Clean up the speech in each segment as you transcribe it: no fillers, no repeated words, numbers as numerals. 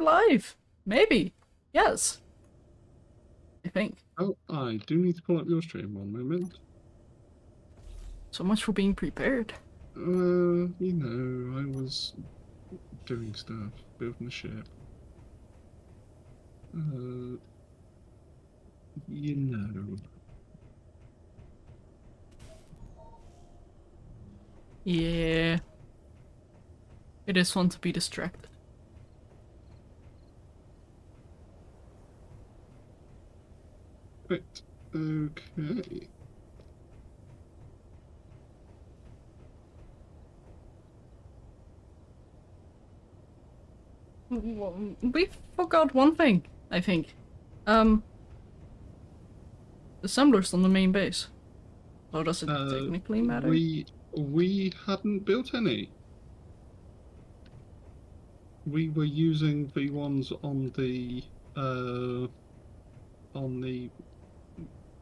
Alive. Maybe. Yes. I think. Oh, I do need to pull up your stream one moment. So much for being prepared. You know, I was doing stuff, building a ship. You know. Yeah. It is fun to be distracted. Right. Okay. We forgot one thing, I think. Assemblers on the main base. So does it technically matter? We hadn't built any. We were using the ones on the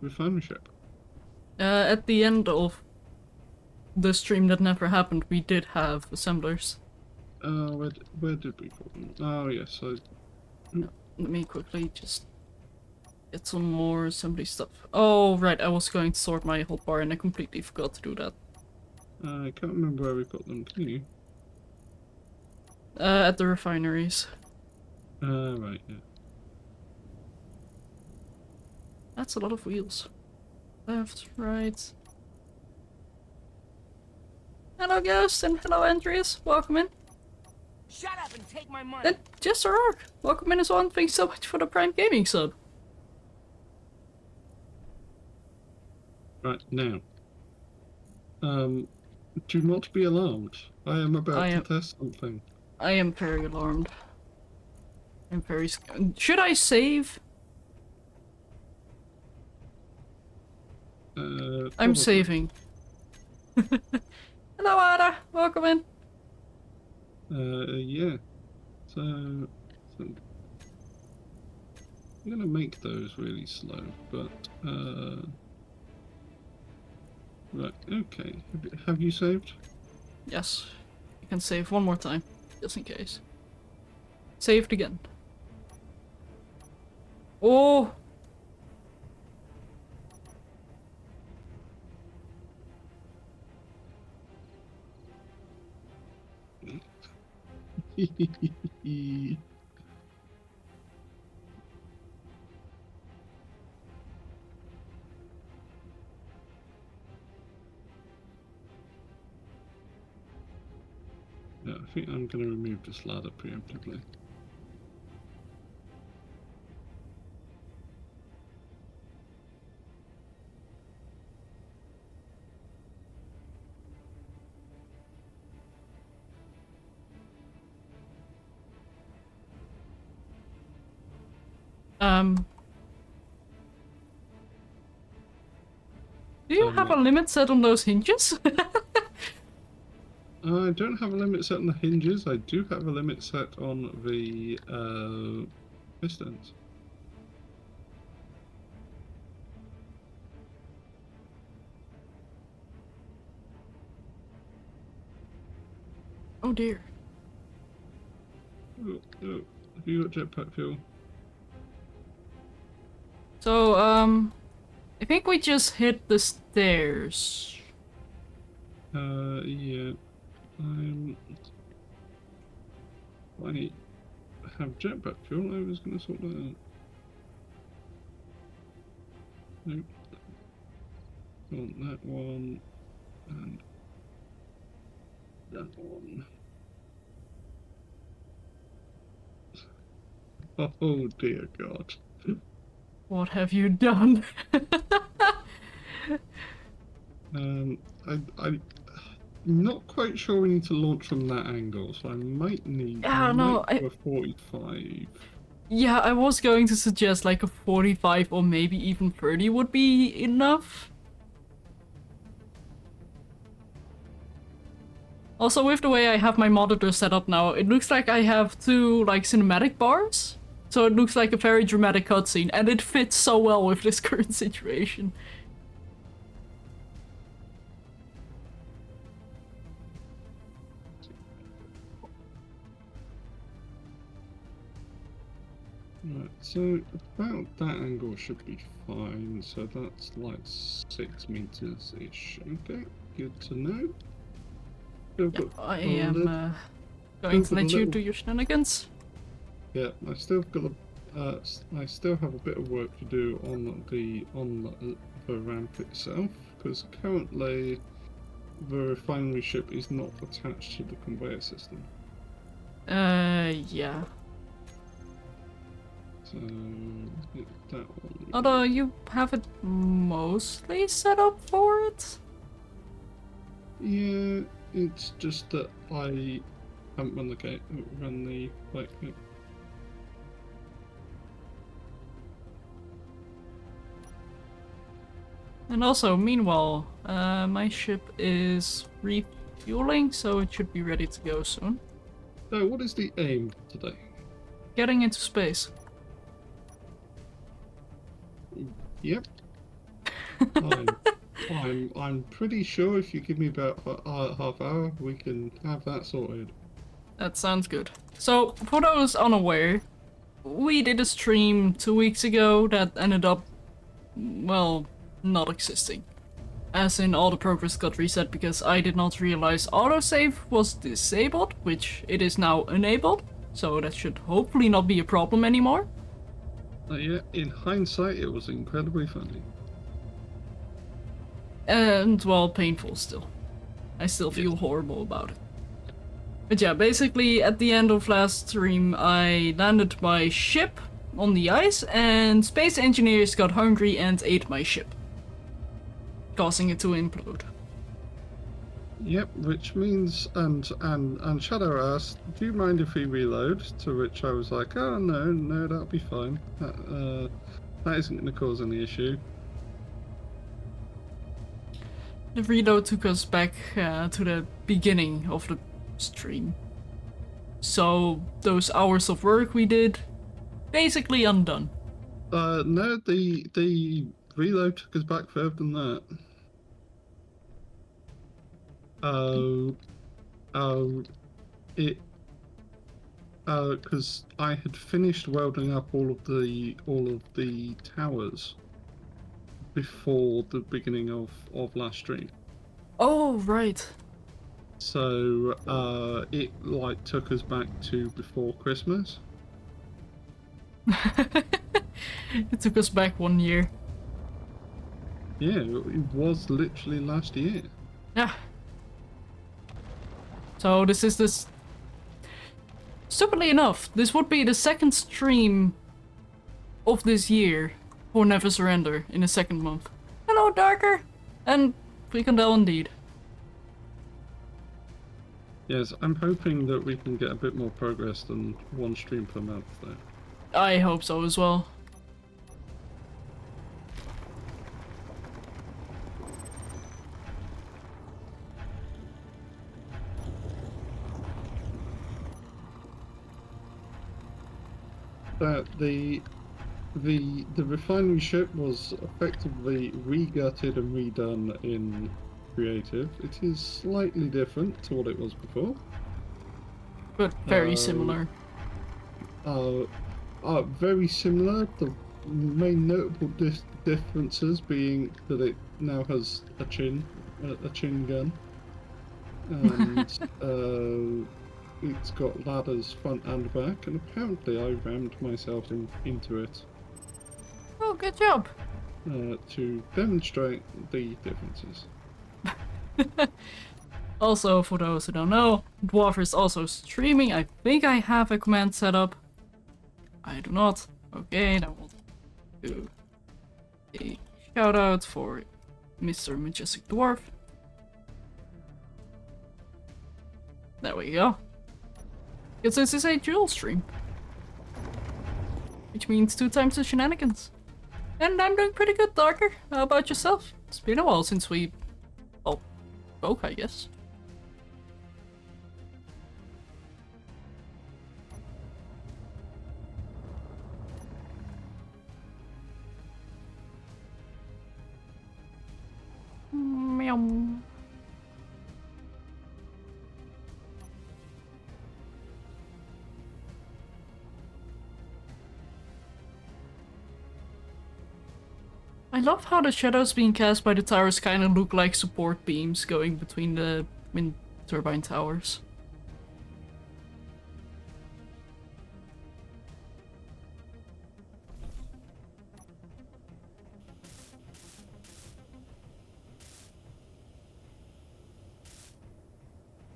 refinery ship. At the end of the stream that never happened, we did have assemblers. Where did we put them? Oh yes, No, let me quickly just get some more assembly stuff. Oh right, I was going to sort my whole bar and I completely forgot to do that. I can't remember where we put them. Can you? At the refineries. Right, yeah. That's a lot of wheels. Left, right. Hello Ghost and hello Andreas, welcome in. Shut up and take my money. And Jester Ark, welcome in as well, and thanks so much for the Prime Gaming sub. Right, now. Do not be alarmed. I am about to test something. I am very alarmed. I'm very scared. Should I save? I'm saving. Hello Ada, welcome in. Yeah. So I'm gonna make those really slow, but right, okay. Have you saved? Yes. You can save one more time, just in case. Saved again. Oh! Yeah, I think I'm going to remove this ladder preemptively. Do you have a limit set on those hinges? I don't have a limit set on the hinges. I do have a limit set on the pistons. Oh dear. Oh, have you got jetpack fuel? So, I think we just hit the stairs. Yeah. I have jetpack fuel. I was going to sort that out. Nope. On that one. And that one. Oh dear God. What have you done? I'm not quite sure we need to launch from that angle, so I might need a 45. Yeah, I was going to suggest like a 45 or maybe even 30 would be enough. Also, with the way I have my monitor set up now, it looks like I have two like cinematic bars. So it looks like a very dramatic cutscene, and it fits so well with this current situation. Right, so about that angle should be fine. So that's like 6 meters-ish. Okay, good to know. Yeah, I am going to let you do your shenanigans. Yeah, I still got I still have a bit of work to do on the ramp itself, because currently the refinery ship is not attached to the conveyor system. Yeah. So that one. Although you have it mostly set up for it. Yeah, it's just that I haven't run the bike yet. And also, meanwhile, my ship is refueling, so it should be ready to go soon. So what is the aim today? Getting into space. Yep. I'm pretty sure if you give me about half hour, we can have that sorted. That sounds good. So, for those unaware, we did a stream 2 weeks ago that ended up, well, not existing. As in, all the progress got reset because I did not realize autosave was disabled, which it is now enabled, so that should hopefully not be a problem anymore. Yeah, in hindsight, it was incredibly funny. And, well, painful still. I still feel horrible about it. But yeah, basically, at the end of last stream, I landed my ship on the ice, and space engineers got hungry and ate my ship, causing it to implode. Yep, which means, and Shadow asked, do you mind if we reload? To which I was like, oh no, that'll be fine. That isn't going to cause any issue. The reload took us back to the beginning of the stream. So those hours of work we did, basically undone. No, the reload took us back further than that. Because I had finished welding up all of the towers before the beginning of last stream. Oh, right. So it like took us back to before Christmas. It took us back 1 year. Yeah, it was literally last year. Yeah. So this is this. Stupidly enough, this would be the second stream of this year for Never Surrender in the second month. Hello, Darker! And Frikandel indeed. Yes, I'm hoping that we can get a bit more progress than 1 stream per month, though. I hope so as well. The refinery ship was effectively re-gutted and redone in creative. It is slightly different to what it was before, But very similar. Very similar. The main notable differences being that it now has a chin gun, and it's got ladders front and back, and apparently I rammed myself into it. Oh, good job! To demonstrate the differences. Also, for those who don't know, Dwarf is also streaming. I think I have a command set up. I do not. Okay, then we'll do a shout out for Mr. Majestic Dwarf. There we go. Because this is a dual stream. Which means 2 times the shenanigans. And I'm doing pretty good, Darker. How about yourself? It's been a while since we... well, spoke, I guess. Meow. I love how the shadows being cast by the towers kind of look like support beams going between the wind turbine towers.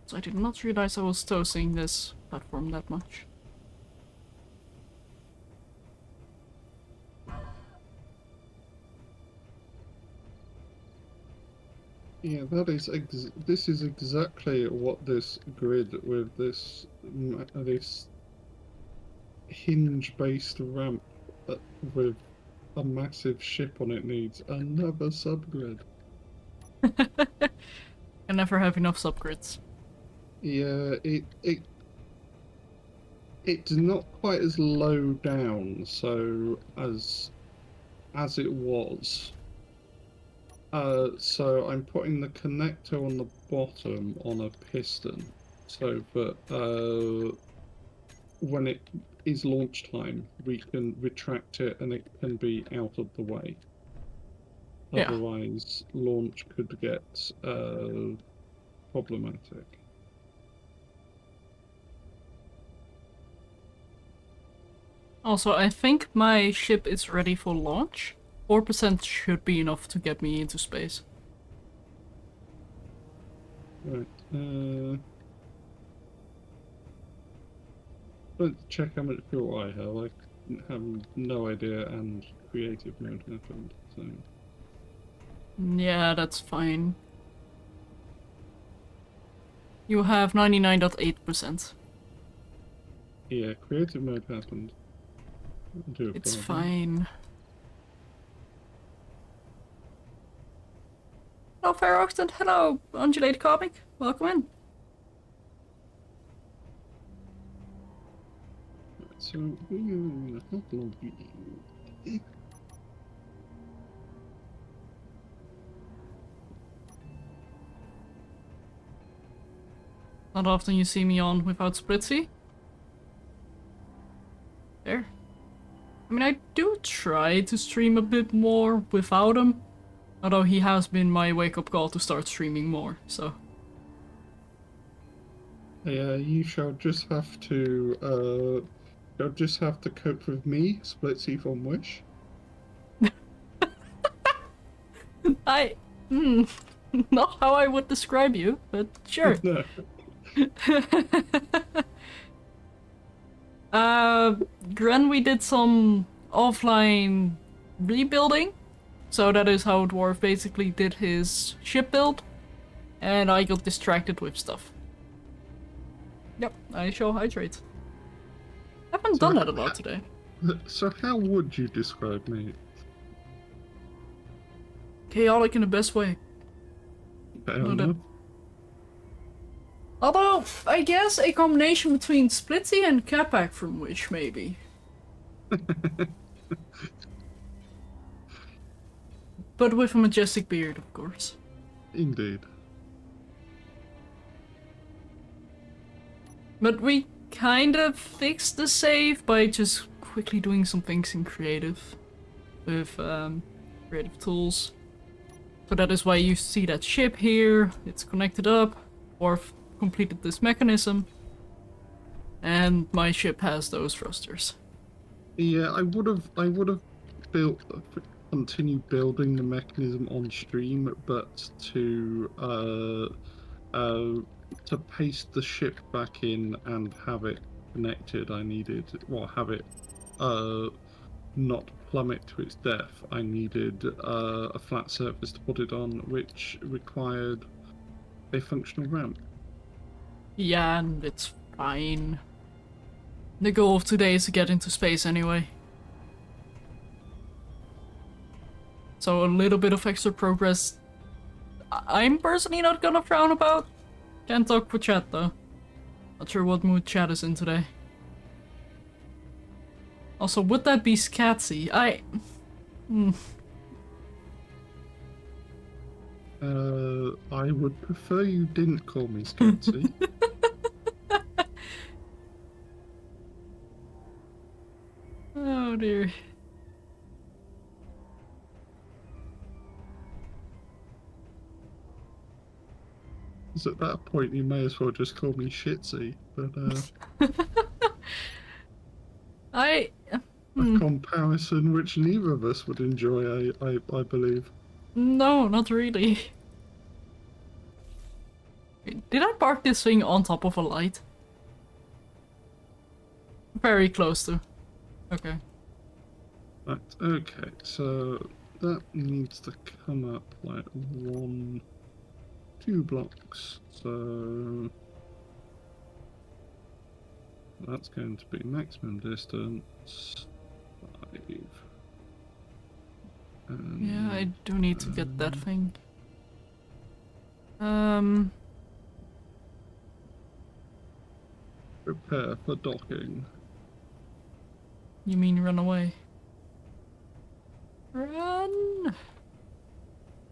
So I did not realize I was toasting this platform that much. Yeah, that is this is exactly what this grid with this hinge-based ramp with a massive ship on it needs. Another subgrid. I never have enough subgrids. Yeah, it's not quite as low down so as it was. So I'm putting the connector on the bottom on a piston, so that when it is launch time, we can retract it and it can be out of the way. Yeah. Otherwise, launch could get problematic. Also, I think my ship is ready for launch. 4% should be enough to get me into space. Right. Let's check how much fuel I have. I have no idea, and creative mode happened. So Yeah, that's fine. You have 99.8%. yeah, creative mode happened. It's fine. Hello, Fair Oxton. Hello, Undulated Comic. Welcome in. So, how long do you... Not often you see me on without Splitsy. There. I mean, I do try to stream a bit more without him. Although he has been my wake-up call to start streaming more, so... Yeah, you shall just have to, you'll just have to cope with me, Splitsy from Wish. Not how I would describe you, but sure. No. Gren, we did some offline rebuilding. So that is how Dwarf basically did his ship build. And I got distracted with stuff. Yep, I shall hydrate. I haven't done that a lot today. So how would you describe me? Chaotic in the best way. Fair Well, enough. Although, I guess a combination between Splitsy and Capac from Wish, maybe. But with a majestic beard, of course. Indeed. But we kind of fixed the save by just quickly doing some things in creative. With creative tools. So that is why you see that ship here. It's connected up. Dwarf completed this mechanism. And my ship has those thrusters. Yeah, I would have continued building the mechanism on stream, but to paste the ship back in and have it connected, I needed, well, have it not plummet to its death. I needed a flat surface to put it on, which required a functional ramp. Yeah, and it's fine. The goal of today is to get into space anyway. So a little bit of extra progress I'm personally not gonna frown about. Can't talk for chat though. Not sure what mood chat is in today. Also, would that be scatsy? I would prefer you didn't call me Scansy. Oh dear. Because at that point, you may as well just call me Shitsy. But I... a Hmm. comparison which neither of us would enjoy, I believe. No, not really. Did I park this thing on top of a light? Very close to. Okay. Right, okay, so that needs to come up like 2 blocks. So that's going to be maximum distance 5. Yeah, I do need to get that thing. Prepare for docking. You mean run away? Run!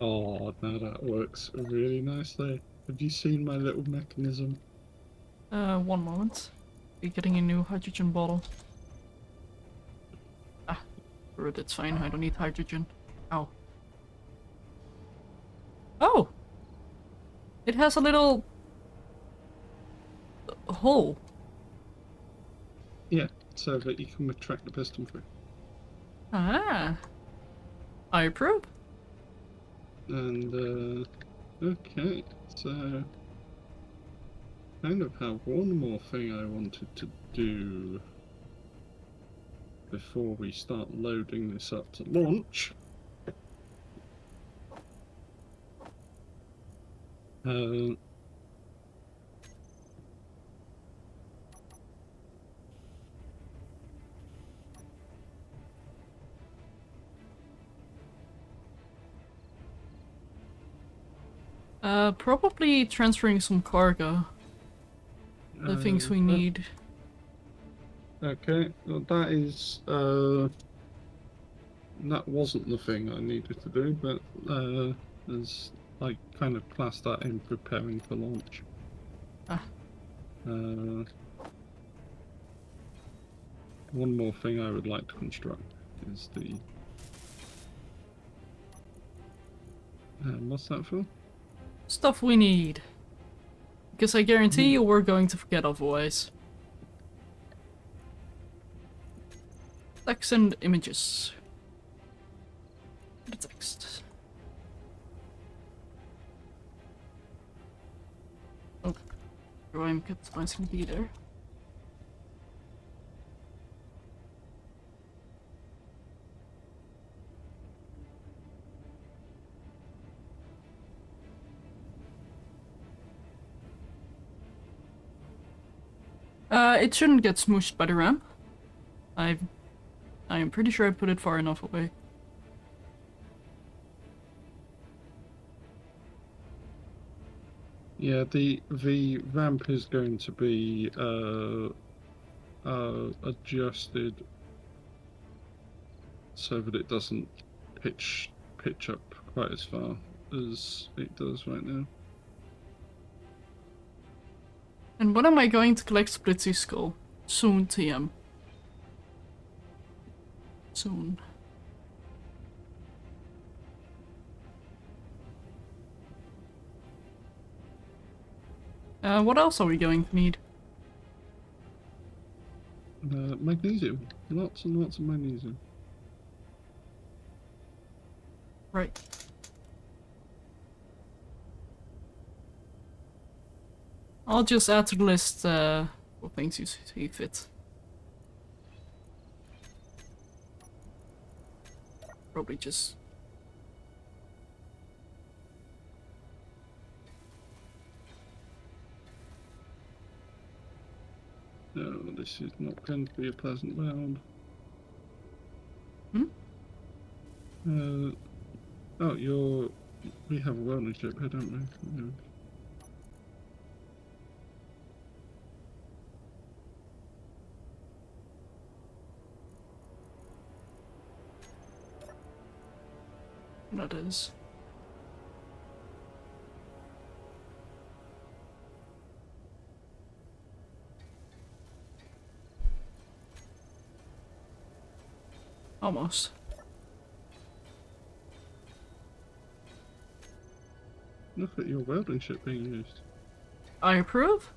Oh, now that works really nicely. Have you seen my little mechanism? 1 moment. We're getting a new hydrogen bottle. Ah, it's fine, I don't need hydrogen. Ow. Oh! It has a little... hole. Yeah, so that you can retract the piston through. Ah. I approve. And, okay, so kind of have one more thing I wanted to do before we start loading this up to launch. Probably transferring some cargo. The things we need. Okay, well that is, that wasn't the thing I needed to do, but, as I kind of classed that in preparing for launch. Ah. One more thing I would like to construct is the... what's that for? Stuff we need. Because I guarantee you we're going to forget otherwise. Text and images. The text. Oh, I'm customizing the there. It shouldn't get smooshed by the ramp. I am pretty sure I put it far enough away. Yeah, the ramp is going to be adjusted so that it doesn't pitch up quite as far as it does right now. And when am I going to collect Splitsy's skull? Soon, TM. Soon. What else are we going to need? Magnesium. Lots and lots of magnesium. Right. I'll just add to the list what things you see fit. Probably just... No, this is not going to be a pleasant round. Oh, we have a welding ship here, don't we? Yeah. That is. Almost. Look at your welding ship being used. I approve.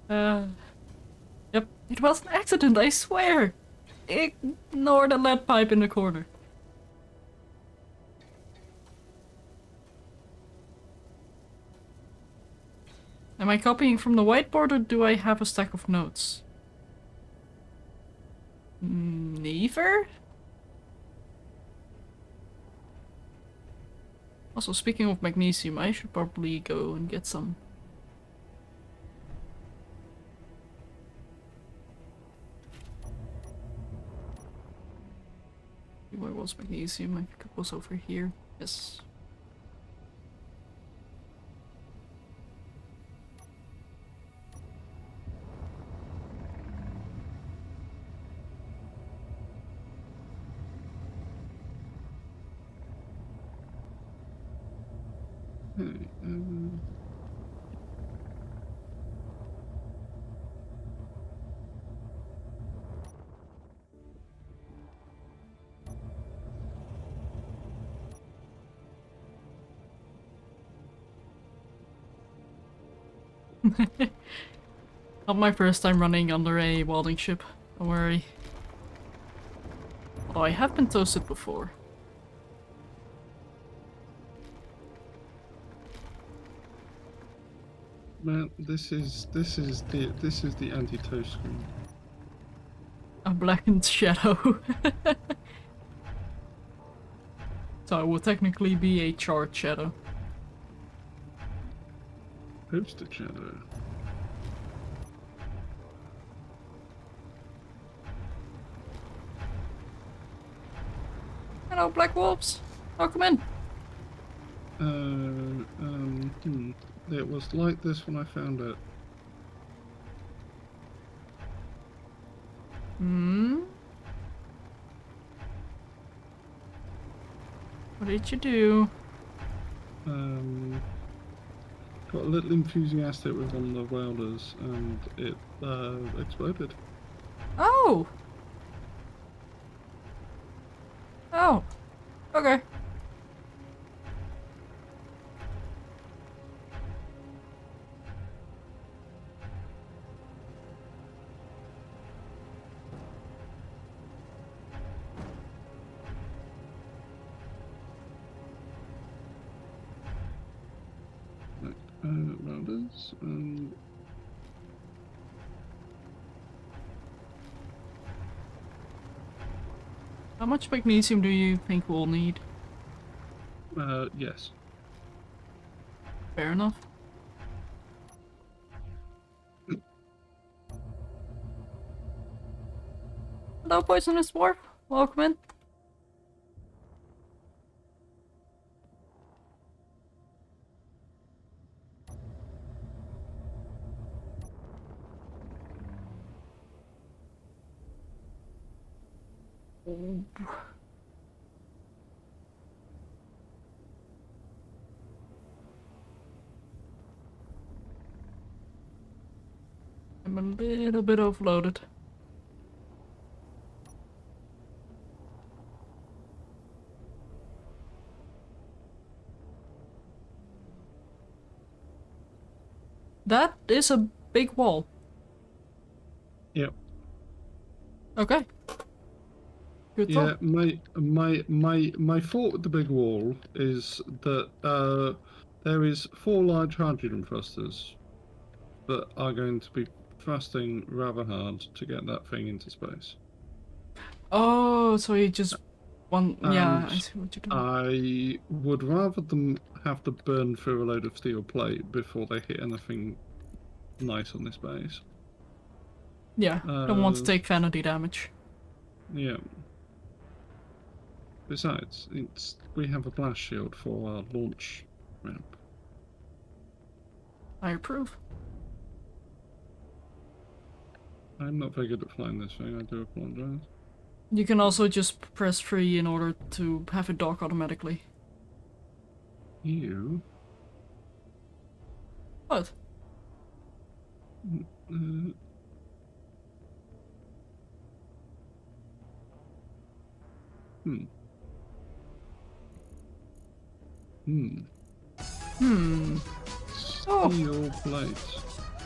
Yep, it was an accident, I swear. Ignore the lead pipe in the corner. Am I copying from the whiteboard or do I have a stack of notes? Neither? Also, speaking of magnesium, I should probably go and get some. Where was magnesium? I think it was over here. Yes. Okay, Not my first time running under a welding ship. Don't worry. Although I have been toasted before. well, this is the anti-toast screen. A blackened shadow. So it would technically be a charred shadow. Toasted shadow. Hello, black wolves. Welcome in. It was like this when I found it. What did you do? Got a little enthusiastic with one of the welders and it exploded. Oh! Oh. Okay. Welders and How much magnesium do you think we'll need? yes. Fair enough. Hello, poisonous dwarf. Welcome in. I'm a little bit overloaded. That is a big wall. Yep. Okay. Good Yeah, thought. my thought with the big wall is that there is 4 large hydrogen thrusters that are going to be thrusting rather hard to get that thing into space. Oh, so you just want... Yeah, I And see what you're doing. I would rather them have to burn through a load of steel plate before they hit anything nice on this base. Yeah, don't want to take vanity damage. Yeah. Besides, we have a blast shield for our launch ramp. I approve. I'm not very good at flying this thing, I do apologize. You can also just press free in order to have it dock automatically. You? What? Uh, Hmm. Oh. Steel plate.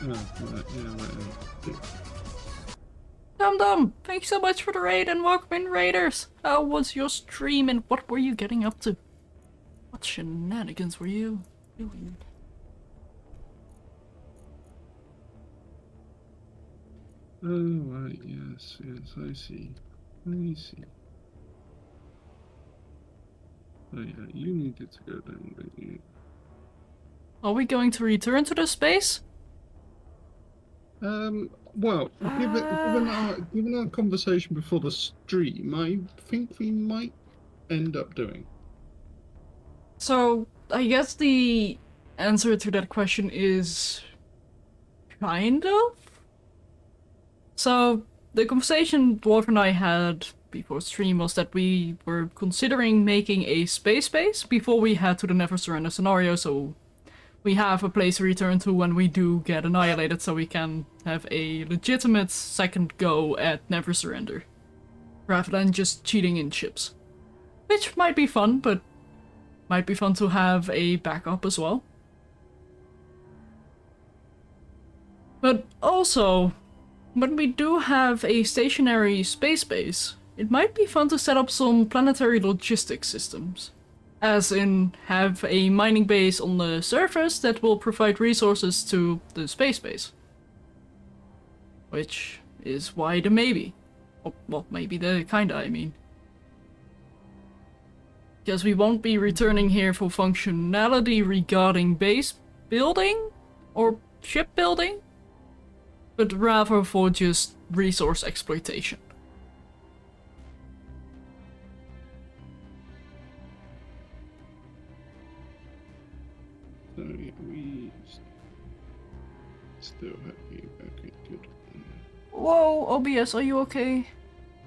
Oh, right, yeah, right. Dum Dum, thank you so much for the raid and welcome in raiders. How was your stream and what were you getting up to? What shenanigans were you doing? Oh, right, yes, I see. I see. Oh yeah, you needed to go down, didn't you? Are we going to return to the space? Well, given our conversation before the stream, I think we might end up doing. So, I guess the answer to that question is kind of? So, the conversation Dwarf and I had before stream was that we were considering making a space base before we head to the Never Surrender scenario, so we have a place to return to when we do get annihilated, so we can have a legitimate second go at Never Surrender, rather than just cheating in ships. Which might be fun, but might be fun to have a backup as well. But also, when we do have a stationary space base, it might be fun to set up some planetary logistics systems. As in, have a mining base on the surface that will provide resources to the space base. Which is why the maybe. Or, well, maybe the kinda, I mean. Because we won't be returning here for functionality regarding base building or shipbuilding, but rather for just resource exploitation. So yeah, we still have you. Okay, good. Whoa, OBS, are you okay?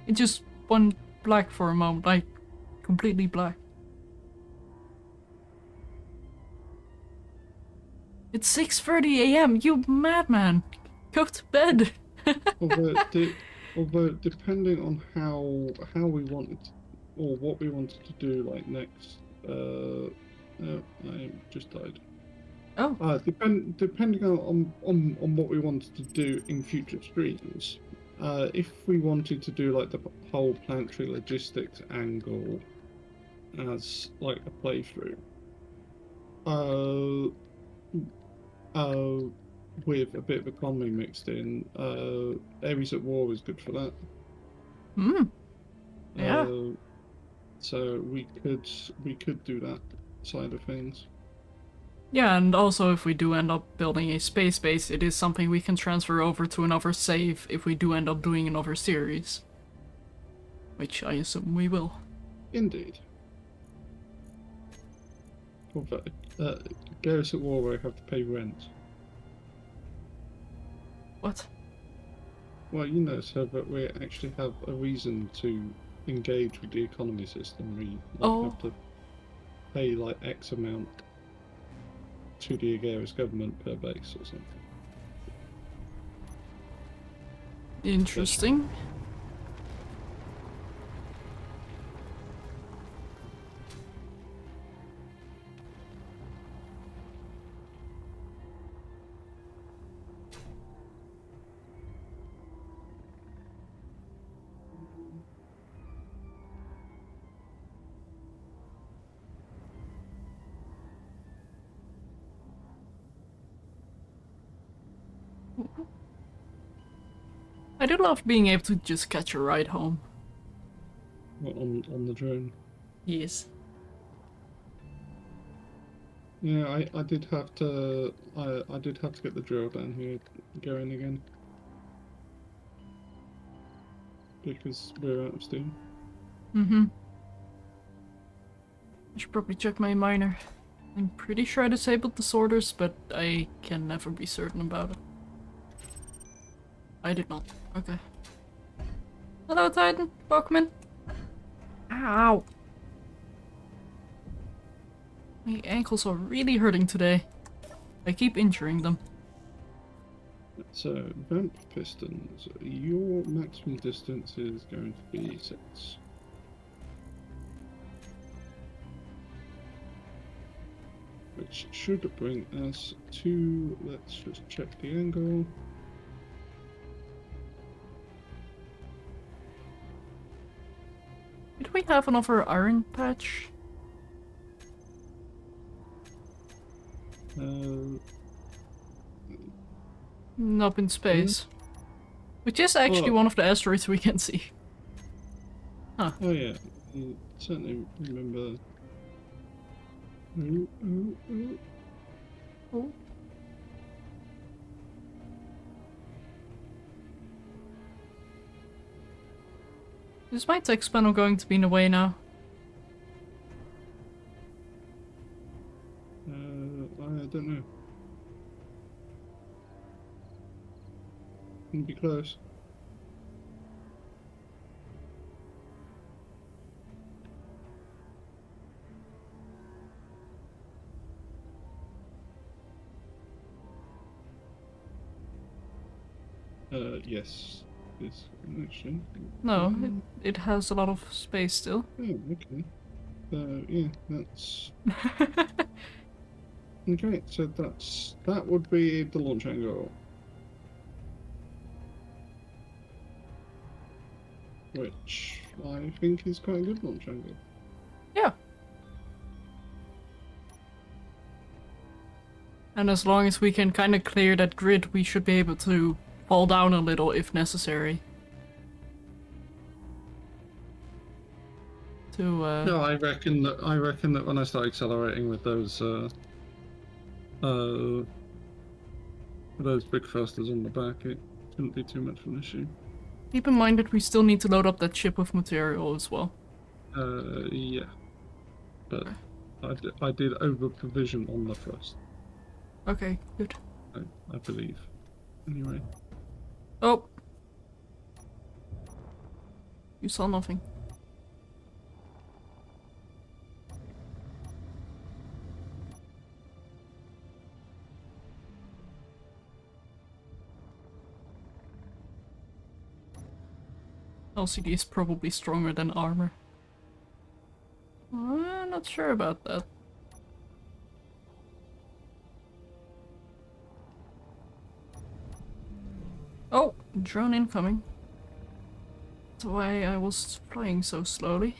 It just went black for a moment, like completely black. It's 6:30 AM, you madman! Go to bed! although depending on how we wanted or what we wanted to do like next, oh, I just died. Oh. Depending on what we wanted to do in future streams, if we wanted to do like the whole planetary logistics angle as like a playthrough, with a bit of economy mixed in, Ares at War is good for that. Yeah. So we could do that side of things. Yeah, and also if we do end up building a space base, it is something we can transfer over to another save if we do end up doing another series. Which I assume we will. Indeed. Garrus at War, I have to pay rent. What? Well, you know, so that we actually have a reason to engage with the economy system. We have to pay like X amount to the Agarus government per base or something. Interesting. I do love being able to just catch a ride home. What, on the drone? Yes. Yeah, I did have to get the drill down here going again because we're out of steam. I should probably check my miner. I'm pretty sure I disabled the sorters, but I can never be certain about it. I did not. Okay. Hello, Titan. Welcome in. Ow! My ankles are really hurting today. I keep injuring them. So, vamp pistons, your maximum distance is going to be 6. which should bring us to, let's just check the angle. Did we have another iron patch? Up in space. Which is actually one of the asteroids we can see. Huh. Oh yeah, I certainly remember. Oh. Is my text panel going to be in the way now? I don't know. Can be close. Yes. This actually. No, it has a lot of space still. Oh, okay. Yeah, that's okay. So that would be the launch angle, which I think is quite a good launch angle. Yeah. And as long as we can kind of clear that grid, we should be able to fall down a little if necessary. No, I reckon that when I start accelerating with those big thrusters on the back, it shouldn't be too much of an issue. Keep in mind that we still need to load up that ship with material as well. Yeah, but I did over provision on the thrust. Okay, good. I believe. Anyway. Oh! You saw nothing. LCD is probably stronger than armor. I'm not sure about that. Oh, drone incoming. That's why I was flying so slowly.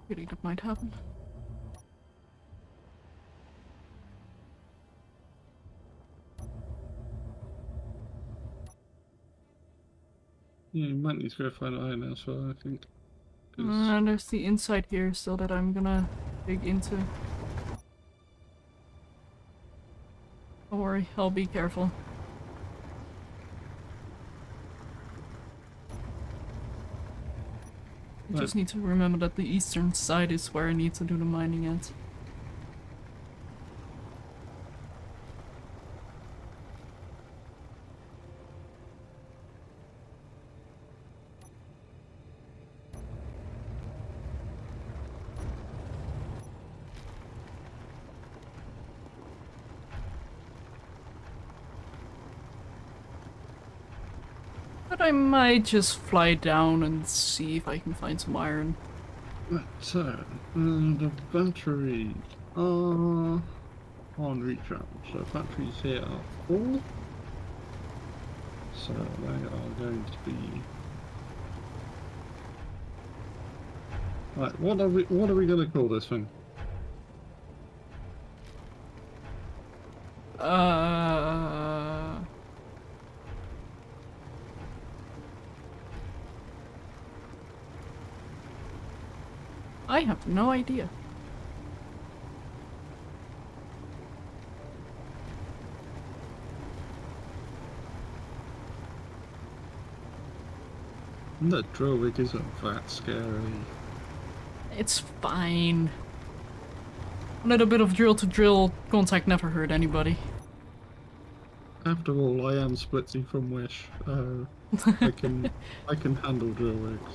Really, that might happen. Yeah, you might need to go find iron as well, I think. There's the inside here still that I'm gonna dig into. Don't worry, I'll be careful. I just need to remember that the eastern side is where I need to do the mining at. But I might just fly down and see if I can find some iron. So, the batteries are on recharge. So batteries here are full. So they are going to be. Right, what are we going to call this thing? I have no idea. The drill rig isn't that scary. It's fine. A little bit of drill-to-drill contact never hurt anybody. After all, I am Splitsy from Wish. I can handle drill rigs.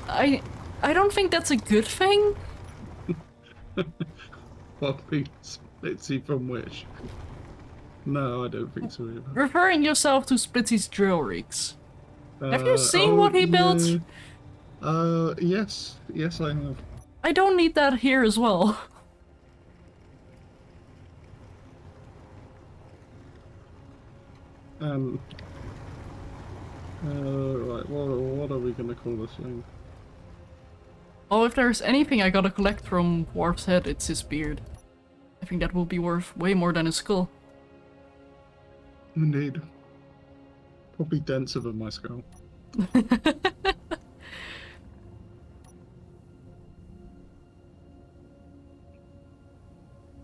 I don't think that's a good thing. What being Splitsy from Wish? No, I don't think so either. Referring yourself to Splitsy's drill rigs. Have you seen what he built? Yeah. Yes, yes, I have. I don't need that here as well. Right, what are we gonna call this thing? Oh, if there's anything I gotta collect from Dwarf's head, it's his beard. I think that will be worth way more than his skull. Indeed. Probably denser than my skull.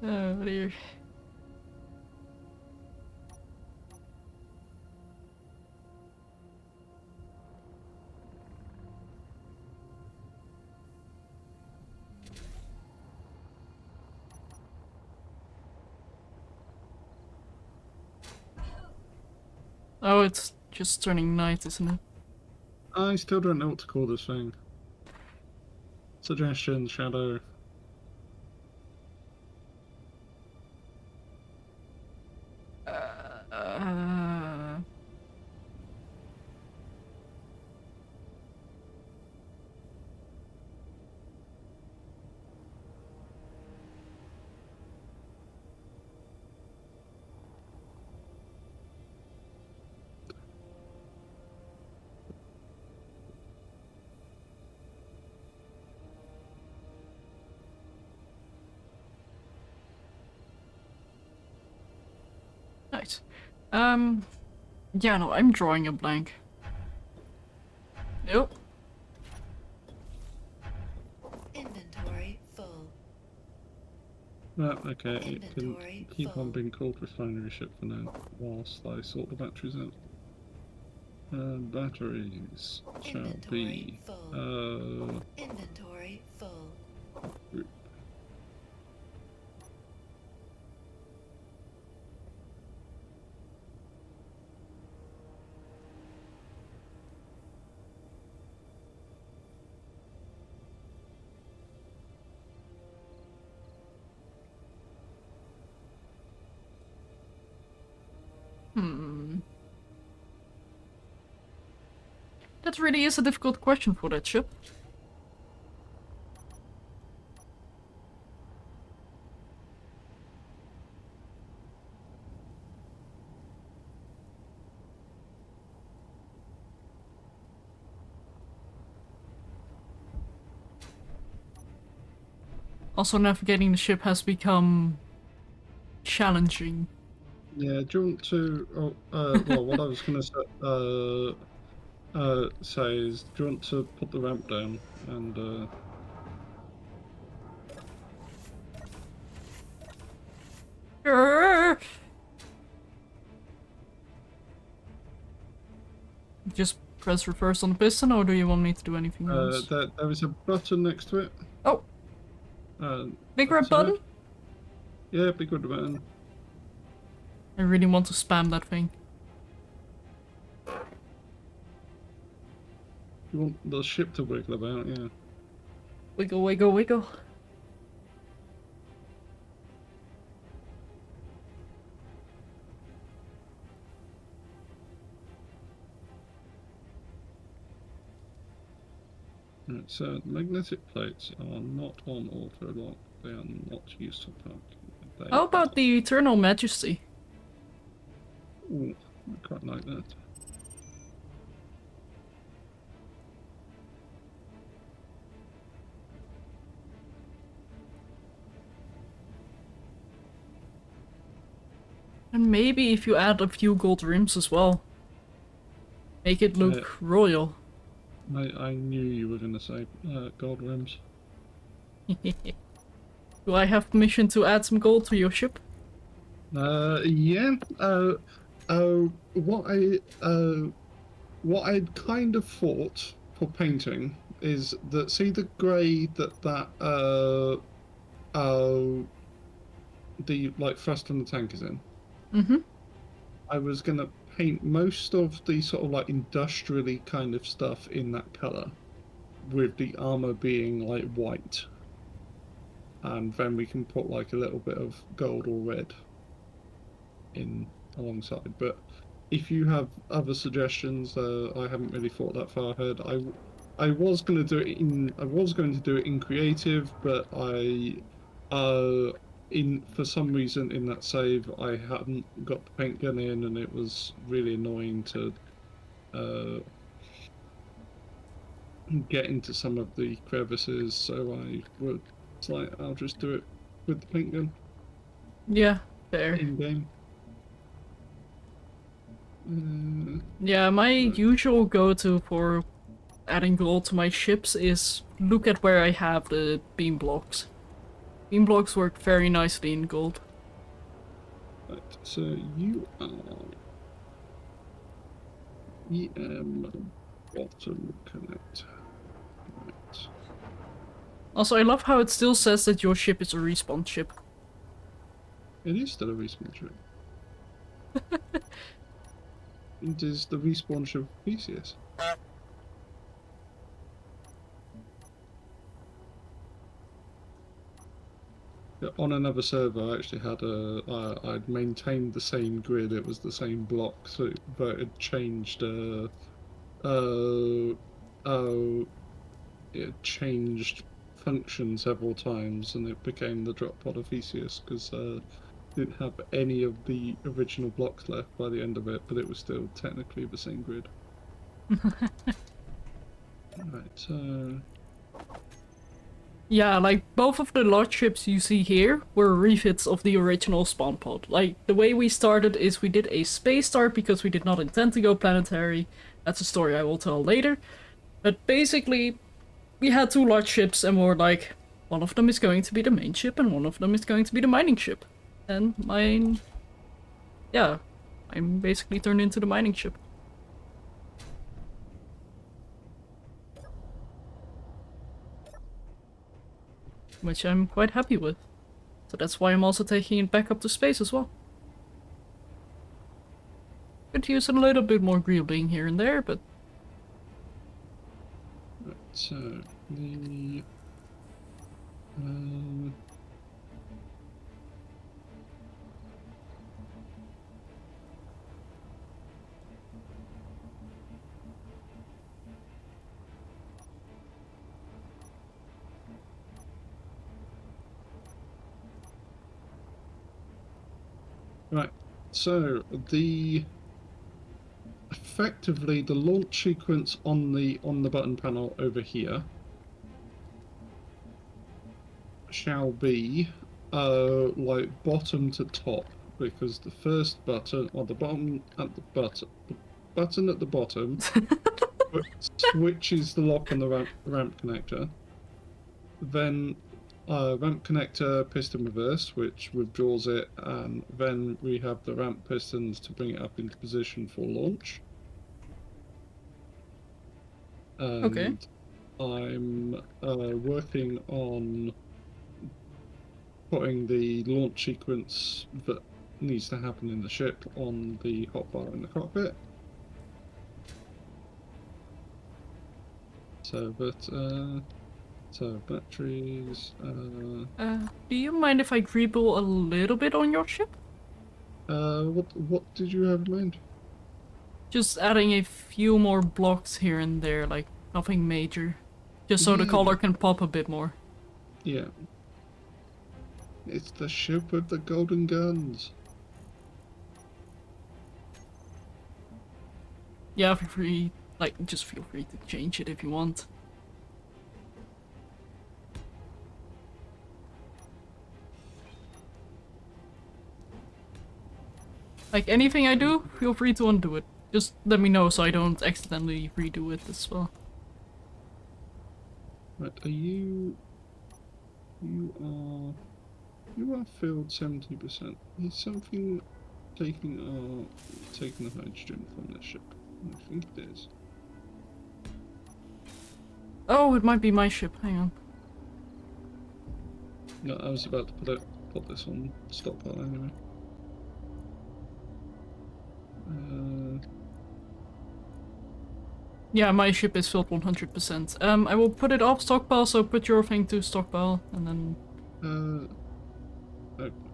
Oh dear. Oh, it's just turning night, isn't it? I still don't know what to call this thing. Suggestion, shadow. Uh... Nice. Yeah, no, I'm drawing a blank. Nope. Inventory full. Okay, it can Inventory keep full. on being called refinery ship for now, whilst I sort the batteries out. Batteries shall be, Inventory full. Inventory full. group. That really is a difficult question for that ship. Also, navigating the ship has become challenging. Yeah, do you want to? Well, what I was gonna say is, do you want to put the ramp down and Grrr. Just press reverse on the piston, or do you want me to do anything else? there is a button next to it. Oh, big red that's button? it. Yeah, big red button. I really want to spam that thing. You want the ship to wiggle about, yeah. Wiggle, wiggle, wiggle. Right, so magnetic plates are not on auto lock. They are not used for parking. They How about are... the Eternal Majesty? Ooh, I quite like that. And maybe if you add a few gold rims as well. Make it look royal. I knew you were going to say gold rims. Do I have permission to add some gold to your ship? Yeah. What I'd kind of thought for painting is that, see the grey the like thrust in the tank is in. Mm-hmm. I was gonna paint most of the sort of like industrially kind of stuff in that color, with the armor being like white, and then we can put like a little bit of gold or red in alongside. But if you have other suggestions, I haven't really thought that far ahead. I was going to do it in creative, but for some reason in that save I hadn't got the paint gun in, and it was really annoying to get into some of the crevices. So I'll just do it with the paint gun Yeah, fair. in game. Yeah, my usual go-to for adding gold to my ships is look at where I have the beam blocks. Beam blocks work very nicely in gold. Right, so you are EM bottom connect. Right. Also, I love how it still says that your ship is a respawn ship. It is still a respawn ship. It is the respawn ship of PCS. On another server, I actually had I'd maintained the same grid. It was the same block, but it changed. It changed function several times, and it became the drop pod of Theseus because didn't have any of the original blocks left by the end of it, but it was still technically the same grid. Right. Yeah, like both of the large ships you see here were refits of the original spawn pod. Like the way we started is we did a space start because we did not intend to go planetary. That's a story I will tell later. But basically, we had two large ships and we were like, one of them is going to be the main ship and one of them is going to be the mining ship. And mine... yeah, I'm basically turned into the mining ship. Which I'm quite happy with. So that's why I'm also taking it back up to space as well. Could use a little bit more greebling here and there, but... Right, so the... Right, so effectively the launch sequence on the button panel over here shall be like bottom to top, because the first button or the bottom at the button at the bottom switches the lock on the ramp connector. Then ramp connector piston reverse, which withdraws it, and then we have the ramp pistons to bring it up into position for launch. And okay. I'm working on putting the launch sequence that needs to happen in the ship on the hotbar in the cockpit. So, so batteries. Do you mind if I greeble a little bit on your ship? What did you have in mind? Just adding a few more blocks here and there, like nothing major. Just so the color can pop a bit more. Yeah. It's the ship with the golden guns. Yeah, feel free, like, just feel free to change it if you want. Like, anything I do, feel free to undo it. Just let me know so I don't accidentally redo it as well. Right, are you... You are filled 70%. Is something taking the hydrogen from this ship? I think it is. Oh, it might be my ship. Hang on. No, I was about to put this on stockpile anyway. Yeah, my ship is filled 100%. I will put it off stockpile, so put your thing to stockpile, and then...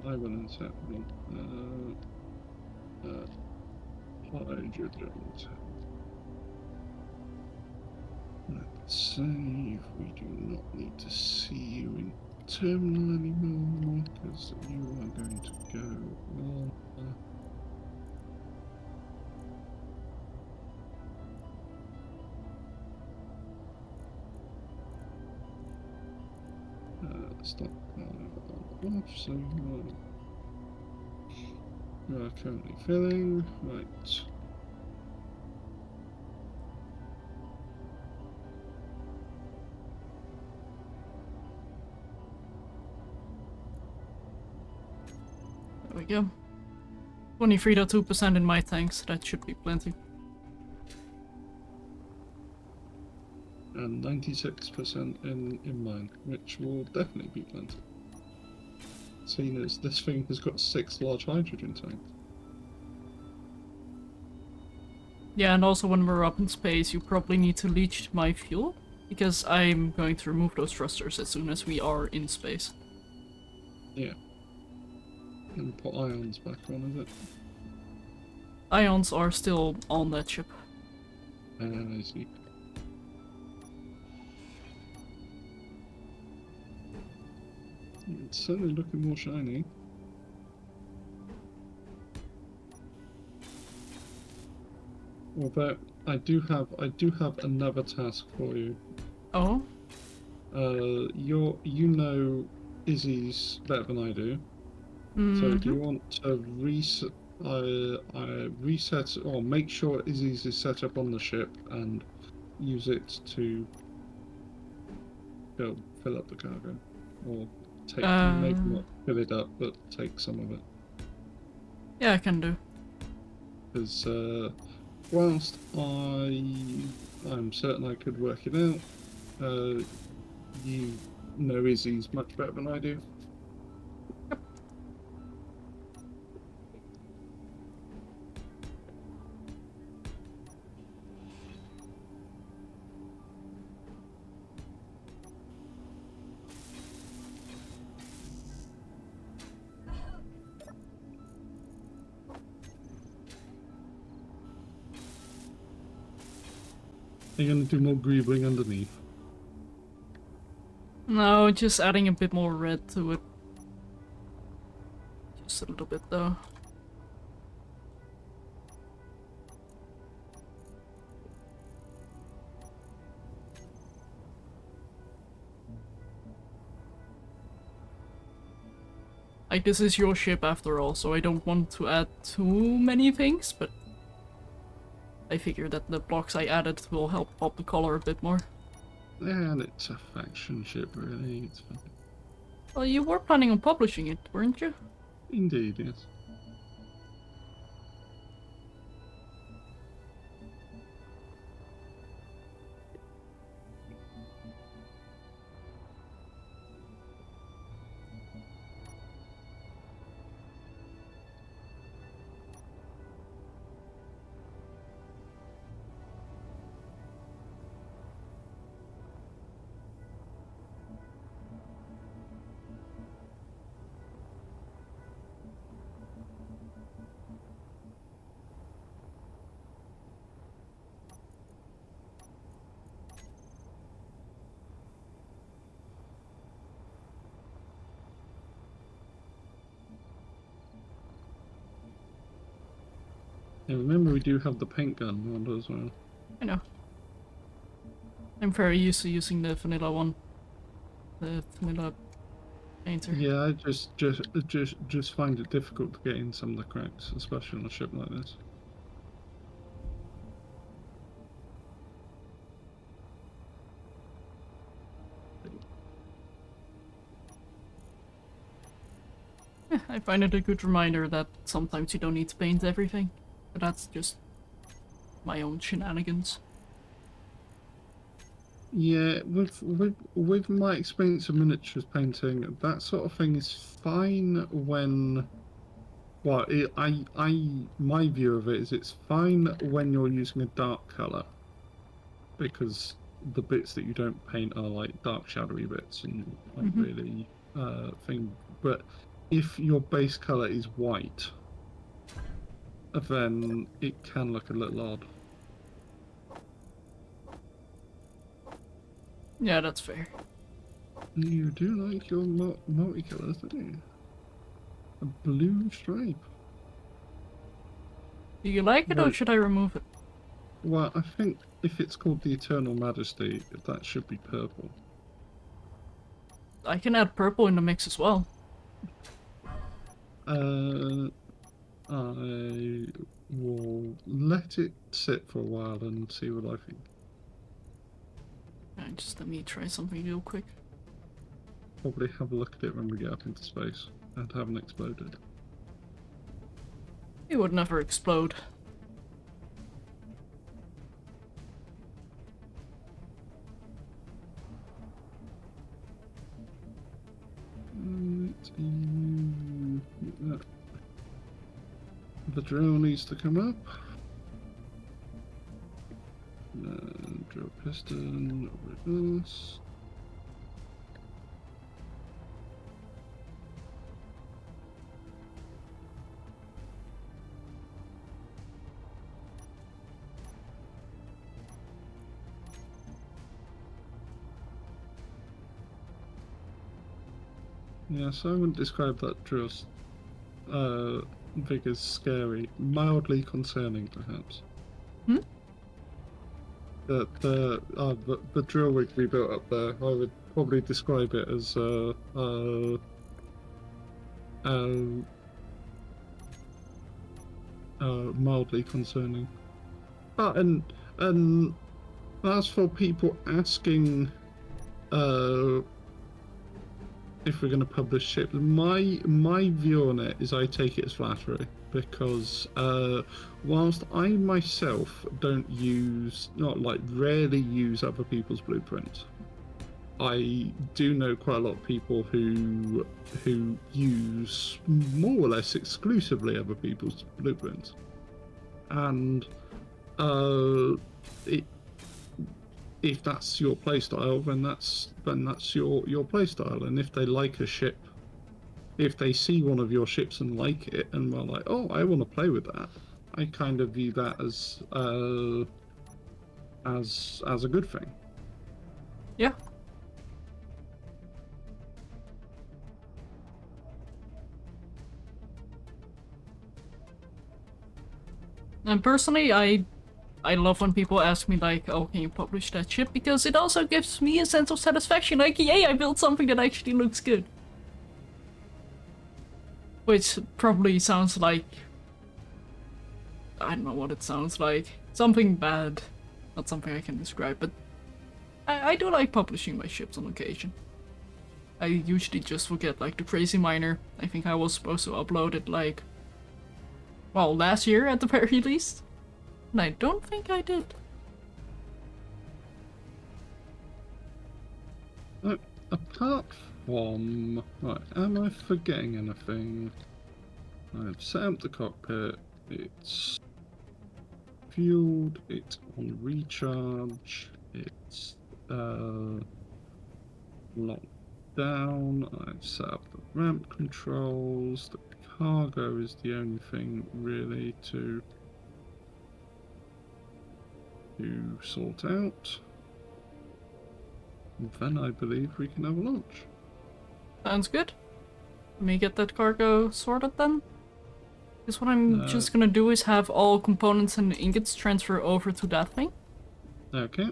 I will insert one. Hydrogen. Let's save. We do not need to see you in terminal anymore because you are going to go on. Stop on off, so you are currently filling. Right. There we go. 23.2% in my tanks, that should be plenty. And 96% in mine, which will definitely be plenty. Seeing as this thing has got 6 large hydrogen tanks. Yeah, and also when we're up in space, you probably need to leach my fuel, because I'm going to remove those thrusters as soon as we are in space. Yeah. And put ions back on, is it? Ions are still on that ship. I see. It's certainly looking more shiny. Although I do have another task for you. Oh? You know Izzy's better than I do. So do you want to reset or make sure Izzy's is set up on the ship and use it to fill up the cargo, or take maybe not fill it up, but take some of it. Yeah, I can do. Because whilst I'm certain I could work it out, you know Izzy's much better than I do. Are you going to do more greebling underneath? No, just adding a bit more red to it. Just a little bit though. Like, this is your ship after all, so I don't want to add too many things, but I figure that the blocks I added will help pop the color a bit more. And it's a faction ship, really. It's fine. Well, you were planning on publishing it, weren't you? Indeed, yes. And remember, we do have the paint gun mod as well. I know. I'm very used to using the vanilla one. The vanilla painter. Yeah, I just find it difficult to get in some of the cracks, especially on a ship like this. I find it a good reminder that sometimes you don't need to paint everything. But that's just my own shenanigans. Yeah, with my experience of miniatures painting, that sort of thing is fine when. Well, my view of it is it's fine when you're using a dark color, because the bits that you don't paint are like dark shadowy bits and like really thing. But if your base color is white, then it can look a little odd. Yeah, that's fair. You do like your multicolours, don't you? A blue stripe. Do you like it or Right. should I remove it? Well, I think if it's called the Eternal Majesty, that should be purple. I can add purple in the mix as well. I will let it sit for a while and see what I think. Just let me try something real quick. Probably have a look at it when we get up into space and haven't exploded. It would never explode. The drill needs to come up. Drill piston, reverse. Yeah, so I wouldn't describe that drill Vig as scary. Mildly concerning, perhaps. Hmm? The drill rig we built up there, I would probably describe it as mildly concerning. And as for people asking if we're going to publish ships, my view on it is I take it as flattery, because whilst I myself rarely use other people's blueprints, I do know quite a lot of people who use more or less exclusively other people's blueprints, and if that's your playstyle, then that's your playstyle. And if they like a ship, if they see one of your ships and like it, and they're like, "Oh, I want to play with that," I kind of view that as a good thing. Yeah. And personally, I love when people ask me like, oh, can you publish that ship? Because it also gives me a sense of satisfaction, like, yay, I built something that actually looks good. Which probably sounds like... I don't know what it sounds like. Something bad. Not something I can describe, but I do like publishing my ships on occasion. I usually just forget, like the Crazy Miner. I think I was supposed to upload it like... well, last year at the very least. And I don't think I did. Apart from... Right, am I forgetting anything? I've set up the cockpit, it's fueled, it's on recharge, it's locked down, I've set up the ramp controls, the cargo is the only thing really to sort out. And then I believe we can have a launch. Sounds good. Let me get that cargo sorted then. Because what I'm just gonna do is have all components and ingots transfer over to that thing. Okay.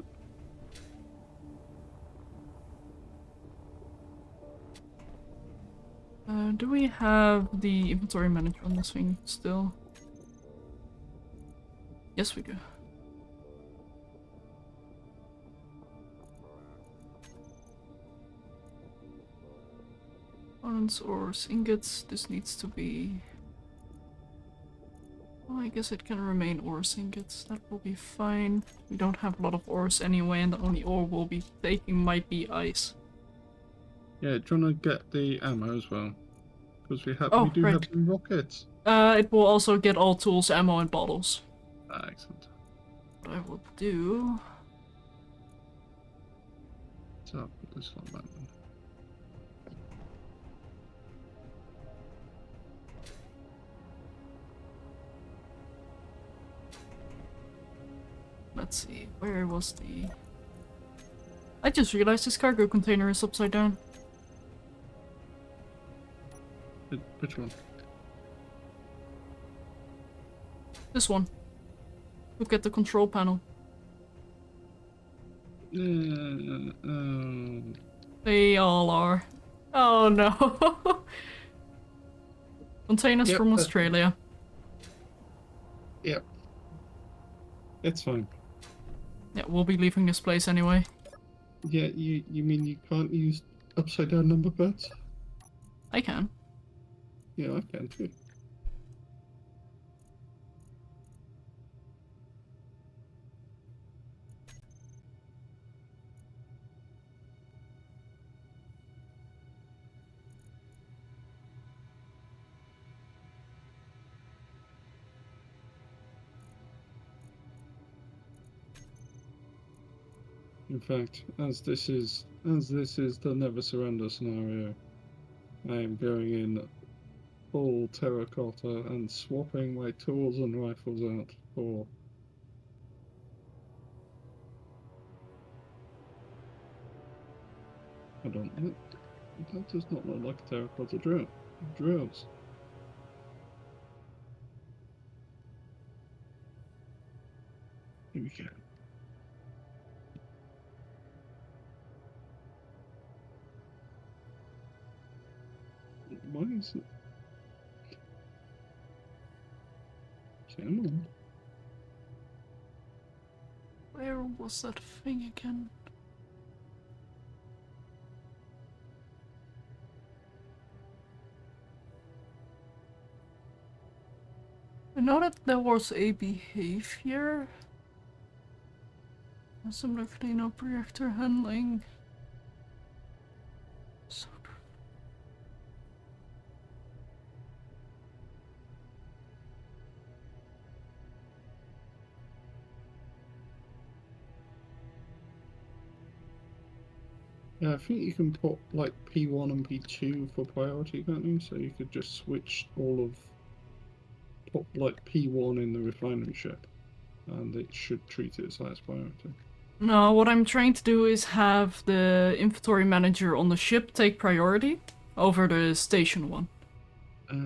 Do we have the inventory manager on this thing still? Yes, we do. Components, ores, ingots. This needs to be... well, I guess it can remain ores, ingots. That will be fine. We don't have a lot of ores anyway, and the only ore we'll be taking might be ice. Yeah, do you want to get the ammo as well? Because we do right. have some rockets. It will also get all tools, ammo, and bottles. Ah, excellent. What I will do... so I'll put this one back then. let's see, where was the... I just realized this cargo container is upside down. Which one? This one. Look at the control panel. They all are. Oh no. Containers Yep, from Australia. Yep. It's fine. Yeah, we'll be leaving this place anyway. Yeah, you mean you can't use upside down number pads? I can. Yeah, I can too. In fact, as this is the never surrender scenario, I am going in full terracotta and swapping my tools and rifles out for. I don't know. That does not look like a terracotta drill. Drills. Here we go. Why is it? Come on. Where was that thing again? I know that there was a behavior. Similar cleanup reactor handling. So Yeah, I think you can put like P1 and P2 for priority, can't you? So you could just switch all of put like P1 in the refinery ship, and it should treat it as highest priority. no, what I'm trying to do is have the inventory manager on the ship take priority over the station one.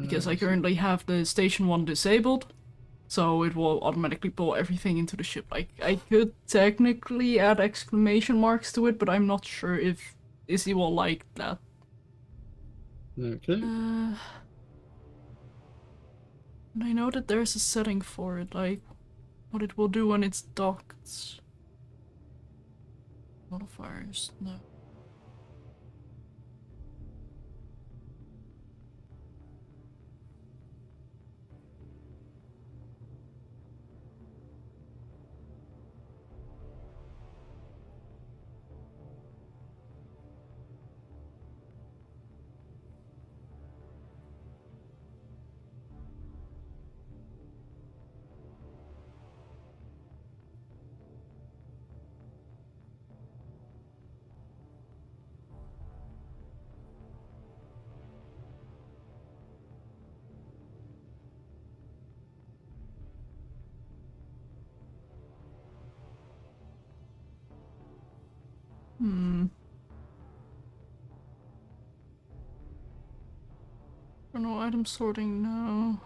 Because I currently have the station one disabled, so it will automatically pull everything into the ship. I could technically add exclamation marks to it, but I'm not sure if Izzy will like that. Okay. And I know that there's a setting for it, like what it will do when it's docked. Modifiers, no. No item sorting, no.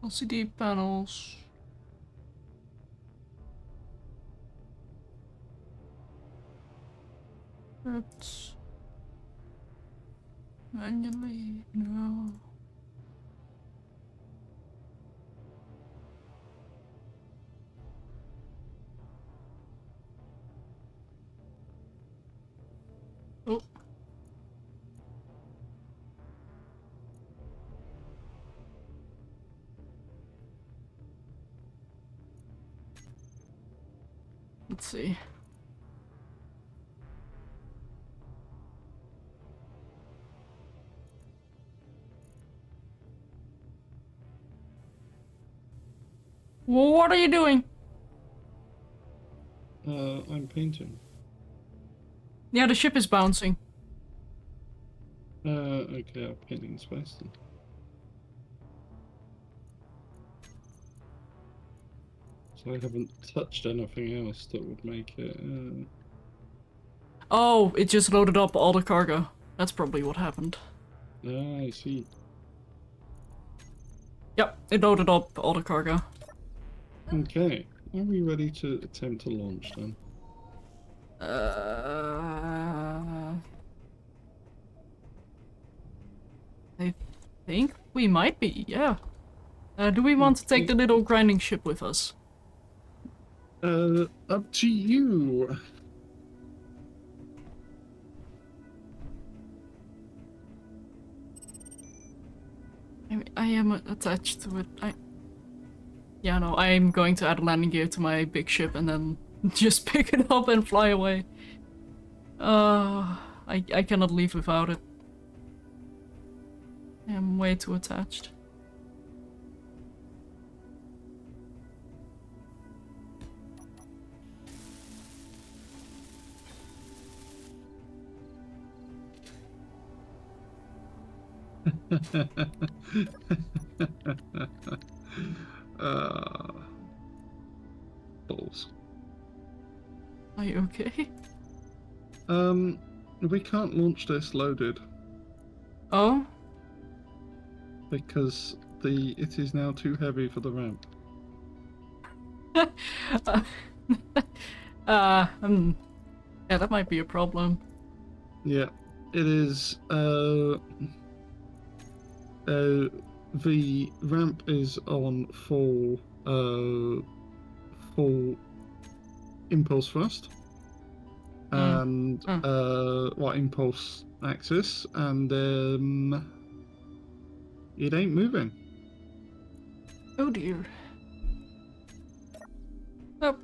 LCD panels. That's manually, no. Oh. Let's see. Well, what are you doing? I'm painting. Yeah, the ship is bouncing. Okay, I'll paint in space then. I haven't touched anything else that would make it. Oh, it just loaded up all the cargo. That's probably what happened. Ah, I see. Yep, it loaded up all the cargo. Okay, are we ready to attempt to launch then? I think we might be, yeah. Do we want to take the little grinding ship with us? Up to you. I am attached to it. Yeah, no, I'm going to add landing gear to my big ship and then just pick it up and fly away. I cannot leave without it. I am way too attached. Balls. Are you okay? We can't launch this loaded Oh? because it is now too heavy for the ramp. Yeah, that might be a problem. Yeah, it is. The ramp is on full impulse thrust and impulse axis, and it ain't moving. Oh dear. Oh,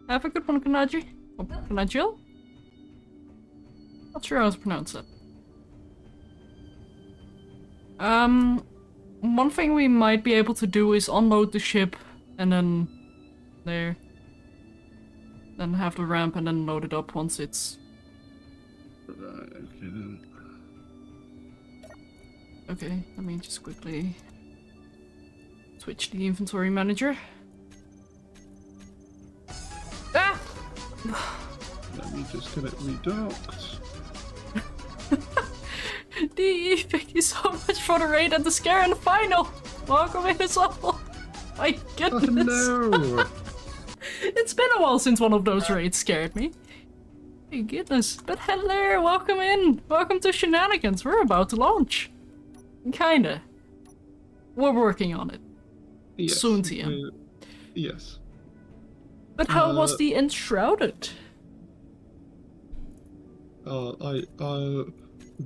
have a good one, Kanaji. Oh, Kanajil? Not sure how to pronounce it. One thing we might be able to do is unload the ship and then then have the ramp and then load it up once it's... Right, okay then. Okay, let me just quickly switch the inventory manager. Ah! Let me just get it redocked. Dee, thank you so much for the raid and the scare in the final! Welcome in as well! My goodness! Oh no! It's been a while since one of those raids scared me. My goodness. But hello, welcome in! Welcome to Shenanigans, we're about to launch. Kinda. We're working on it. Yes, Soon, TM. yes. But how was the Enshrouded?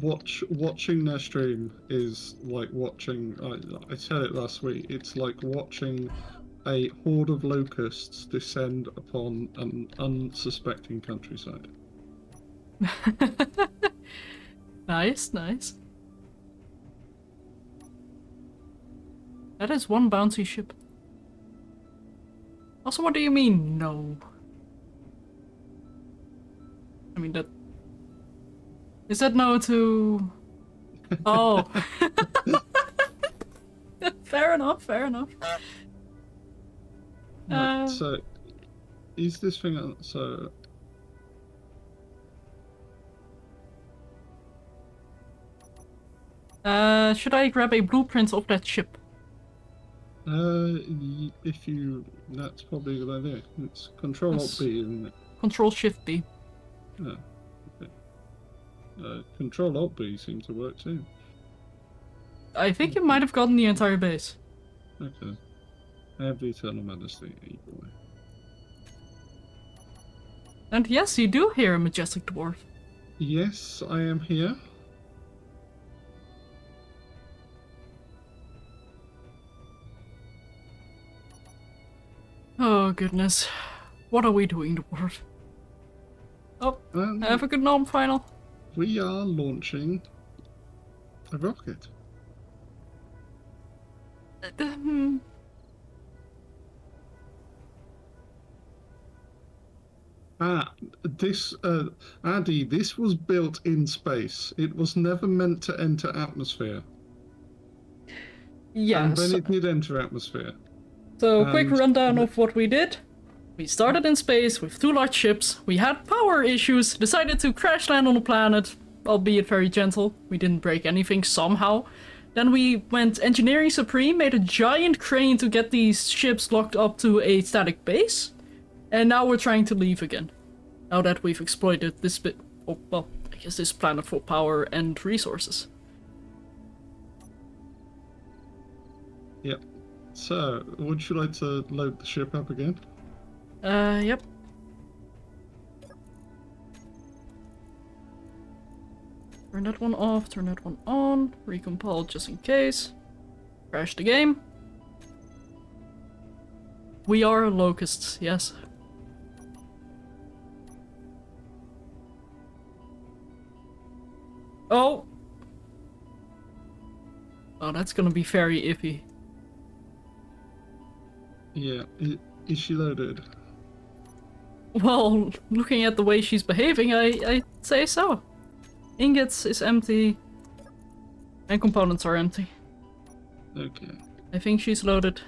Watching their stream is like watching. I said it last week. It's like watching a horde of locusts descend upon an unsuspecting countryside. Nice, nice. That is one bouncy ship. Also, what do you mean, no? I mean, that... Is that no to... Oh. Fair enough, fair enough. Right, so, is this thing on... So... Should I grab a blueprint of that ship? If you... That's probably a good idea. It's Control-Alt-B, isn't it? Control-Shift-B. Oh, okay. Control-Alt-B seems to work too. I think you might have gotten the entire base. Okay. I have the Eternal Majesty either way. And yes, you do hear a Majestic Dwarf. Yes, I am here. Oh goodness. What are we doing, Dwarf? Oh, have a good gnome final. We are launching a rocket. Addy, this was built in space. It was never meant to enter atmosphere. Yes. And then it did enter atmosphere. So, quick And- rundown of what we did. We started in space with 2 large ships, we had power issues, decided to crash land on the planet, albeit very gentle, we didn't break anything somehow. Then we went engineering supreme, made a giant crane to get these ships locked up to a static base, and now we're trying to leave again. Now that we've exploited this bit, oh, well, I guess this planet for power and resources. Yep. So, would you like to load the ship up again? Yep. Turn that one off, turn that one on, recompile just in case. Crash the game. We are locusts, yes. Oh! Oh, that's gonna be very iffy. Yeah. Is she loaded? Well, looking at the way she's behaving, I'd say so. Ingots is empty. And components are empty. Okay. I think she's loaded.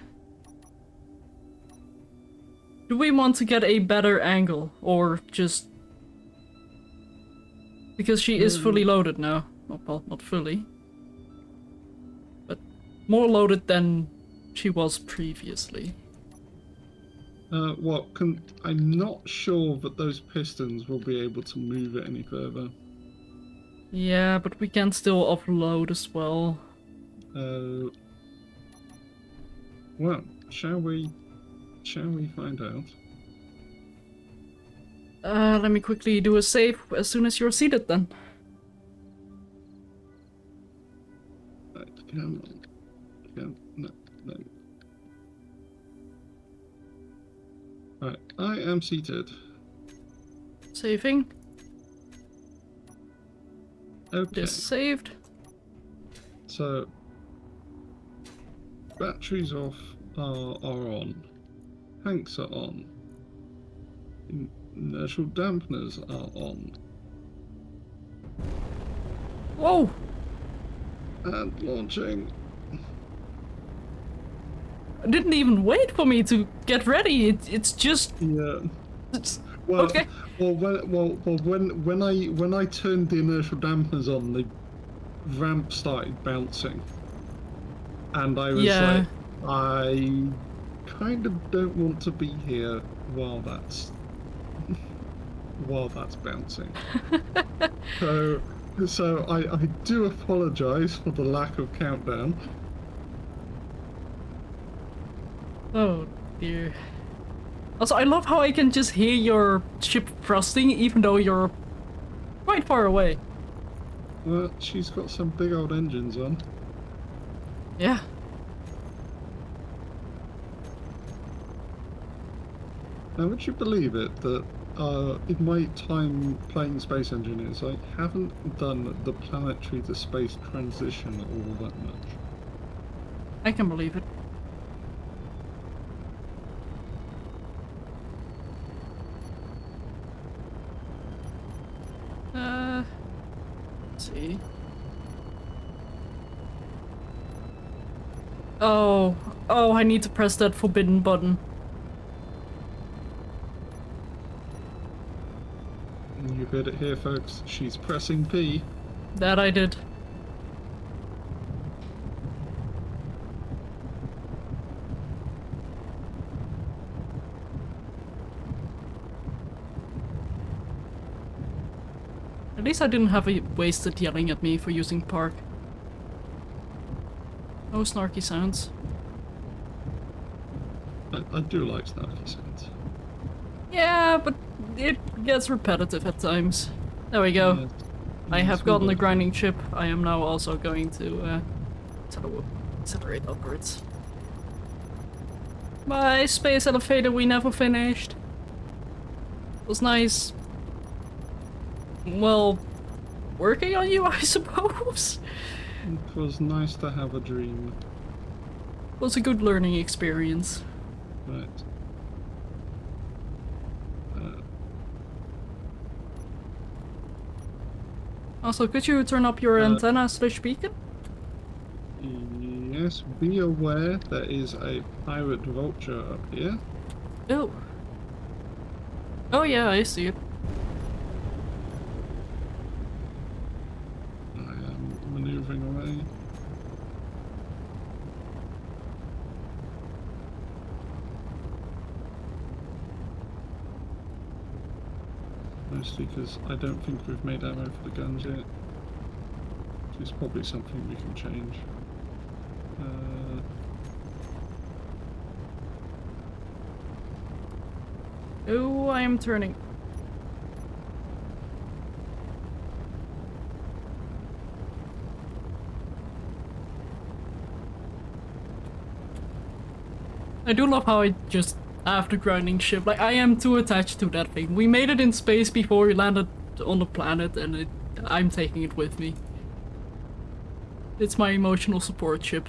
Do we want to get a better angle? Or just... Because she is fully loaded now. Oh, well, not fully. But more loaded than she was previously. Well, I'm not sure that those pistons will be able to move it any further. Yeah, but we can still offload as well. Well, shall we find out? Let me quickly do a save as soon as you're seated then. Right, come on. No. Right, I am seated. Saving. Okay, This saved. so batteries are on. Tanks are on. Inertial dampeners are on. Whoa! And launching. Didn't even wait for me to get ready. It's just... Yeah. It's, Well, okay. when I turned the inertial dampeners on, the ramp started bouncing, and I was Yeah. like, I kind of don't want to be here while that's bouncing. so I do apologise for the lack of countdown. Oh dear. Also, I love how I can just hear your ship thrusting even though you're quite far away. Well, she's got some big old engines on. Yeah. Now, would you believe it that in my time playing Space Engineers, I haven't done the planetary to space transition all that much. I can believe it. Let's see. Oh, I need to press that forbidden button. You heard it here, folks. She's pressing P. That I did. At least I didn't have it wasted yelling at me for using park. No snarky sounds. I do like snarky sounds. Yeah, but it gets repetitive at times. There we go. Yes. I Yes, have we gotten the will. grinding chip. I am now also going to accelerate upwards. My space elevator we never finished. It was nice. Well, working on you, I suppose. It was nice to have a dream. It was a good learning experience. Right. Also, could you turn up your antenna/beacon? Yeah. Yes, be aware there is a pirate vulture up here. Oh. Oh yeah, I see it. I am maneuvering away. Mostly because I don't think we've made ammo for the guns yet. Which is probably something we can change. Oh, I am turning. I do love how I just, after grinding ship, like I am too attached to that thing. We made it in space before we landed on the planet and I'm taking it with me. It's my emotional support ship.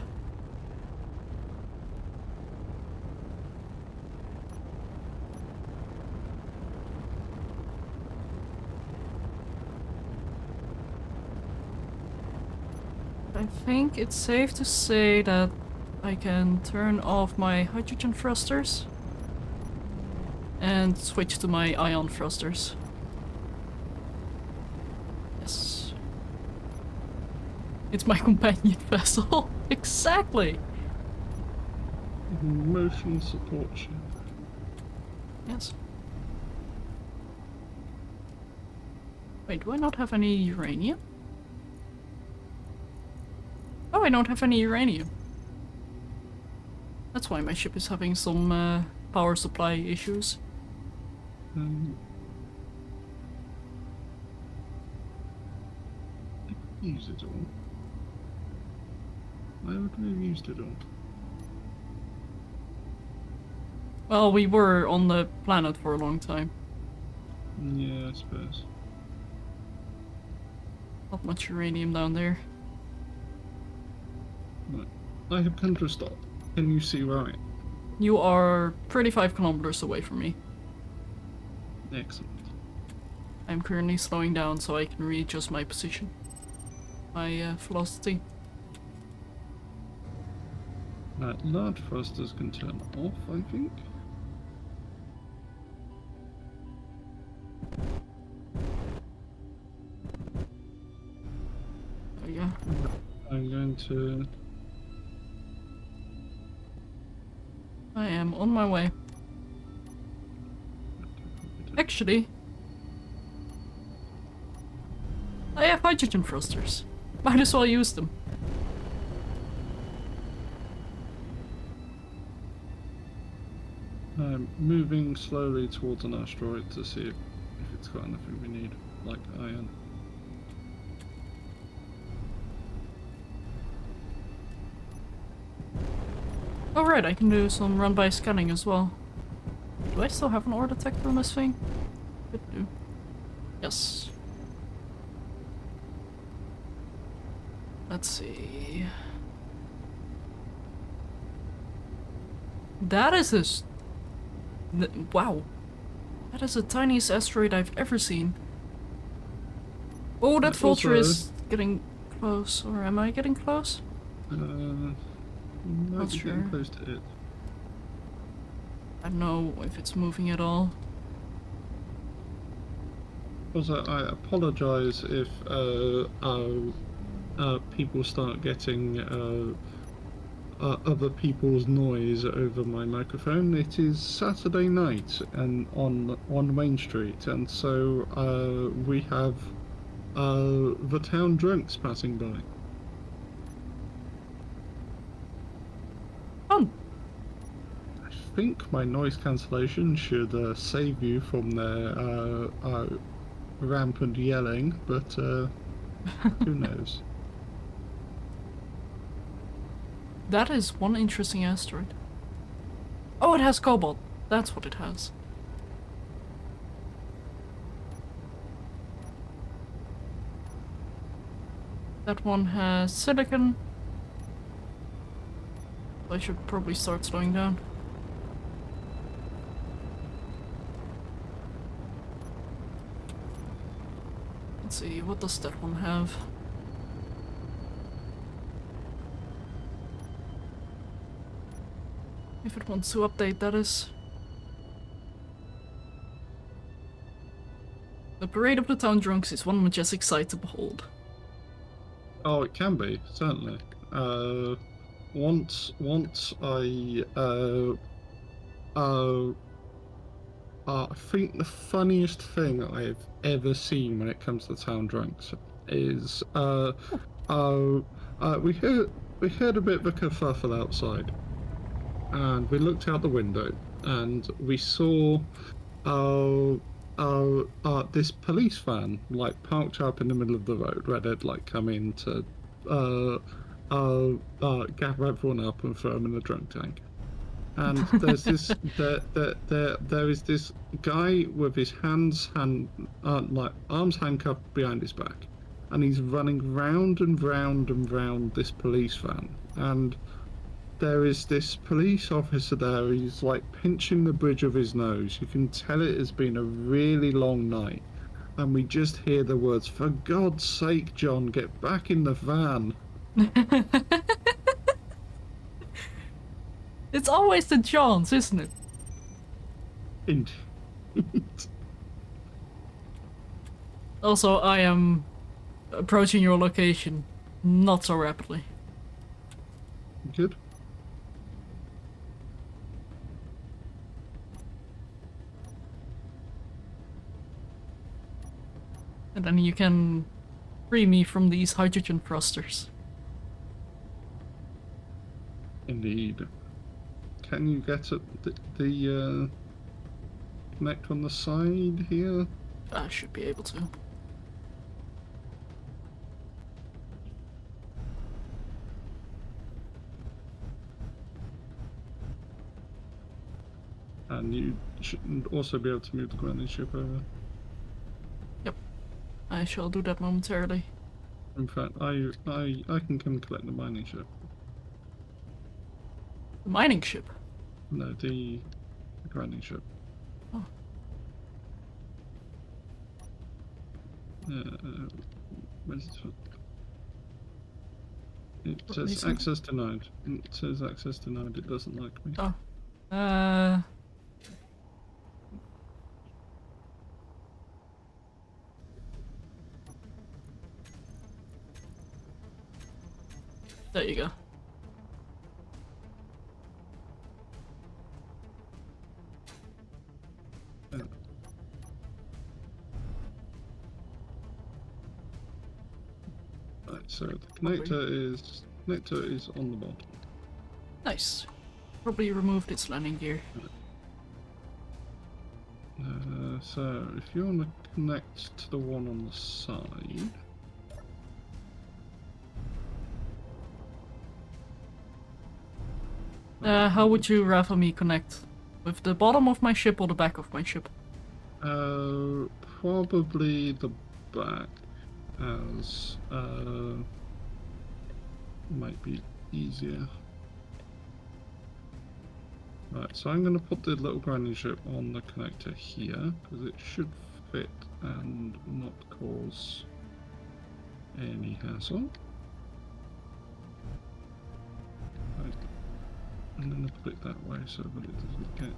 I think it's safe to say that I can turn off my hydrogen thrusters and switch to my ion thrusters. Yes. It's my companion vessel. Exactly. Emotional support ship. Yes. Wait, do I not have any uranium? Oh, I don't have any uranium. That's why my ship is having some power supply issues. Use it all. Why would we have used it all? Well, we were on the planet for a long time. Yeah, I suppose. Not much uranium down there. Right. I have come to a stop. Can you see where I am? You are 35 kilometers away from me. Excellent. I'm currently slowing down so I can readjust my position. My velocity. Large thrusters can turn off, I think. There you go. I'm going to... I am on my way. Actually, I have hydrogen thrusters. Might as well use them. I'm moving slowly towards an asteroid to see if it's got anything we need, like iron. Oh right, I can do some run-by scanning as well. Do I still have an ore detector on this thing? Could do. Yes. Let's see. That is wow. That is the tiniest asteroid I've ever seen. Oh, that vulture is getting close. Or am I getting close? Not sure. getting close to it. I don't know if it's moving at all. Also, I apologise if people start getting other people's noise over my microphone. It is Saturday night and on Main Street, and so we have the town drunks passing by. Fun. I think my noise cancellation should save you from their rampant yelling, but who knows? That is one interesting asteroid. Oh, it has cobalt. That's what it has. That one has silicon. I should probably start slowing down. Let's see, what does that one have? If it wants to update, that is. The parade of the town drunks is one majestic sight to behold. Oh, it can be, certainly. Once I think the funniest thing I've ever seen when it comes to town drunks is we heard a bit of a kerfuffle outside, and we looked out the window and we saw this police van like parked up in the middle of the road where they'd like come in to gather everyone up and throw them in a drunk tank. And there's this there is this guy with his arms handcuffed behind his back, and he's running round and round and round this police van, and there is this police officer there. He's like pinching the bridge of his nose. You can tell it has been a really long night, and we just hear the words, "For God's sake, John, get back in the van." It's always the Johns, isn't it? Indeed. Also, I am approaching your location not so rapidly. Good. And then you can free me from these hydrogen thrusters. Indeed. Can you get at the connect on the side here? I should be able to. And you should also be able to move the grounding ship over. Yep. I shall do that momentarily. In fact, I can come collect the mining ship. The mining ship? No, the grounding ship. Oh. Where's it? It says access denied. It says access denied. It doesn't like me. Oh. There you go. Right, so the connector is on the bottom. Nice. Probably removed its landing gear. So if you want to connect to the one on the side. How would you rather me connect? With the bottom of my ship or the back of my ship? Probably the back, as might be easier. Right, so I'm going to put the little grounding ship on the connector here, because it should fit and not cause any hassle. Right. I'm going to put it that way so that it doesn't get...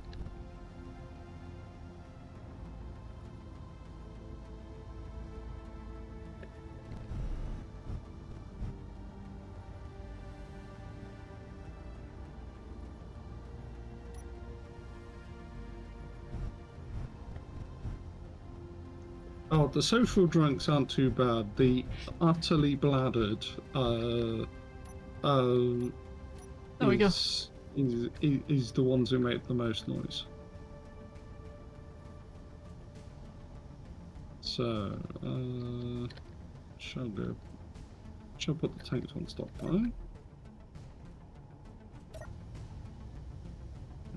Oh, the social drunks aren't too bad. The utterly bladdered, There we go. is the ones who make the most noise. So, shall put the tanks on stockpile.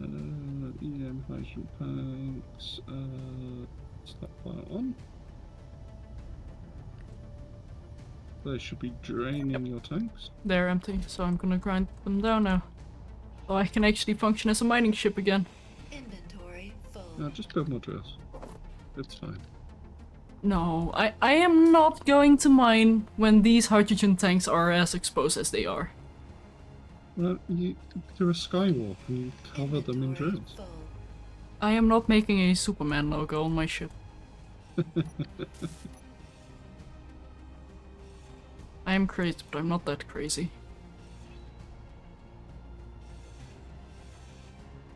EM hydrogen tanks, stockpile on. They should be draining your tanks. They're empty, so I'm gonna grind them down now. So I can actually function as a mining ship again. Inventory full. No, just build more drills. It's fine. No, I am not going to mine when these hydrogen tanks are as exposed as they are. Well, you do a skywalk and you cover them in Inventory drills. full. I am not making a Superman logo on my ship. I am crazy, but I'm not that crazy.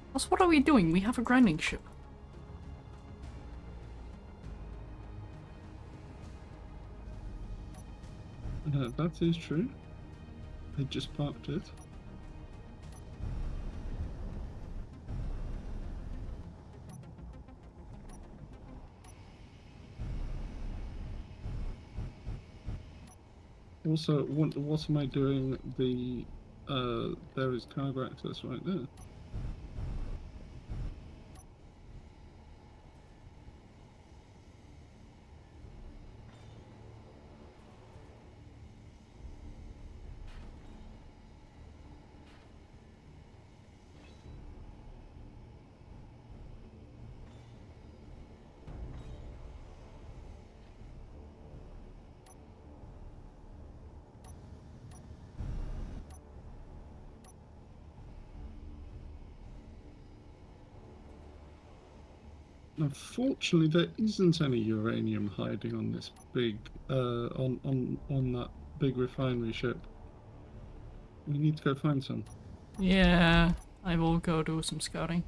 Plus, what are we doing? We have a grinding ship. That is true. I just parked it. Also, what am I doing? There is cargo access right there. Unfortunately, there isn't any uranium hiding on this big, on that big refinery ship. We need to go find some. Yeah, I will go do some scouting.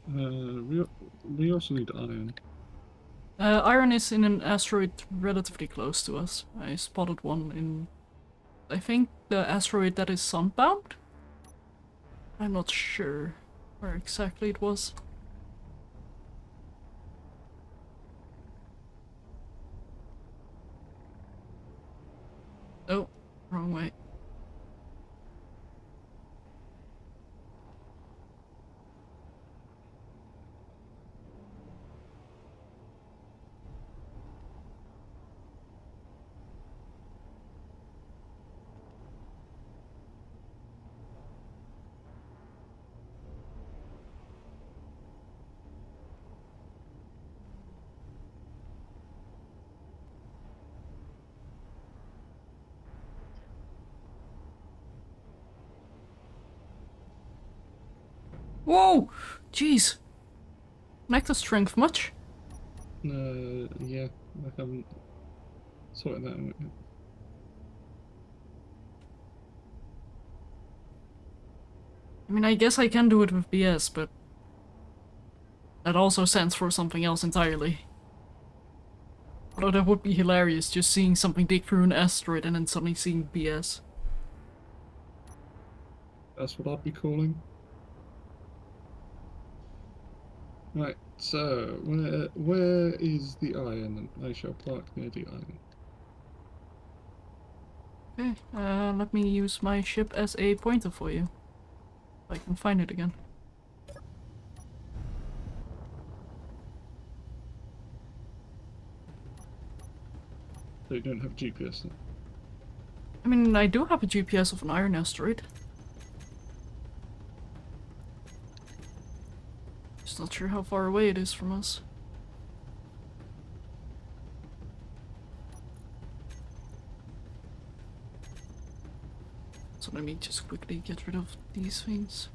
We also need iron. Iron is in an asteroid relatively close to us. I spotted one in, I think, the asteroid that is sunbound? I'm not sure where exactly it was. Oh, wrong way. Whoa! Jeez! Nectar strength much? Yeah, I haven't sorted that out yet. I mean, I guess I can do it with BS, but that also stands for something else entirely. Although that would be hilarious, just seeing something dig through an asteroid and then suddenly seeing BS. That's what I'd be calling. Right, so where is the iron? I shall park near the iron. Okay, let me use my ship as a pointer for you. If I can find it again. So you don't have GPS then? I mean, I do have a GPS of an iron asteroid. Just not sure how far away it is from us. So let me just quickly get rid of these things.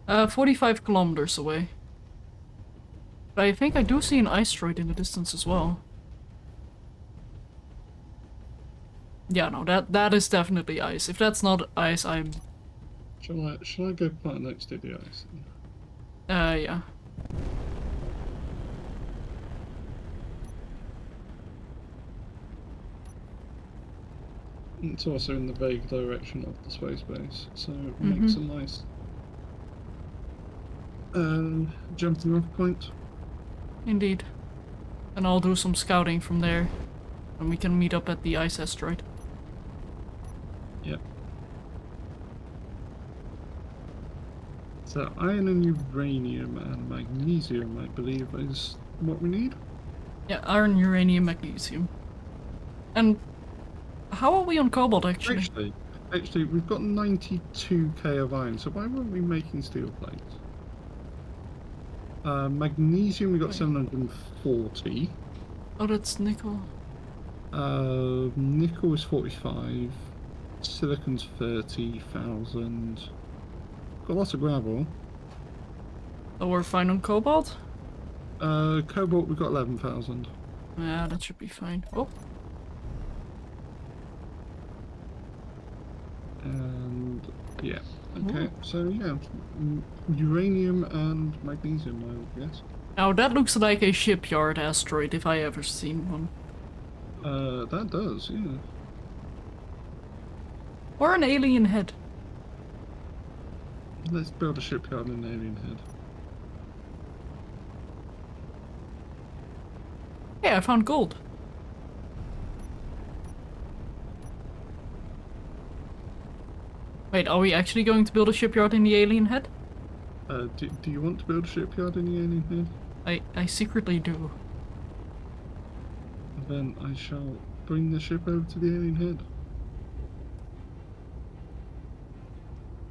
Okay. 45 kilometers away. But I think I do see an asteroid in the distance as well. Yeah, no, that is definitely ice. If that's not ice, I'm... Shall I go park next to the ice then? Yeah. It's also in the vague direction of the space base, so it makes a nice jumping off point. Indeed. And I'll do some scouting from there. And we can meet up at the ice asteroid. Yep. So iron and uranium and magnesium, I believe, is what we need. Yeah, iron, uranium, magnesium. And how are we on cobalt, Actually, we've got 92k of iron, so why weren't we making steel plates? Magnesium we got Wait. 740. Oh, that's nickel. Nickel is 45. Silicon's 30,000. Got lots of gravel. Oh, we're fine on cobalt? Cobalt we got 11,000. Yeah, that should be fine. Oh, And yeah, okay. So yeah, uranium and magnesium, I guess. now that looks like a shipyard asteroid if I ever seen one. That does, yeah. Or an alien head. Let's build a shipyard in Alien Head. Yeah, I found gold. Wait, are we actually going to build a shipyard in the alien head? Do you want to build a shipyard in the Alien Head? I secretly do. Then I shall bring the ship over to the Alien Head.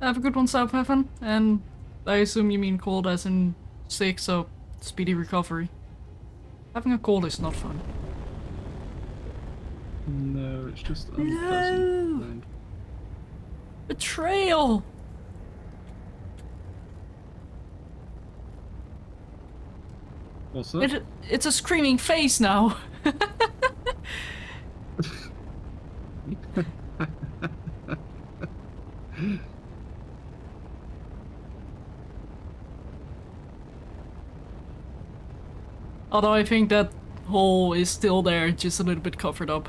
Have a good one, South Heaven, and I assume you mean cold as in sick, so speedy recovery. Having a cold is not fun. No, it's just unpleasant. No! Betrayal! What's that? It's a screaming face now! Although I think that hole is still there, just a little bit covered up.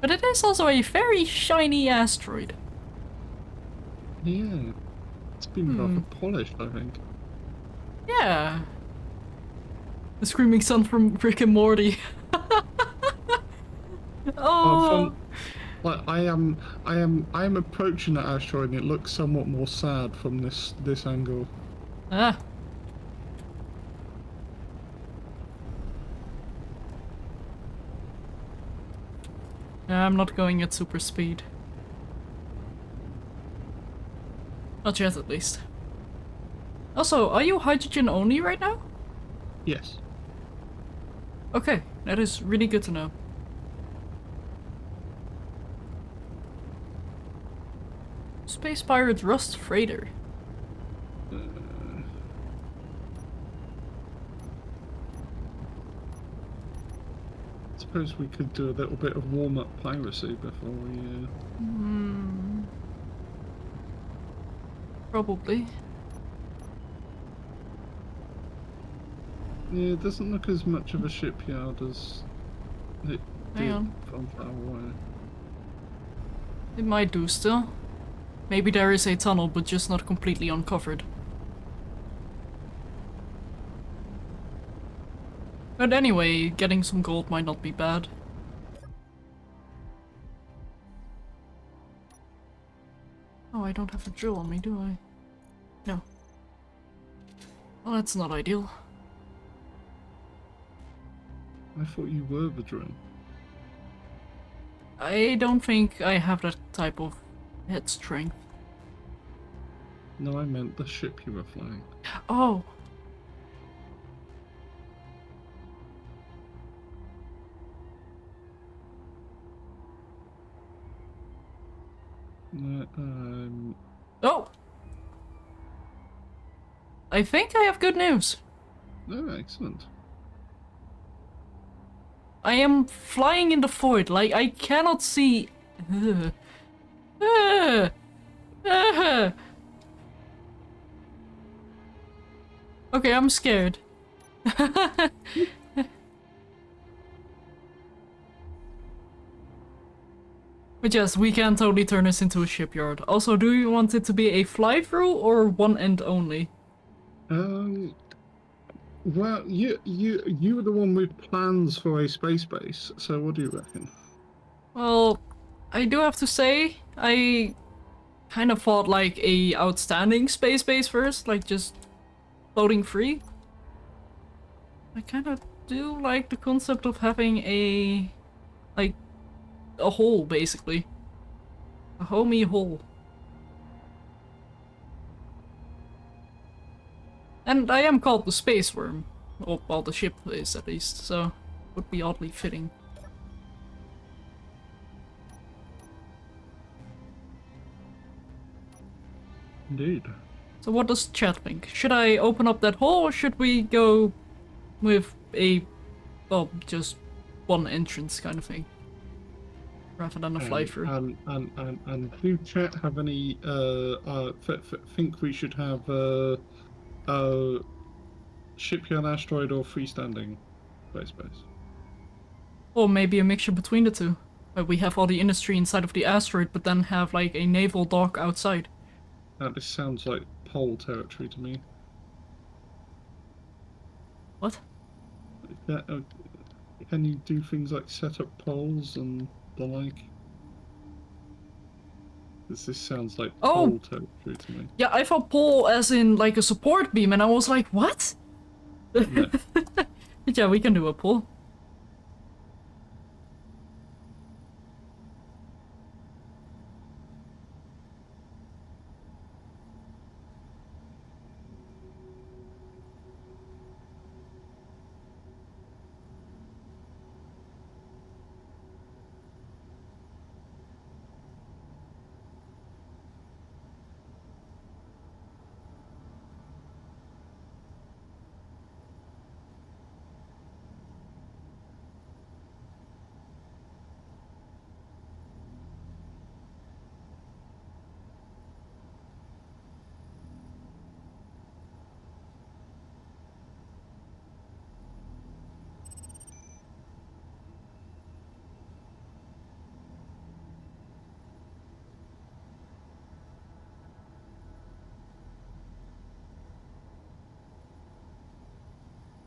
But it is also a very shiny asteroid. Yeah. It's been rather polished, I think. Yeah. The screaming sun from Rick and Morty. Oh. Like I am approaching that asteroid and it looks somewhat more sad from this angle. Ah. Yeah, I'm not going at super speed. Not yet, at least. Also, are you hydrogen only right now? Yes. Okay, that is really good to know. Space Pirate Rust Freighter. Suppose we could do a little bit of warm-up piracy before we. Probably. Yeah, it doesn't look as much of a shipyard as it Hang did on. from far away. It might do still. Maybe there is a tunnel, but just not completely uncovered. But anyway, getting some gold might not be bad. Oh, I don't have a drill on me, do I? No. Well, that's not ideal. I thought you were the drill. I don't think I have that type of head strength. No, I meant the ship you were flying. Oh! No, Oh! I think I have good news. oh, excellent. I am flying in the void, like I cannot see. Okay, I'm scared. But yes, we can totally turn this into a shipyard. Also, do you want it to be a fly-through or one end only? Well, you were the one with plans for a space base, so what do you reckon? Well, I do have to say, I kind of thought like a outstanding space base first, like just floating free. I kind of do like the concept of having a hole, basically. A homey hole. And I am called the Space Worm. Or, well, the ship is at least, so would be oddly fitting. Indeed. So what does chat think? Should I open up that hole or should we go with a, well, just one entrance kind of thing? Rather than a fly-through. And do chat have any, think we should have, shipyard asteroid or freestanding space base? Or maybe a mixture between the two. Where we have all the industry inside of the asteroid, but then have like a naval dock outside. This sounds like pole territory to me. What? Yeah, can you do things like set up poles and the like? This sounds like pole territory to me. Yeah, I thought pole as in like a support beam, and I was like, what? No. But yeah, we can do a pole.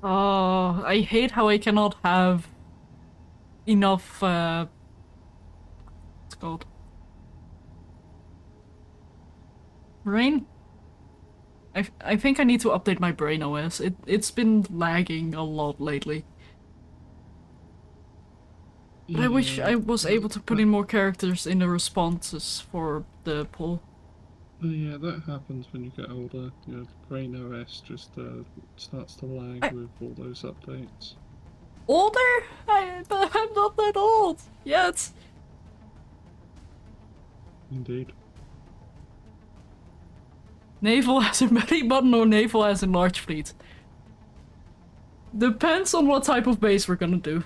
Oh, I hate how I cannot have enough, what's it called? Brain? I think I need to update my brain OS. It's been lagging a lot lately. But I wish I was able to put in more characters in the responses for the poll. Yeah, that happens when you get older. Your brain OS just starts to lag with all those updates. Older? But I'm not that old yet. Indeed. Naval as in belly button or naval as in large fleet? Depends on what type of base we're gonna do.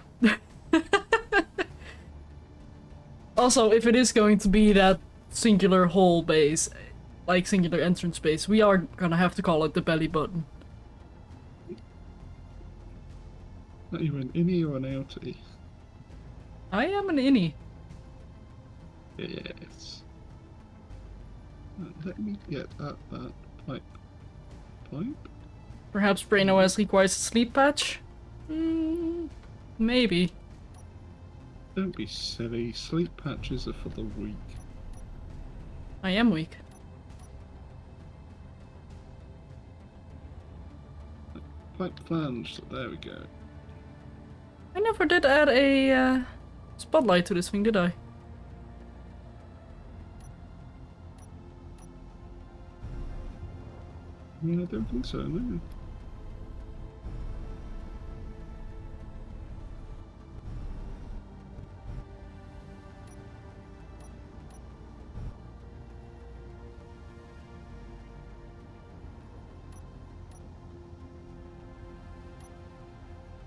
Also, if it is going to be that singular hull base, like singular entrance base, we are gonna have to call it the belly button. Are you an innie or an outie? I am an innie. Yes. Let me get at that pipe. Pipe? Perhaps Brain OS requires a sleep patch? Maybe. Don't be silly. Sleep patches are for the weak. I am weak. Pipe flange. There we go. I never did add a spotlight to this thing, did I? I don't think so, no.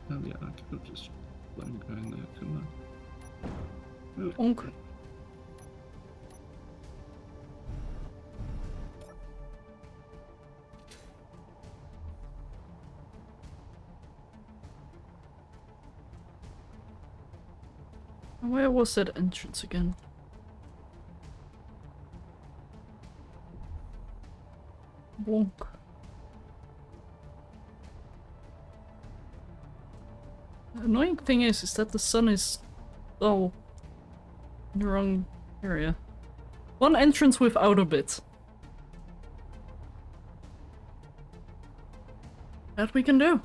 Oh yeah, I could have just let him go in there, couldn't I? Oh. Onk. Where was that entrance again? Bonk. The annoying thing is that the sun is all in the wrong area. One entrance without a bit. That we can do.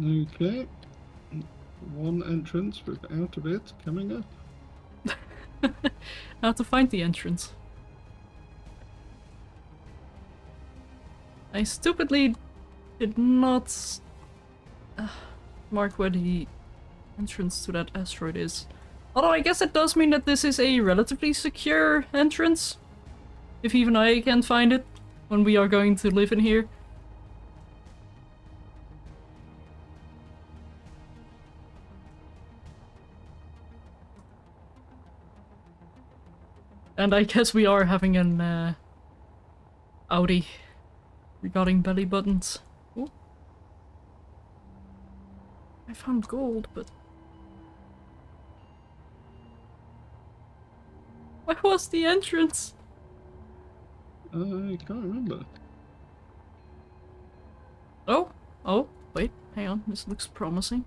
Okay. One entrance without a bit coming up. How to find the entrance. I stupidly did not mark where the entrance to that asteroid is. Although I guess it does mean that this is a relatively secure entrance. If even I can't find it when we are going to live in here. And I guess we are having an Audi regarding belly buttons. Ooh. I found gold, but where was the entrance? I can't remember. Oh, wait, hang on, this looks promising.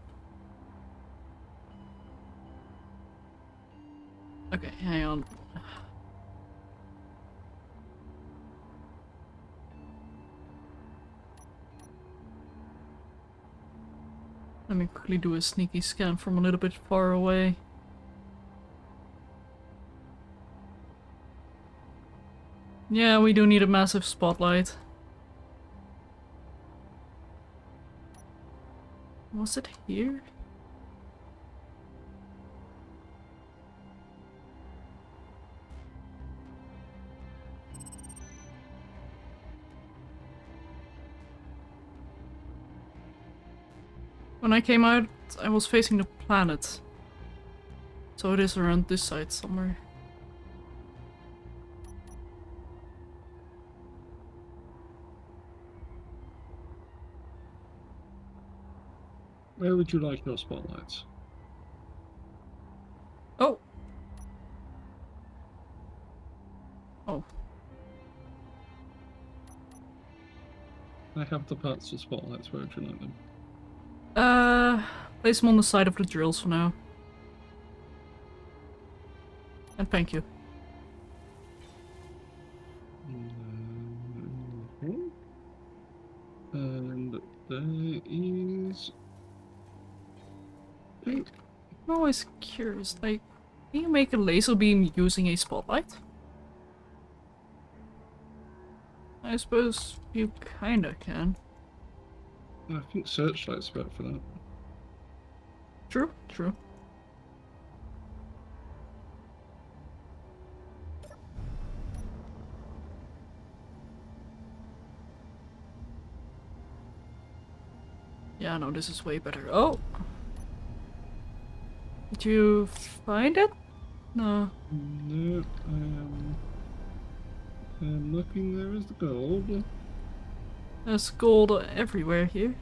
Okay, hang on. Let me quickly do a sneaky scan from a little bit far away. Yeah, we do need a massive spotlight. Was it here? When I came out, I was facing the planet. So it is around this side somewhere. Where would you like your spotlights? Oh! Oh. I have the parts for spotlights. Where would you like them? Place them on the side of the drills for now. And thank you. And there is... I'm always curious, like, can you make a laser beam using a spotlight? I suppose you kinda can. I think searchlight's better for that. True, true. Yeah, no, this is way better. Oh! Did you find it? No. No, I'm looking. There is the gold. There's gold everywhere here.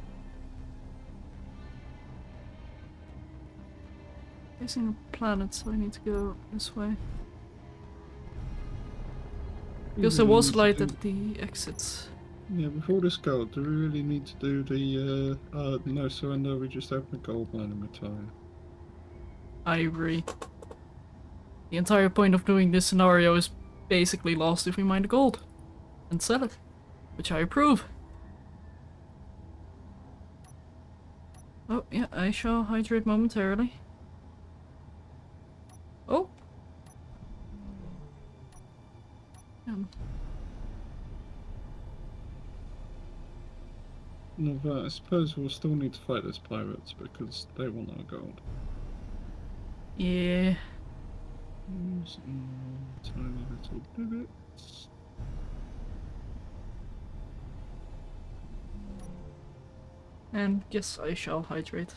Facing a planet, so I need to go this way. Because there was light at the exits. Yeah, before this gold, do we really need to do the no surrender? We just open a gold mine and retire. I agree. The entire point of doing this scenario is basically lost if we mine the gold and sell it, which I approve. Oh, yeah, I shall hydrate momentarily. Oh! No, but I suppose we'll still need to fight those pirates because they want our gold. Yeah. Some tiny little bits. And yes, I shall hydrate.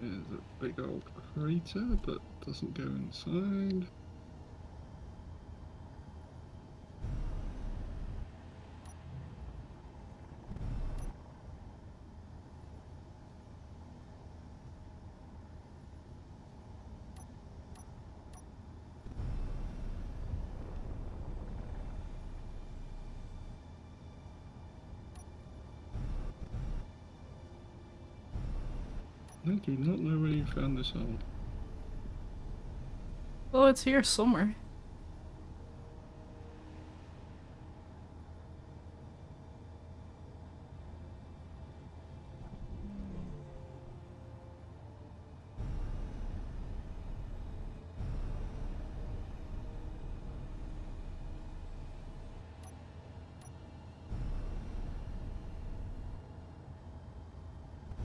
There's a big old crater, but doesn't go inside. I do not know where you found this hole. Well, it's here somewhere.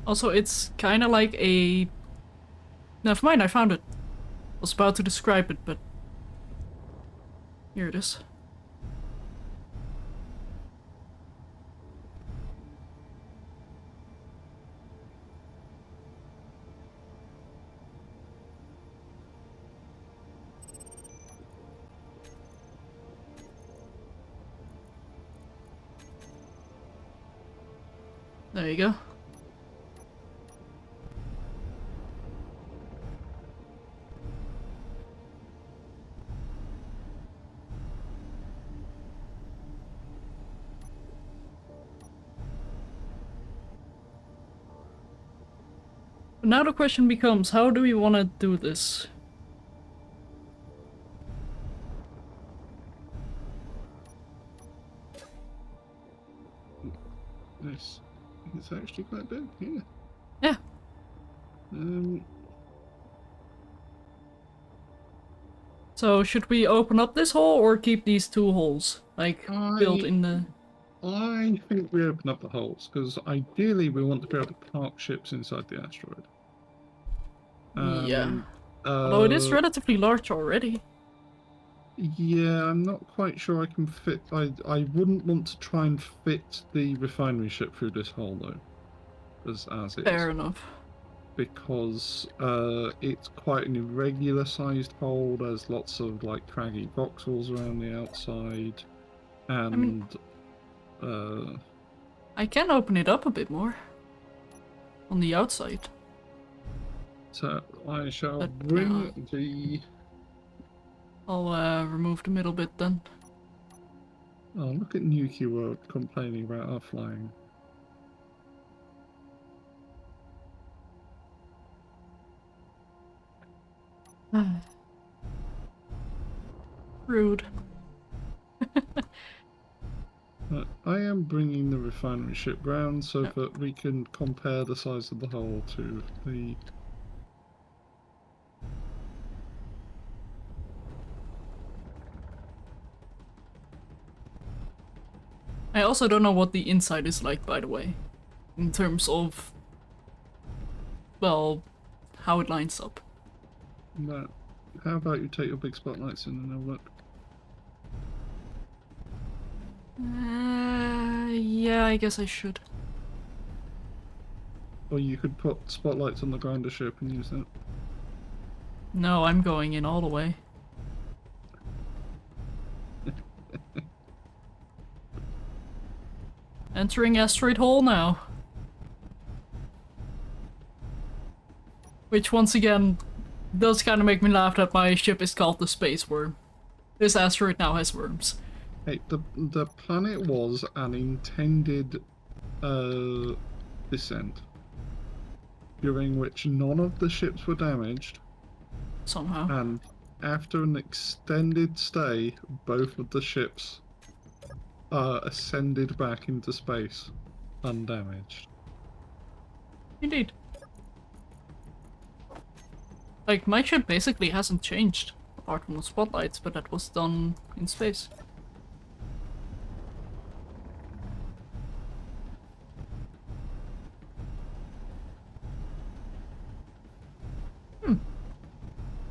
Also, it's kind of like a... Never mind, I found it. I was about to describe it, but... Here it is. There you go. But now the question becomes, how do we want to do this? This it's actually quite big, yeah. Yeah. So should we open up this hole or keep these two holes? Like, built in the... I think we open up the holes, because ideally we want to be able to park ships inside the asteroid. Yeah. Although it is relatively large already. Yeah, I'm not quite sure I can fit... I wouldn't want to try and fit the refinery ship through this hole, though. As is. Fair enough. Because it's quite an irregular sized hole. There's lots of like craggy voxels around the outside, and I can open it up a bit more on the outside. so I shall But, bring the... I'll remove the middle bit then. Oh, look at Nuki World complaining about our flying. Rude. I am bringing the refinery ship round so that we can compare the size of the hole to the... I also don't know what the inside is like, by the way. In terms of... well, how it lines up. No. How about you take your big spotlights in and have a look? Yeah, I guess I should. Or you could put spotlights on the grinder ship and use that. No, I'm going in all the way. Entering asteroid hole now. Which once again does kind of make me laugh that my ship is called the Space Worm. This asteroid now has worms. Hey, the planet was an intended descent, during which none of the ships were damaged, Somehow. and after an extended stay, both of the ships ascended back into space, undamaged. Indeed. Like, my ship basically hasn't changed, apart from the spotlights, but that was done in space.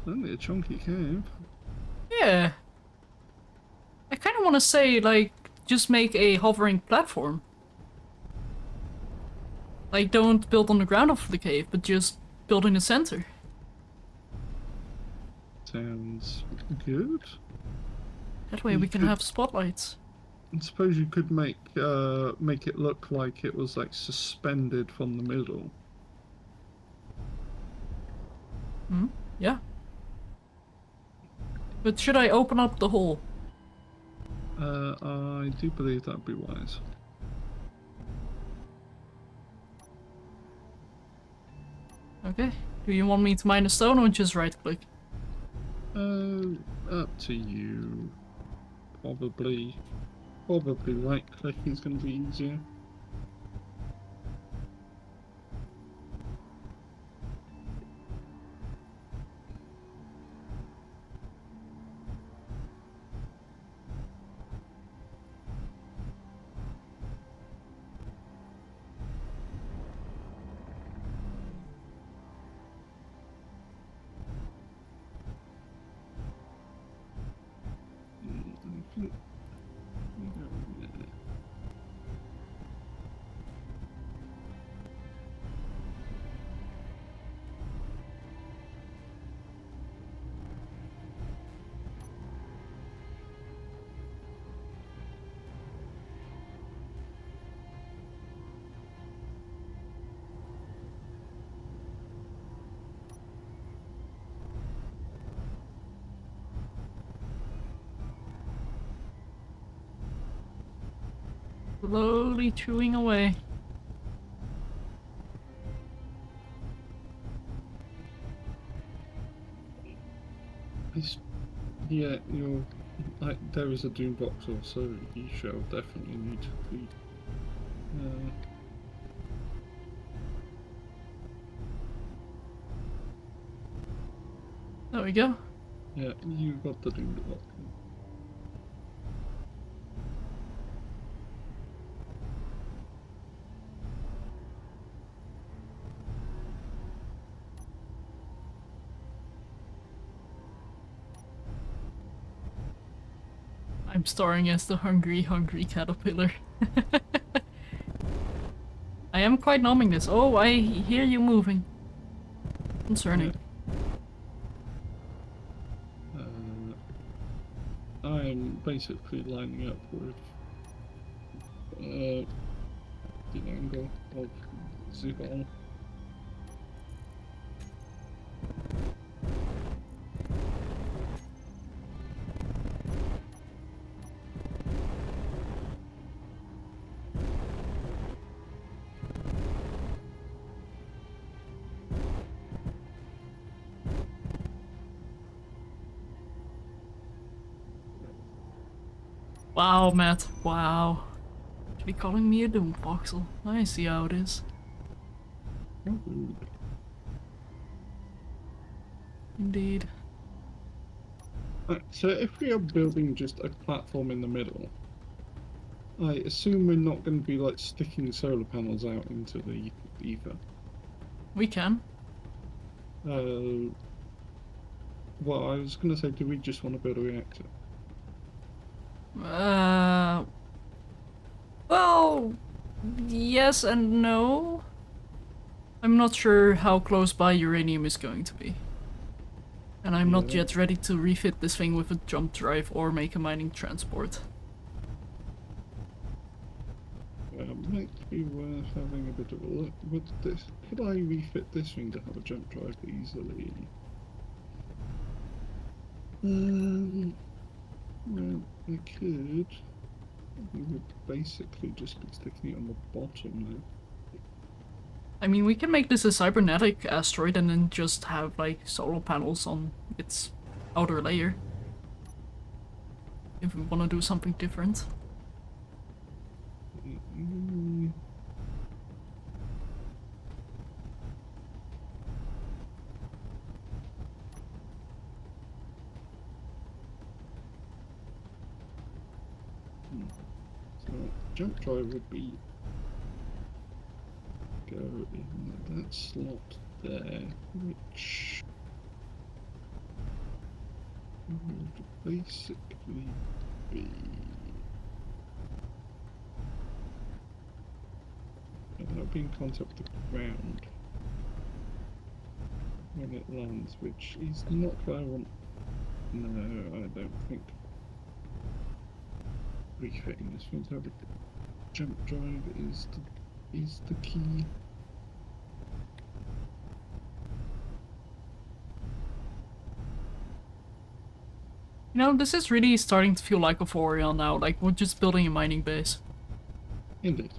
Certainly a chunky cave. Yeah. I kind of want to say, like, just make a hovering platform. Like, don't build on the ground of the cave, but just build in the center. Sounds good. That way we can have spotlights. I suppose you could make it look like it was like suspended from the middle. Yeah. But should I open up the hole? I do believe that'd be wise. Okay. Do you want me to mine a stone or just right click? Up to you. Probably right clicking is going to be easier. slowly chewing away. Yeah, you're. There is a doom box also. You shall definitely need to feed. There we go. Yeah, you got the doom box. I'm starring as the hungry caterpillar. I am quite numbing this. Oh, I hear you moving. Concerning. I'm basically lining up with the angle of the ball. Wow, Matt. Wow. Should be calling me a doom voxel. I see how it is. Indeed. Right, so if we are building just a platform in the middle, I assume we're not going to be like sticking solar panels out into the ether. We can. Well, I was going to say, do we just want to build a reactor? Well, yes and no. I'm not sure how close by uranium is going to be. And I'm not Yeah. yet ready to refit this thing with a jump drive or make a mining transport. Might be worth having a bit of a look. Could I refit this thing to have a jump drive easily? Well, I could. We would basically just be sticking it on the bottom now. I mean, we can make this a cybernetic asteroid and then just have, like, solar panels on its outer layer. If we want to do something different. So, jump drive would be go in that slot there, which would basically be. That would be in contact with the ground when it lands, which is not what I want. No, I don't think. Refitting this one to have a jump drive is the key. You know, this is really starting to feel like a Euphoria now, like we're just building a mining base. Indeed.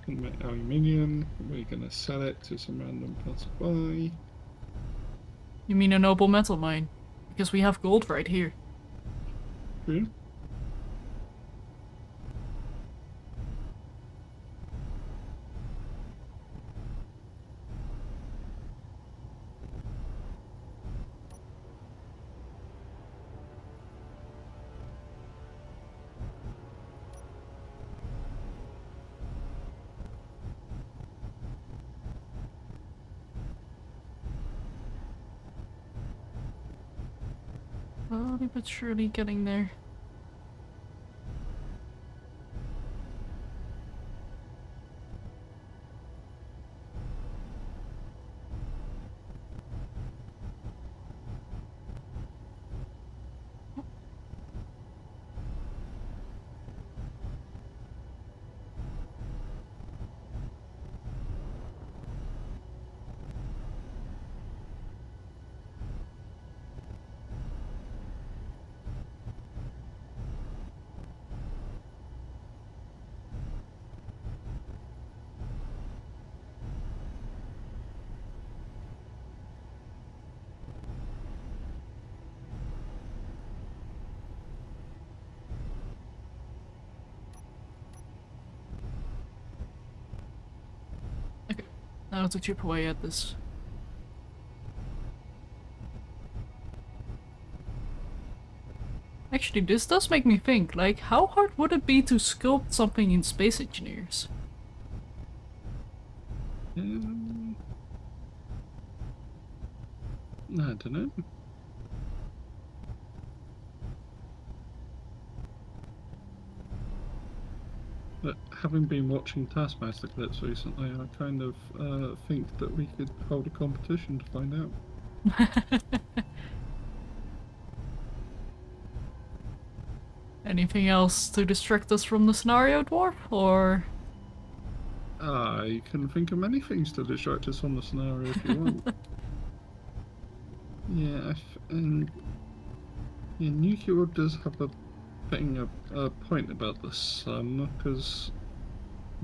Can make aluminium. We're gonna sell it to some random passerby. You mean a noble metal mine? Because we have gold right here. Yeah. Slowly but surely getting there. Now to chip away at this. Actually, this does make me think, like, how hard would it be to sculpt something in Space Engineers? I don't know. But having been watching Taskmaster clips recently, I kind of think that we could hold a competition to find out. Anything else to distract us from the scenario, Dwarf? Or... I can think of many things to distract us from the scenario if you want. Yeah, and Nuclear does have a point about the sun, because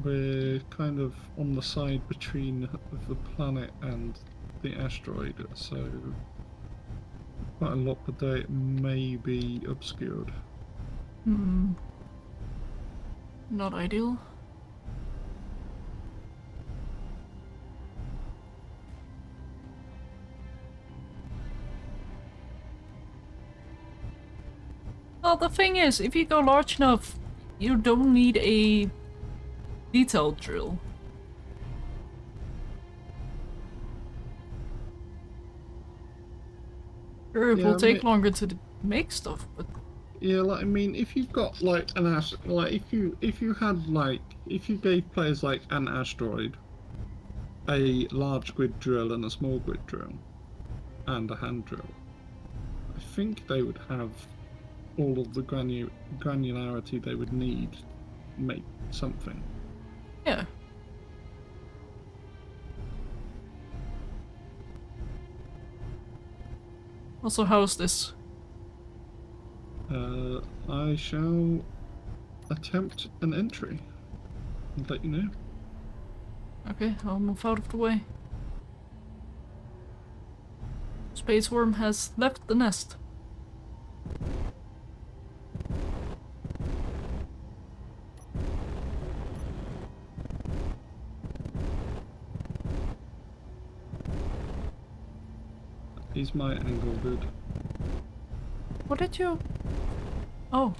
we're kind of on the side between the planet and the asteroid, so quite a lot of the day it may be obscured. Not ideal. Well, the thing is, if you go large enough, you don't need a detailed drill. Sure, it Yeah, will I take mean- longer to make stuff, but Yeah, like I mean, if you've got like if you gave players like an asteroid, a large grid drill and a small grid drill, and a hand drill, I think they would have all of the granularity they would need to make something. yeah. Also, how's this? I shall attempt an entry and let you know. Okay, I'll move out of the way. Space Worm has left the nest. Is my angle good? What did you... Oh.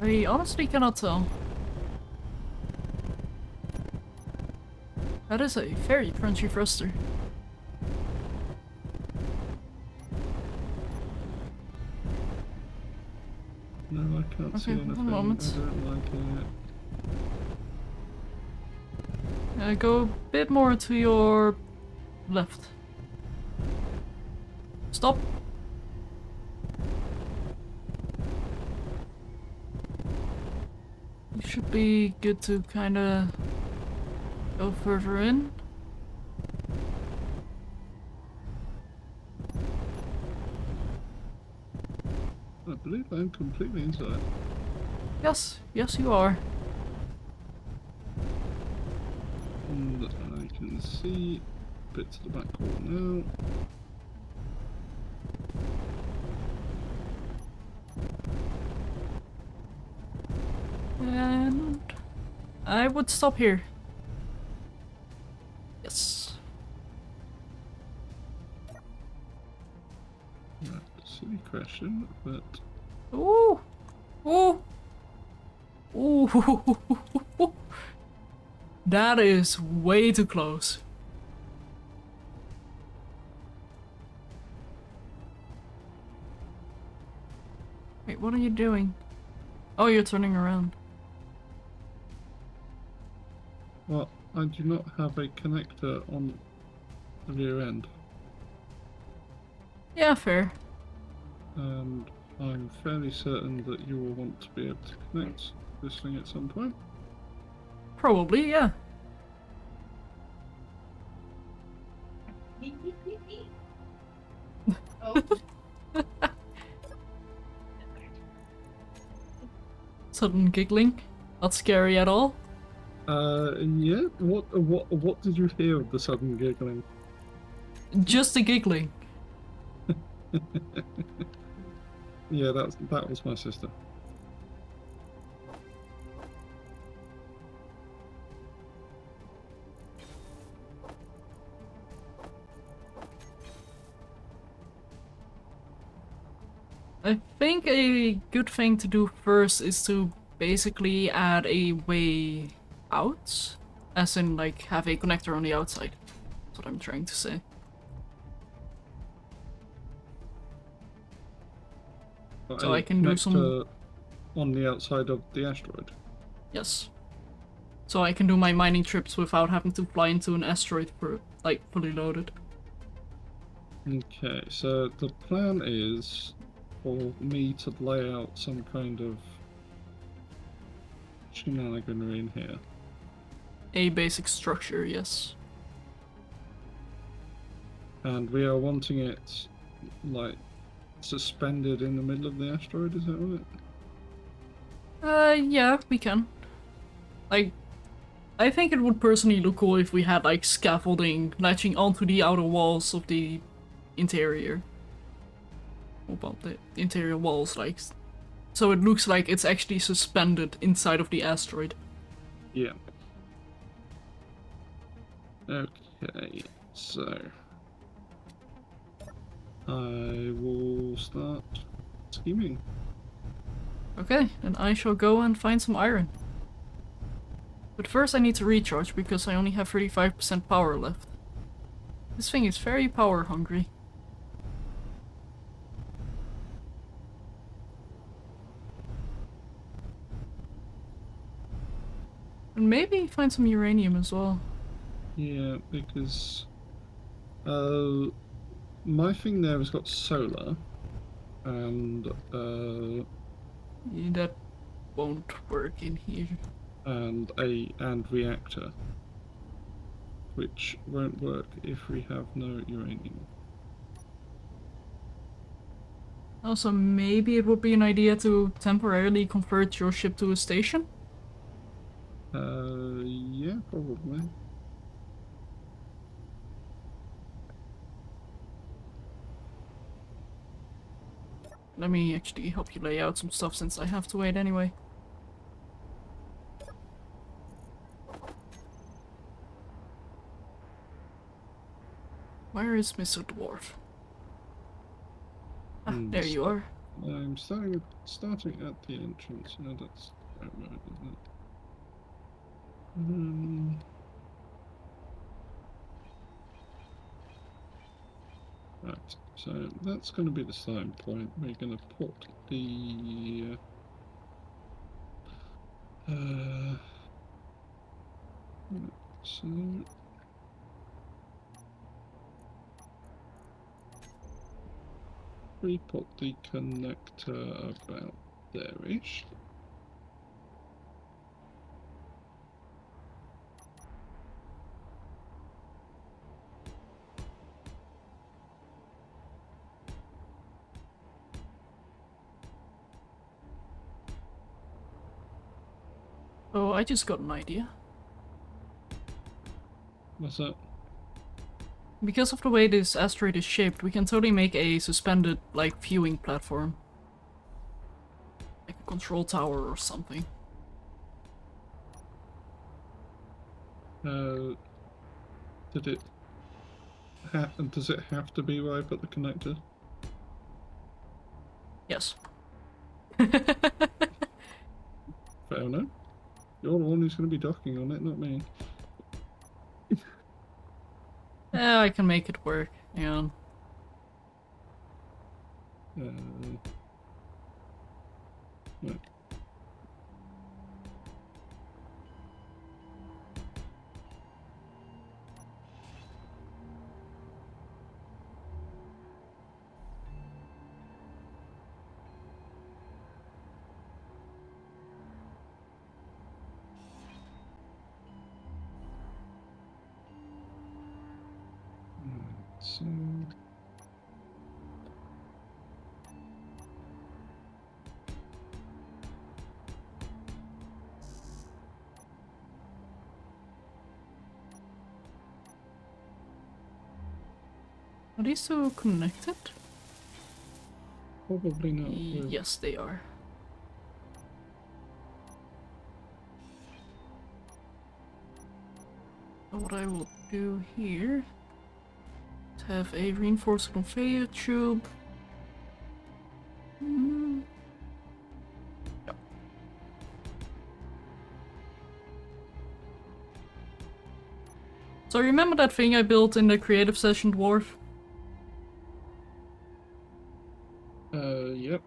I honestly cannot tell. That is a very crunchy thruster. No, I can't see Okay, anything. one moment. I don't like it. Go a bit more to your left. Stop. You should be good to kinda go further in. I believe I'm completely inside. Yes, yes you are. And I can see bits of the back wall now. And I would stop here. Yes. Right, silly question, but Ooh! Ooh! Ooh! That is way too close. Wait, what are you doing? Oh, you're turning around. well, I do not have a connector on the rear end, Yeah, fair. and I'm fairly certain that you will want to be able to connect this thing at some point. Probably, yeah. Oh, Sudden giggling. Not scary at all. Yeah. What did you hear of the sudden giggling? Just the giggling. Yeah, that was my sister. I think a good thing to do first is to basically add a way out, as in like have a connector on the outside. That's what I'm trying to say. So I can do some... on the outside of the asteroid. Yes. So I can do my mining trips without having to fly into an asteroid for, like, fully loaded. Okay, so the plan is for me to lay out some kind of shenaniganry in here. A basic structure, yes. And we are wanting it, like, suspended in the middle of the asteroid, is that right? Yeah, we can. Like, I think it would personally look cool if we had, like, scaffolding latching onto the outer walls of the interior. Well, the interior walls, like, so it looks like it's actually suspended inside of the asteroid. Yeah. Okay, so I will start scheming. Okay, then I shall go and find some iron. But first I need to recharge because I only have 35% power left. This thing is very power hungry. And maybe find some uranium as well. Yeah, because my thing there has got solar, and Yeah, that won't work in here. and reactor, which won't work if we have no uranium. Also, maybe it would be an idea to temporarily convert your ship to a station? Yeah, probably. Let me actually help you lay out some stuff since I have to wait anyway. Where is Mr. Dwarf? Ah, there you are. I'm starting at the entrance. No, that's the right road, isn't it? Right, so that's going to be the starting point. We're going to put the so we put the connector about there-ish. Oh, I just got an idea. What's that? Because of the way this asteroid is shaped, we can totally make a suspended, like, viewing platform. Like a control tower or something. Does it have to be where I put the connector? Yes. Fair enough. You're the one who's going to be docking on it, not me. I can make it work. Hang on. No. So Are these two connected? probably not. Yes, they are. So what I will do here is have a reinforced conveyor tube Mm. Yep. So remember that thing I built in the creative session, Dwarf? Yep.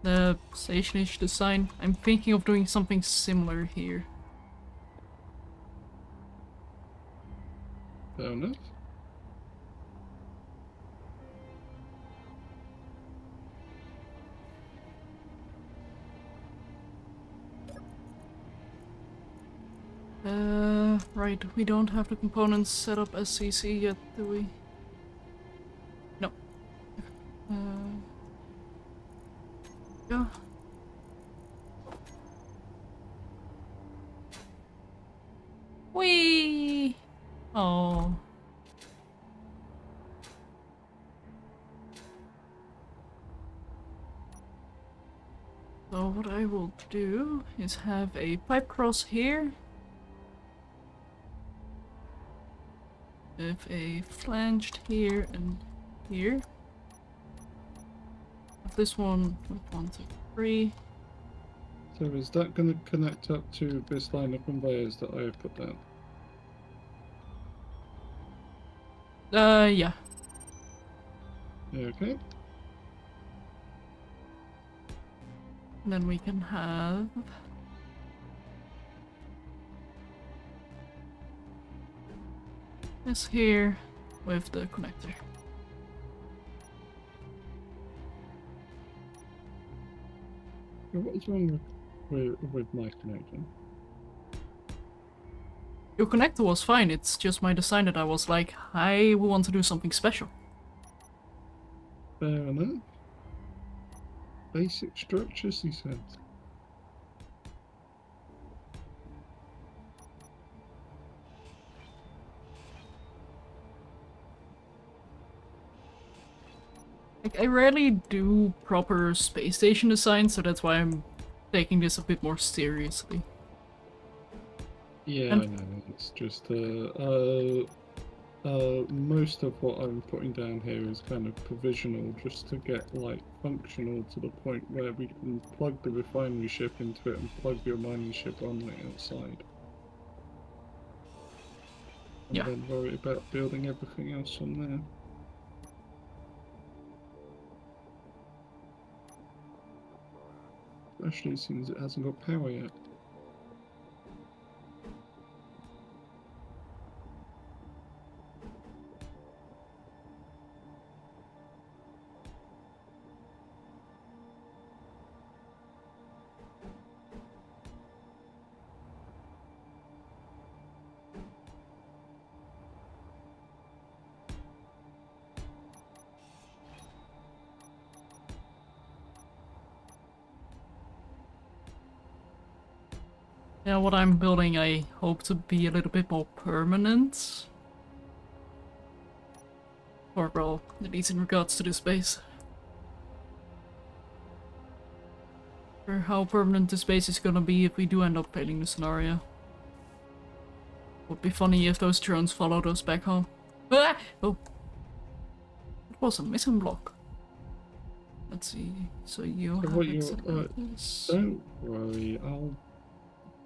The stationish design. I'm thinking of doing something similar here. Fair enough. Right, we don't have the components set up as CC yet, do we? No. Yeah. Whee! Oh. So what I will do is have a pipe cross here. With a flanged here and here. This one with 1, 2, 3. So is that going to connect up to this line of conveyors that I have put down? Yeah. Okay. And then we can have this here with the connector. What's wrong with my connection? Your connector was fine, it's just my design that I was like, I want to do something special. Fair enough. Basic structures, he said. Like, I rarely do proper space station design, so that's why I'm taking this a bit more seriously. Yeah, And I know. It's just most of what I'm putting down here is kind of provisional, just to get like functional to the point where we can plug the refinery ship into it and plug your mining ship on the outside. And yeah. then worry about building everything else from there. Especially since it hasn't got power yet. Yeah, what I'm building I hope to be a little bit more permanent. Or, well, at least in regards to this base. Or how permanent this base is gonna be if we do end up failing the scenario. Would be funny if those drones followed us back home. Ah! Oh! It was a missing block. Let's see. So you So have what it you set like this. don't worry, I'll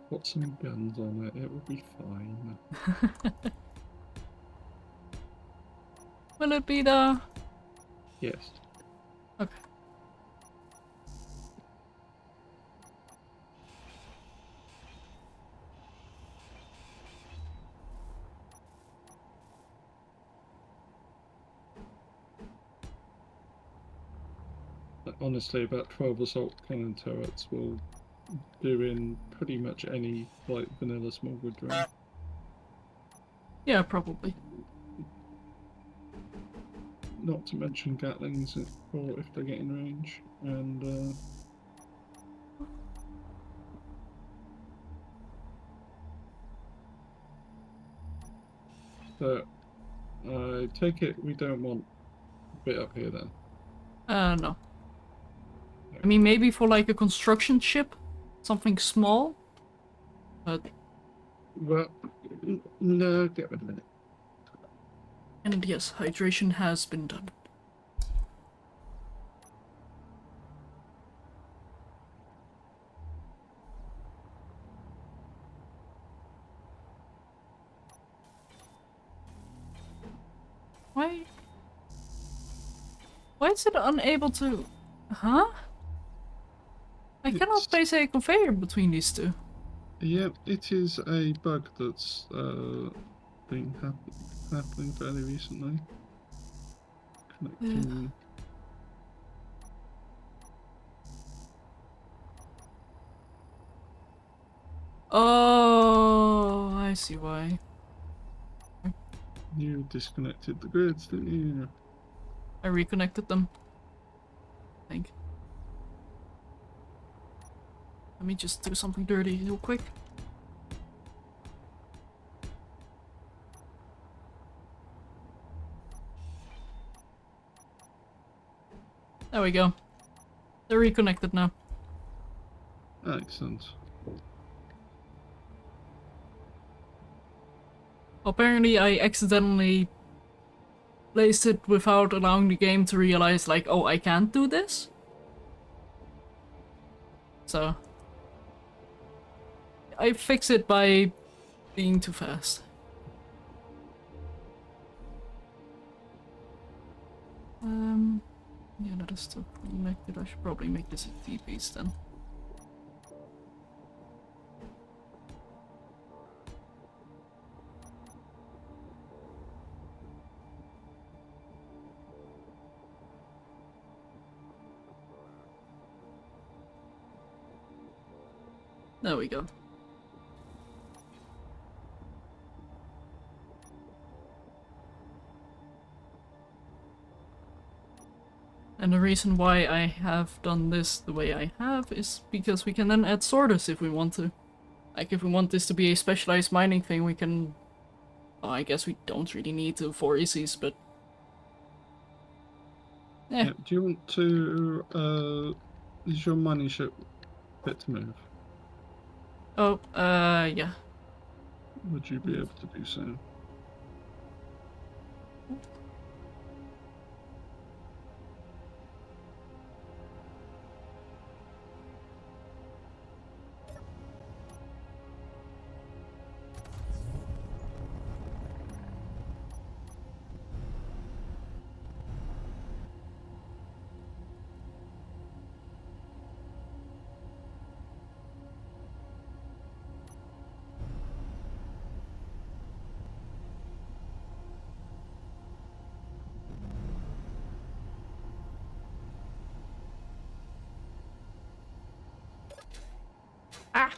put some guns on it. It will be fine. Will it be the... Yes. Okay. Honestly, about 12 assault cannon turrets will do in pretty much any like vanilla small wood drone. Yeah, probably. Not to mention Gatlings or if they get in range. And so I take it we don't want a bit up here then. No. I mean, maybe for like a construction ship? Something small? But... Well, no, get rid of it. And yes, hydration has been done. Why? Why is it unable to... Huh? I cannot place a conveyor between these two. Yep, it is a bug that's been happening fairly recently. Connecting. Oh, I see why. You disconnected the grids, didn't you? I reconnected them. I think. Let me just do something dirty real quick. There we go. They're reconnected now. Excellent. Apparently I accidentally placed it without allowing the game to realize like, oh, I can't do this. So I fix it by being too fast. Yeah, that is still connected. I should probably make this a T-piece then. There we go. And the reason why I have done this the way I have is because we can then add sorters if we want to. Like if we want this to be a specialized mining thing, we can... Well, I guess we don't really need to for ISIs, but... Yeah. Yep. Do you want to, is your mining ship fit to move? Oh, yeah. Would you be able to do so? Ah!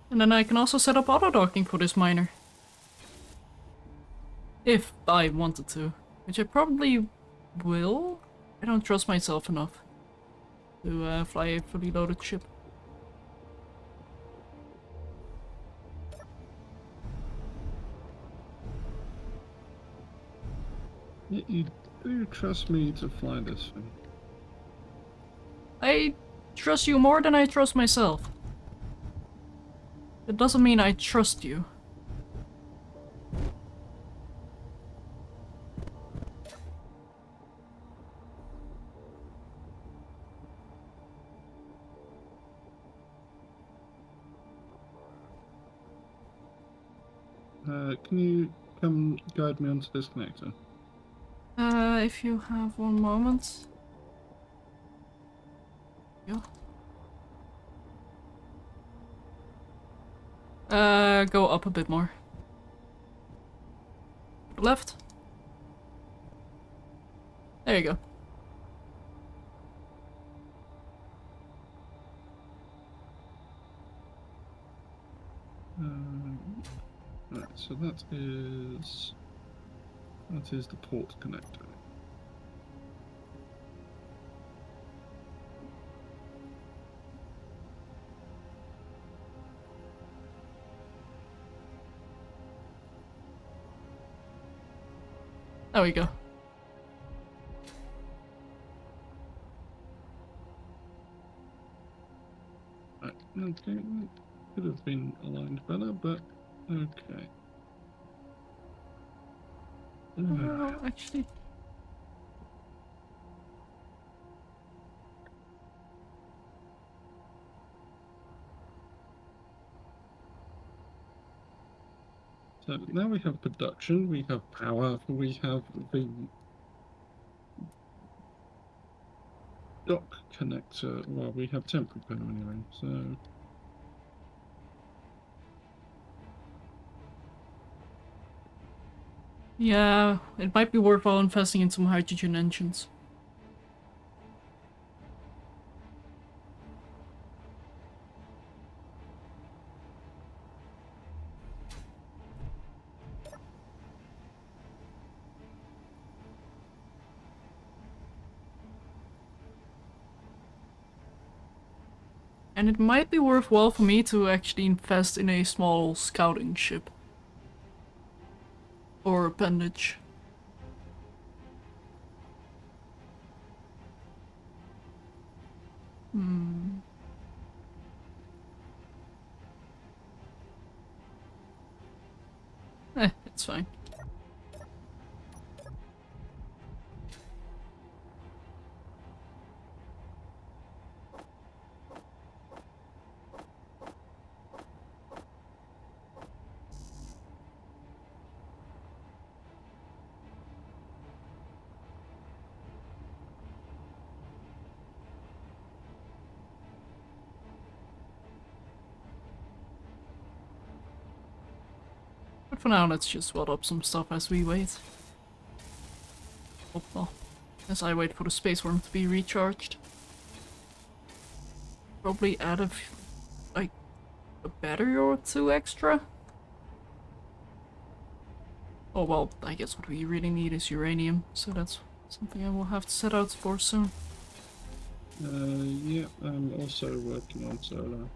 And then I can also set up auto-docking for this miner. If I wanted to. Which I probably will. I don't trust myself enough to fly a fully loaded ship. You do trust me to fly this thing? I trust you more than I trust myself. It doesn't mean I trust you. Can you come guide me onto this connector? If you have one moment. Yeah. Go up a bit more. Left. There you go. Right, so that is the port connector. There we go. Right, okay, could have been aligned better, but okay. Oh, actually. So now we have production, we have power, we have the dock connector. Well, we have temporary power anyway, so... Yeah, it might be worthwhile investing in some hydrogen engines. And it might be worthwhile for me to actually invest in a small scouting ship. Or appendage. It's fine. But for now, let's just weld up some stuff as we wait. Oh, well, as I wait for the space worm to be recharged. Probably add like a battery or two extra. Oh well, I guess what we really need is uranium, so that's something I will have to set out for soon. Yeah, I'm also working on solar.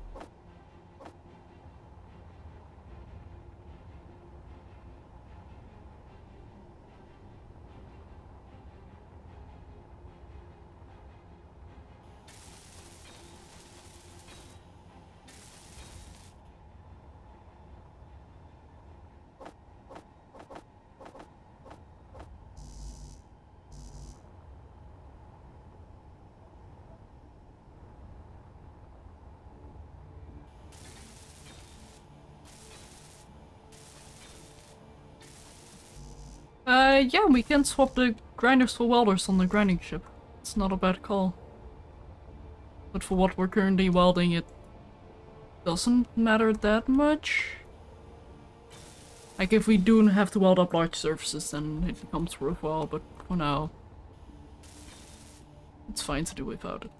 Yeah, we can swap the grinders for welders on the grinding ship. It's not a bad call. But for what we're currently welding, it doesn't matter that much. Like, if we do have to weld up large surfaces, then it becomes worthwhile, but for now, it's fine to do without it.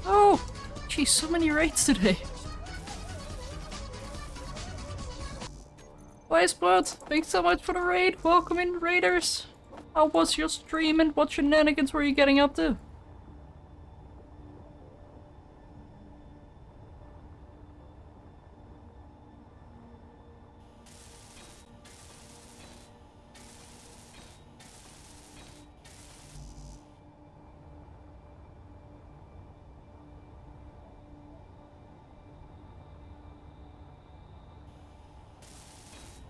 Oh! Geez, so many raids today. Wiseblood, thanks so much for the raid. Welcome in, raiders. How was your stream and what shenanigans were you getting up to?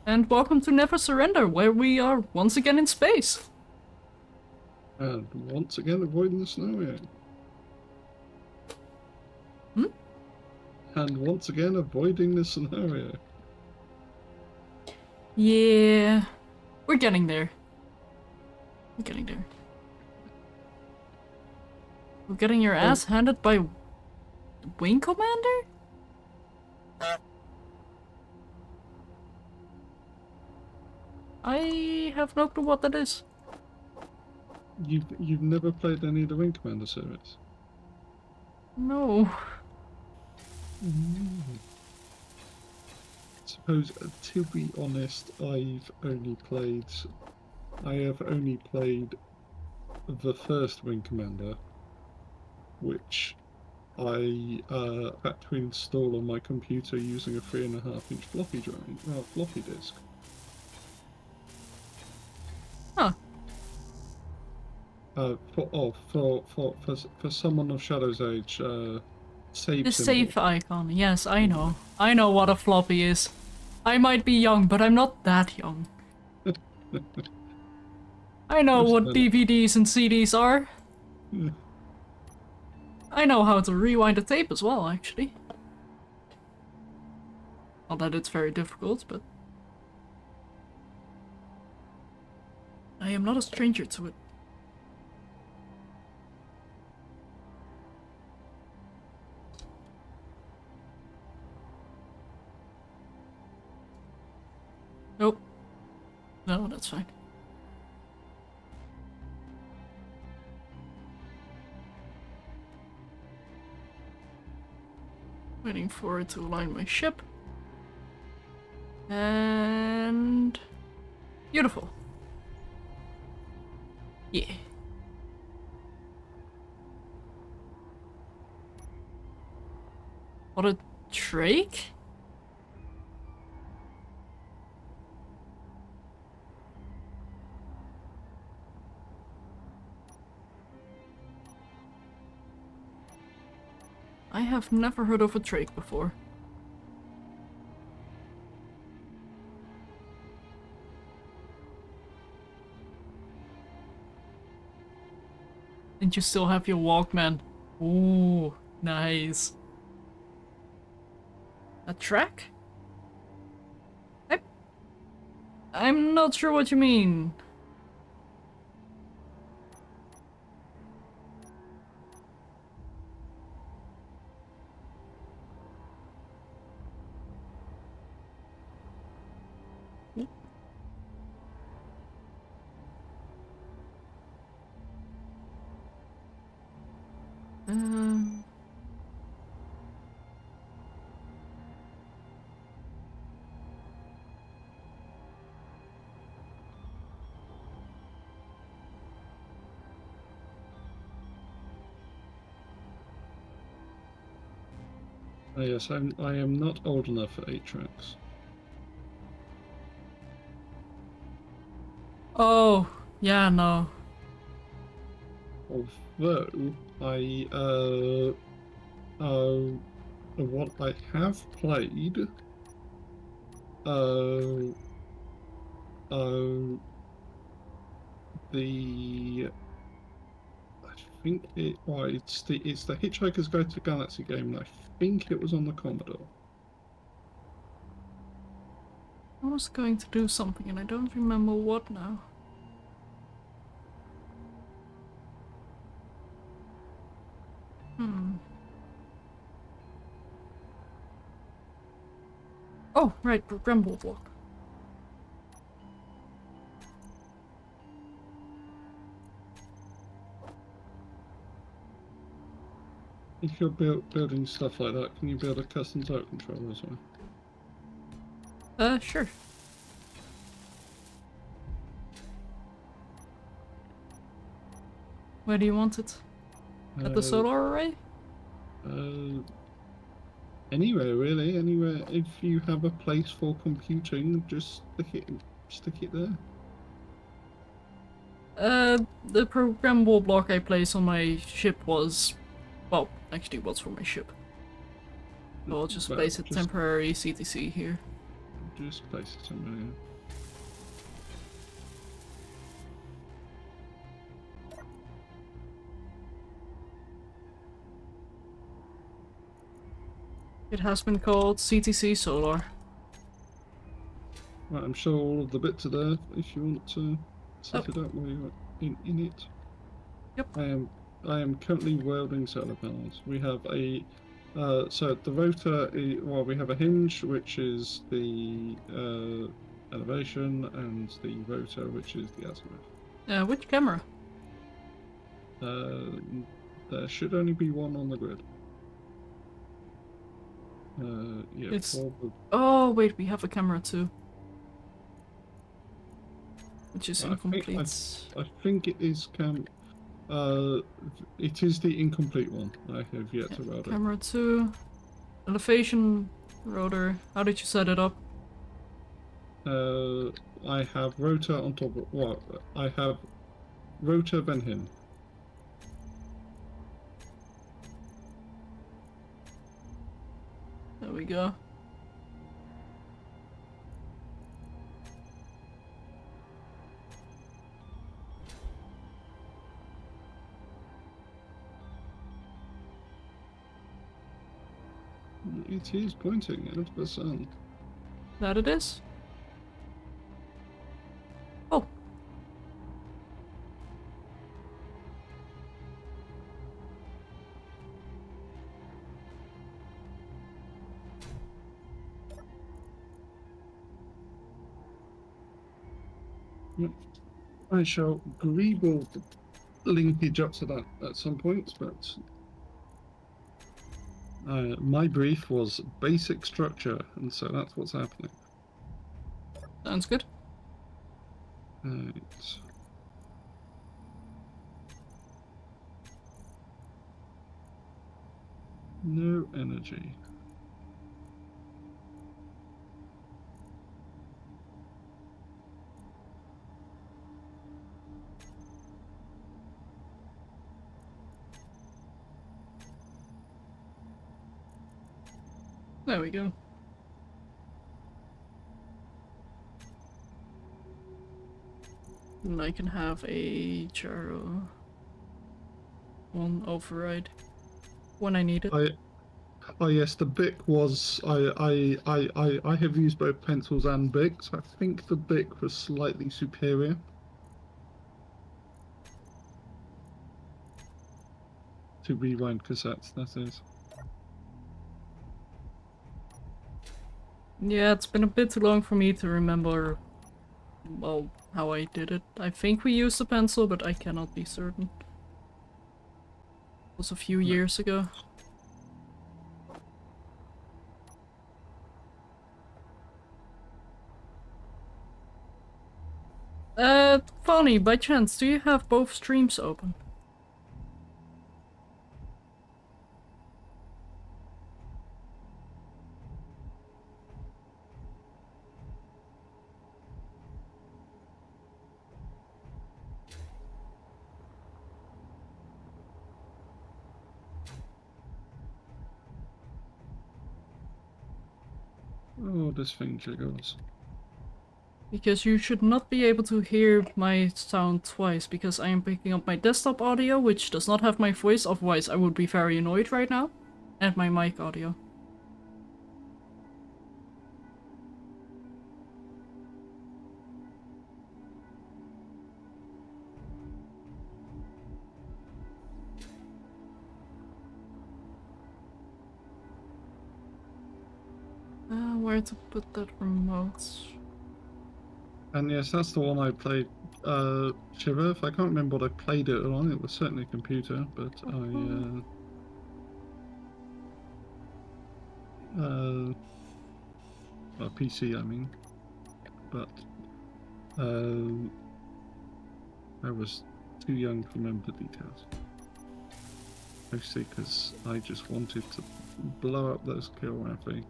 And welcome to Never Surrender, where we are once again in space. And once again avoiding the scenario. And once again avoiding the scenario. Yeah, we're getting there. We're getting there. We're getting your ass handed by the Wing Commander? I have no clue what that is. You've never played any of the Wing Commander series? No. Suppose, to be honest, I have only played the first Wing Commander, which I had to install on my computer using a 3.5-inch floppy disk. Huh. For someone of Shadow's age, save The symbol. save icon, yes, I know. I know what a floppy is. I might be young, but I'm not that young. I know what DVDs and CDs are. I know how to rewind the tape as well, actually. Not that it's very difficult, but I am not a stranger to it. Nope. No, that's fine. Waiting for it to align my ship. And... beautiful. Yeah. What a drake? I have never heard of a drake before. And you still have your Walkman. Ooh, nice. A track? I'm not sure what you mean. Um... Yes, I am not old enough for 8 tracks. Oh, yeah, no. Although what I have played, the I think it's the Hitchhiker's Guide to the Galaxy game, and I think it was on the Commodore. I was going to do something and I don't remember what now. Oh, right, Ramble Block. If you're building stuff like that, can you build a custom tote controller as well? Sure. Where do you want it? At the solar array? Anywhere really. Anywhere. If you have a place for computing, just stick it there. The programmable block I placed on my ship was... well, actually it was for my ship. So I'll just place a temporary CTC here. Just place it somewhere. It has been called CTC Solar. Right, I'm sure all of the bits are there if you want to set it up while you're in it. Yep. I am currently welding solar panels. We have a so the rotor well, we have a hinge, which is the elevation, and the rotor, which is the azimuth. Which camera? There should only be one on the grid. Yeah. It's... oh wait, we have a camera too. Which is incomplete. I think it is it is the incomplete one. I have yet to weld it. Camera 2. Elevation rotor. How did you set it up? I have rotor on top of... well, I have rotor then him. There we go. It is pointing at the sun. That it is. Oh. I shall greeble linkage up to that at some point, but my brief was basic structure, and so that's what's happening. Sounds good. Right. No energy. There we go. And I can have a Charo on override when I need it. Oh yes, the Bic was I have used both pencils and Bics. I think the Bic was slightly superior. To rewind cassettes, that is. Yeah, it's been a bit too long for me to remember, well, how I did it. I think we used a pencil, but I cannot be certain. It was a few years ago. Funny, by chance, do you have both streams open? Oh, this thing jiggles. Because you should not be able to hear my sound twice, because I am picking up my desktop audio, which does not have my voice, otherwise I would be very annoyed right now, and my mic audio. Where to put that remote? And yes, that's the one I played. Shiver. I can't remember what I played it on. It was certainly a computer, but well, PC, I mean. But I was too young to remember the details. Mostly because I just wanted to blow up those kill Rafi.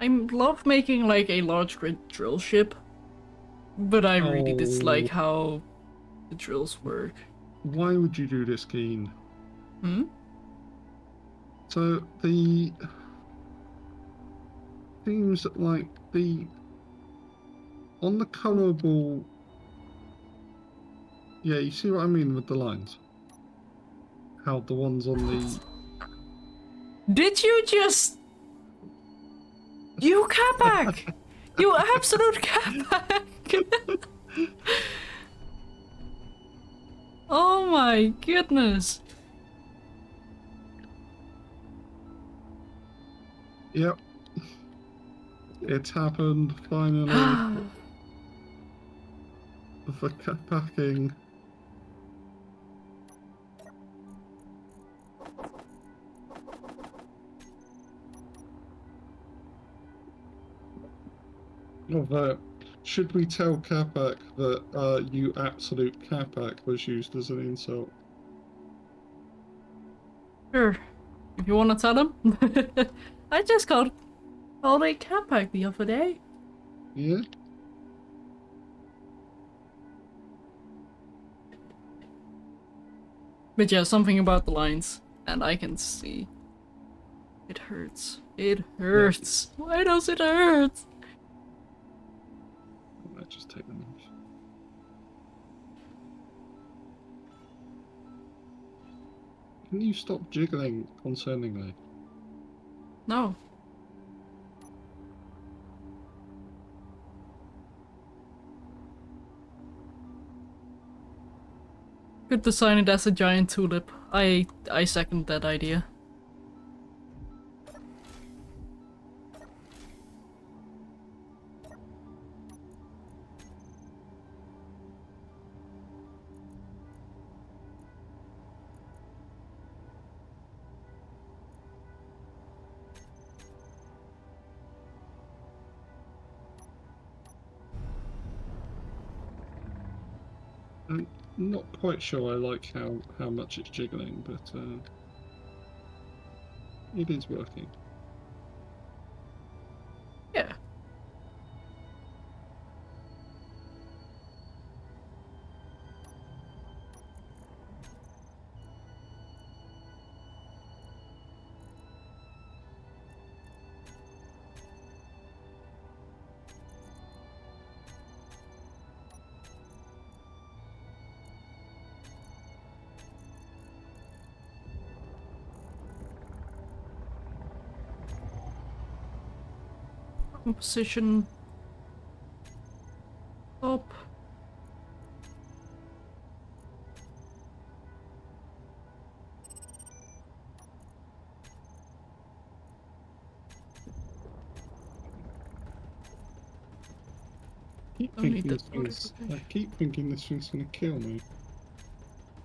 I love making like a large grid drill ship, but I really dislike how the drills work. Why would you do this, Keen? Hmm? So the seems like the on the colorable. Yeah, you see what I mean with the lines. How the ones on the. Did you just... You Capac! You absolute Capac! Oh my goodness! Yep. It's happened finally. For packing. Although, should we tell Capac that you absolute Capac was used as an insult? Sure. If you want to tell him. I just called a Capac the other day. Yeah? But yeah, something about the lines. And I can see. It hurts. It hurts. Why does it hurt? Let's just take them off. Can you stop jiggling concerningly? No. Could design it as a giant tulip. I second that idea. I'm not quite sure I like how much it's jiggling, but it is working. Yeah. Composition. Up. Don't need that I keep thinking this thing's gonna kill me.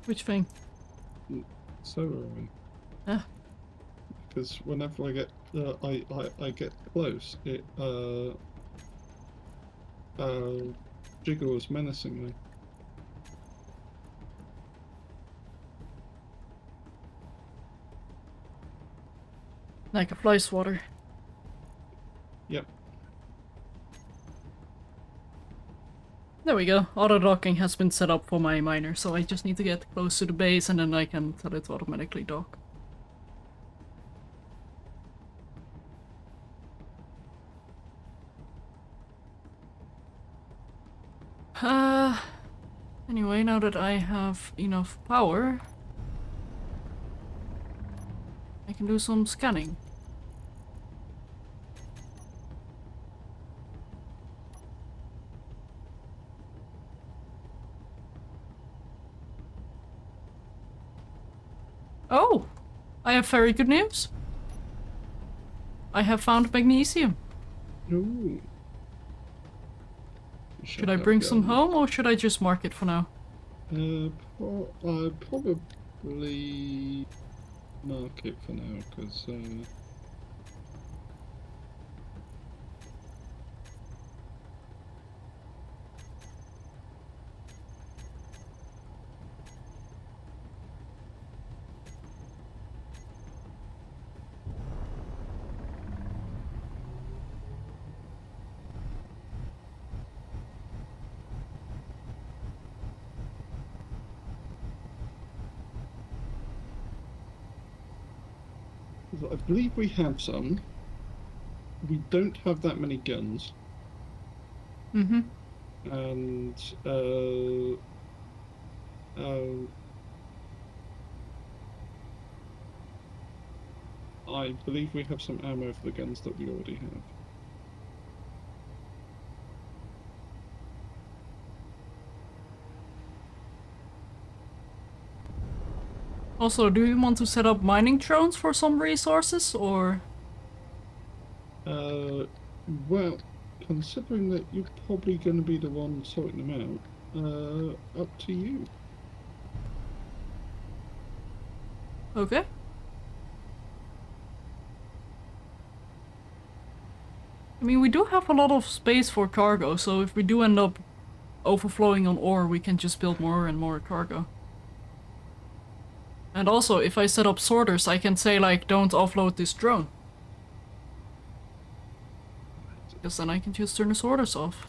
Which thing? So are we. Ah. Because whenever I get I get close, it jiggles menacingly. Like a fly swatter. Yep. There we go. Auto docking has been set up for my miner, so I just need to get close to the base and then I can tell it to automatically dock. Anyway, now that I have enough power, I can do some scanning. Oh! I have very good news. I have found magnesium. Ooh. Should I bring some home or should I just mark it for now? Probably mark it for now, because I believe we have some. We don't have that many guns. Mm-hmm. And I believe we have some ammo for the guns that we already have. Also, do you want to set up mining drones for some resources, or...? Well, considering that you're probably going to be the one sorting them out, up to you. Okay. I mean, we do have a lot of space for cargo, so if we do end up overflowing on ore, we can just build more and more cargo. And also, if I set up sorters, I can say, like, don't offload this drone. Because then I can just turn the sorters off.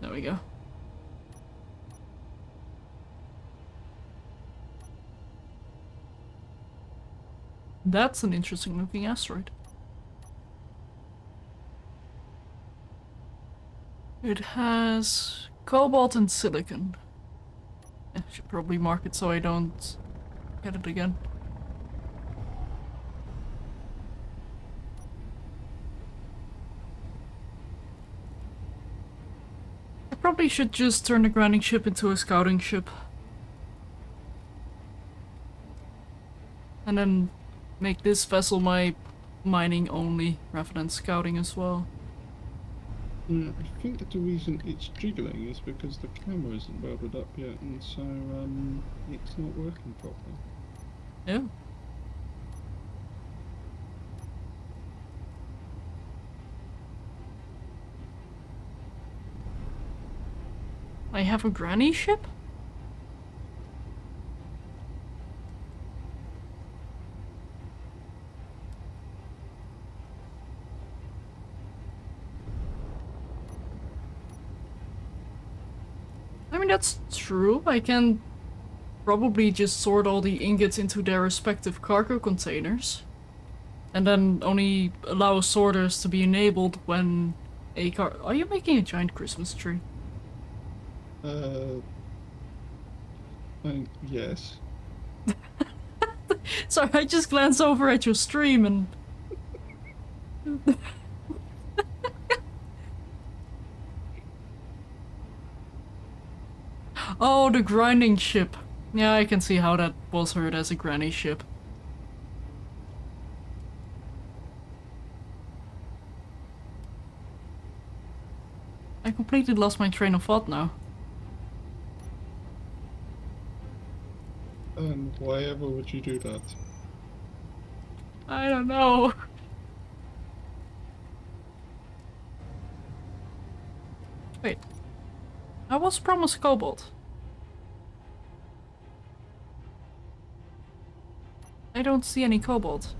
There we go. That's an interesting looking asteroid. It has cobalt and silicon. I should probably mark it so I don't get it again. I probably should just turn the grinding ship into a scouting ship. And then make this vessel my mining only, rather than scouting as well. I think that the reason it's jiggling is because the camera isn't welded up yet, and so it's not working properly. Yeah. I have a granny ship? I mean, that's true. I can probably just sort all the ingots into their respective cargo containers. And then only allow sorters to be enabled when a car- Are you making a giant Christmas tree? Yes. Sorry, I just glanced over at your stream and... Oh, the grinding ship. Yeah, I can see how that was heard as a granny ship. I completely lost my train of thought now. And why ever would you do that? I don't know. Wait. I was promised cobalt. I don't see any cobalt.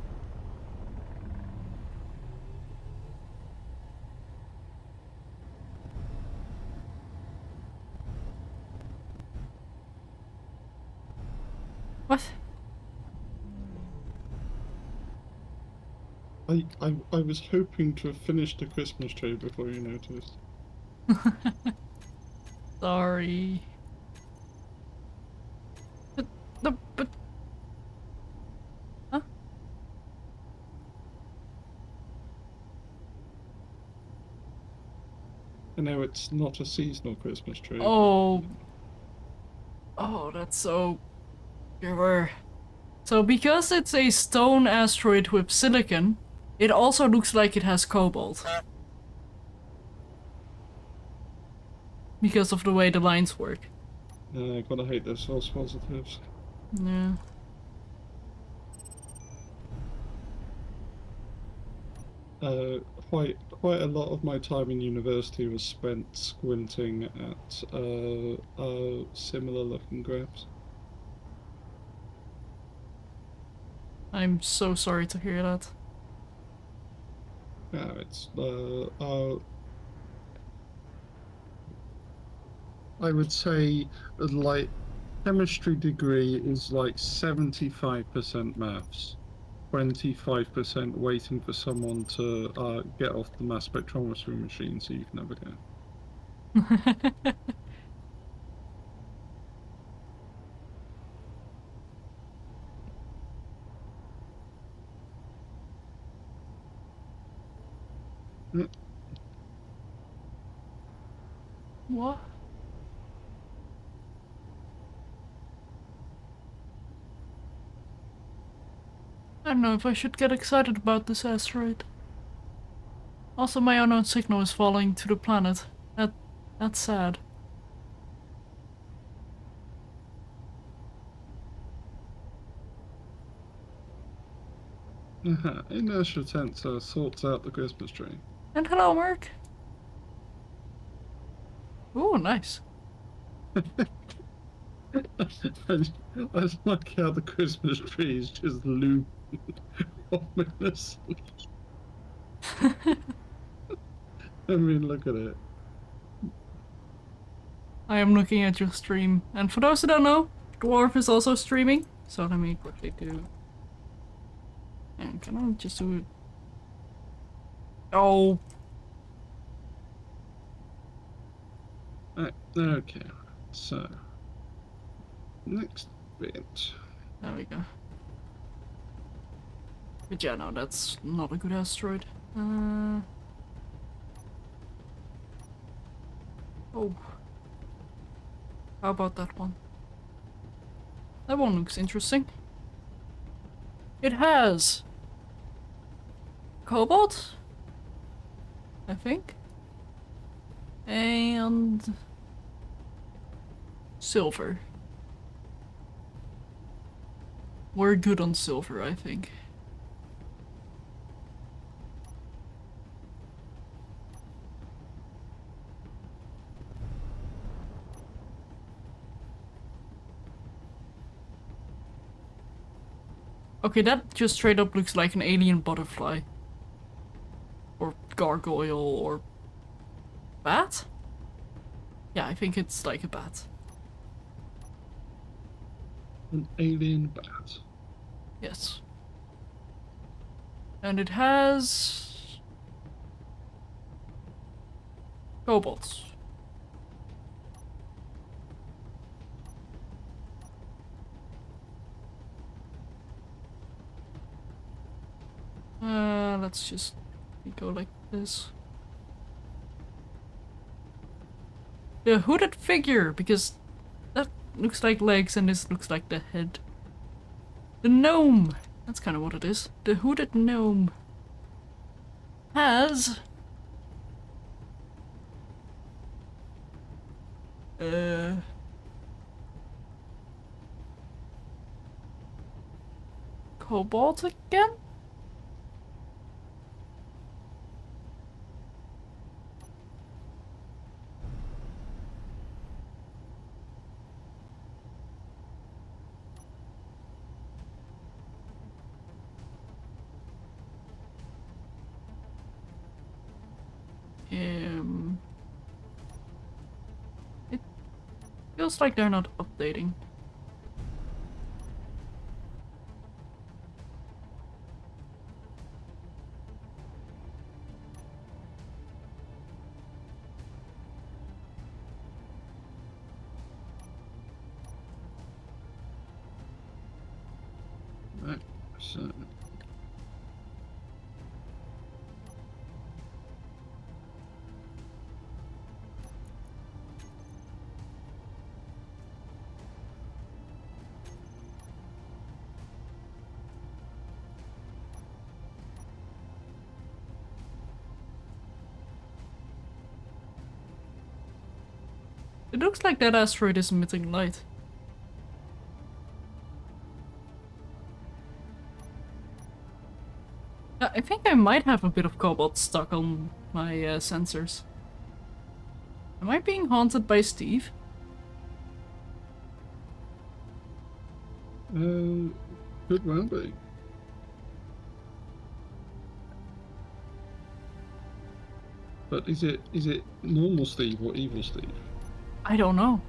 What? I was hoping to have finished the Christmas tree before you noticed. Sorry. But... Huh? I know it's not a seasonal Christmas tree. Oh. Oh, that's so... Sure. So because it's a stone asteroid with silicon, it also looks like it has cobalt. Because of the way the lines work. I gotta hate those false positives. Yeah. Quite a lot of my time in university was spent squinting at similar looking graphs. I'm so sorry to hear that. Yeah, it's I would say like chemistry degree is like 75% maths, 25% waiting for someone to get off the mass spectrometry machine so you can have a go. What? I don't know if I should get excited about this asteroid. Also, my unknown signal is falling to the planet. That's sad. Inertial tensor sorts out the Christmas tree. And hello, Mark. Ooh, nice. I like how the Christmas tree is just looping ominously. I mean, look at it. I am looking at your stream. And for those who don't know, Dwarf is also streaming. So let me quickly do... And can I just do it? Oh. Right, okay, so next bit. There we go. But yeah, no, that's not a good asteroid. Oh. How about that one? That one looks interesting. It has cobalt, I think, and silver. We're good on silver, I think. Okay, that just straight up looks like an alien butterfly. Or gargoyle, or... bat? Yeah, I think it's like a bat. An alien bat. Yes. And it has... cobalt. Let's just go like this. The hooded figure, because that looks like legs and this looks like the head. The gnome! That's kind of what it is. The hooded gnome has... cobalt again? It feels like they're not updating. Right, so It looks like that asteroid is emitting light. I think I might have a bit of cobalt stuck on my sensors. Am I being haunted by Steve? could well be. But is it normal Steve or evil Steve? I don't know.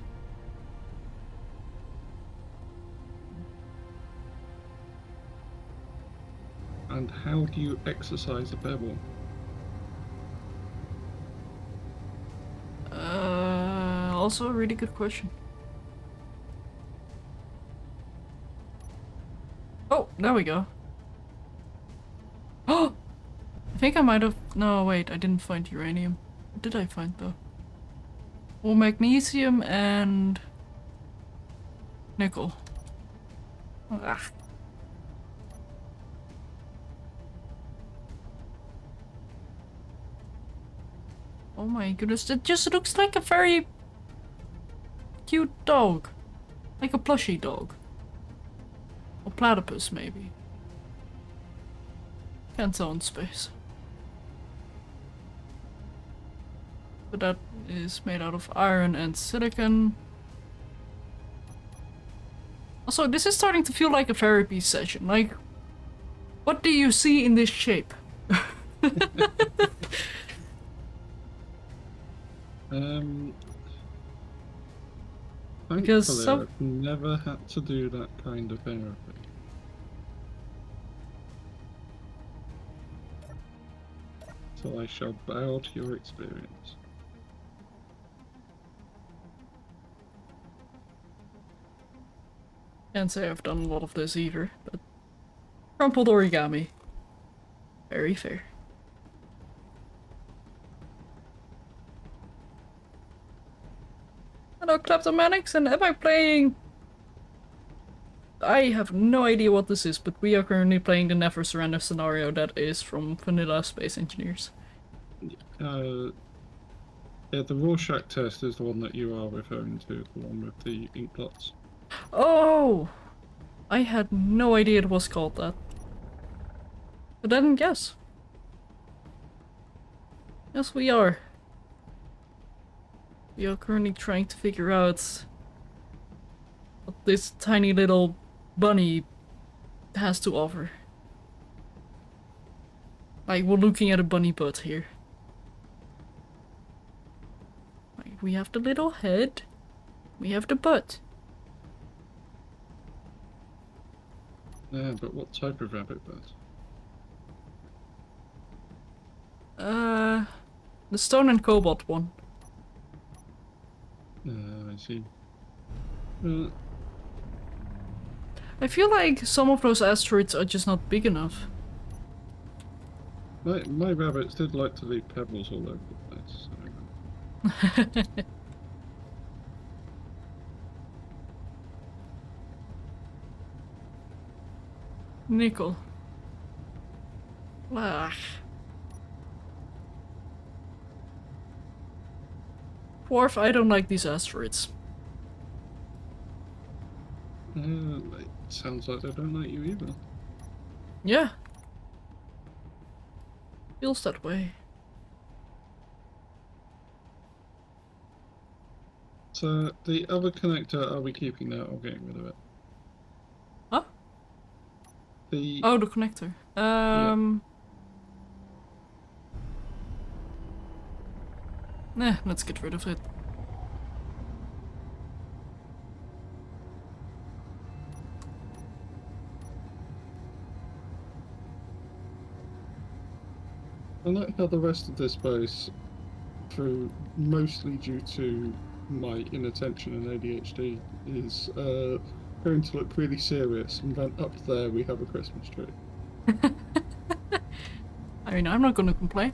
And how do you exercise a pebble? Also a really good question. Oh, there we go. Oh! I think I might have... No, wait, I didn't find uranium. What did I find though? Well, magnesium and... nickel. Ah. Oh my goodness, it just looks like a very cute dog. Like a plushy dog. Or platypus, maybe. Can't tell in space. But that is made out of iron and silicon. Also, this is starting to feel like a therapy session. Like, what do you see in this shape? Because Thankfully, I've never had to do that kind of therapy. So I shall bow to your experience. Can't say I've done a lot of this either, but crumpled origami. Very fair. Hello, Kleptomanics, and am I playing? I have no idea what this is, but we are currently playing the Never Surrender scenario that is from Vanilla Space Engineers. Yeah, the Rorschach test is the one that you are referring to, the one with the ink blots. Oh! I had no idea it was called that. But I didn't guess. Yes, we are. We are currently trying to figure out what this tiny little bunny has to offer. Like, we're looking at a bunny butt here. Like, we have the little head. We have the butt. Yeah, but what type of rabbit does? The stone and cobalt one. I see. I feel like some of those asteroids are just not big enough. My rabbits did like to leave pebbles all over the place. So. Nickel. Ah. Dwarf, I don't like these asteroids. It sounds like they don't like you either. Yeah. Feels that way. So, the other connector, are we keeping that or getting rid of it? Huh? The... Oh, the connector. Nah, let's get rid of it. I like how the rest of this base, through mostly due to my inattention and ADHD, is going to look really serious, and then up there we have a Christmas tree. I mean, I'm not gonna complain.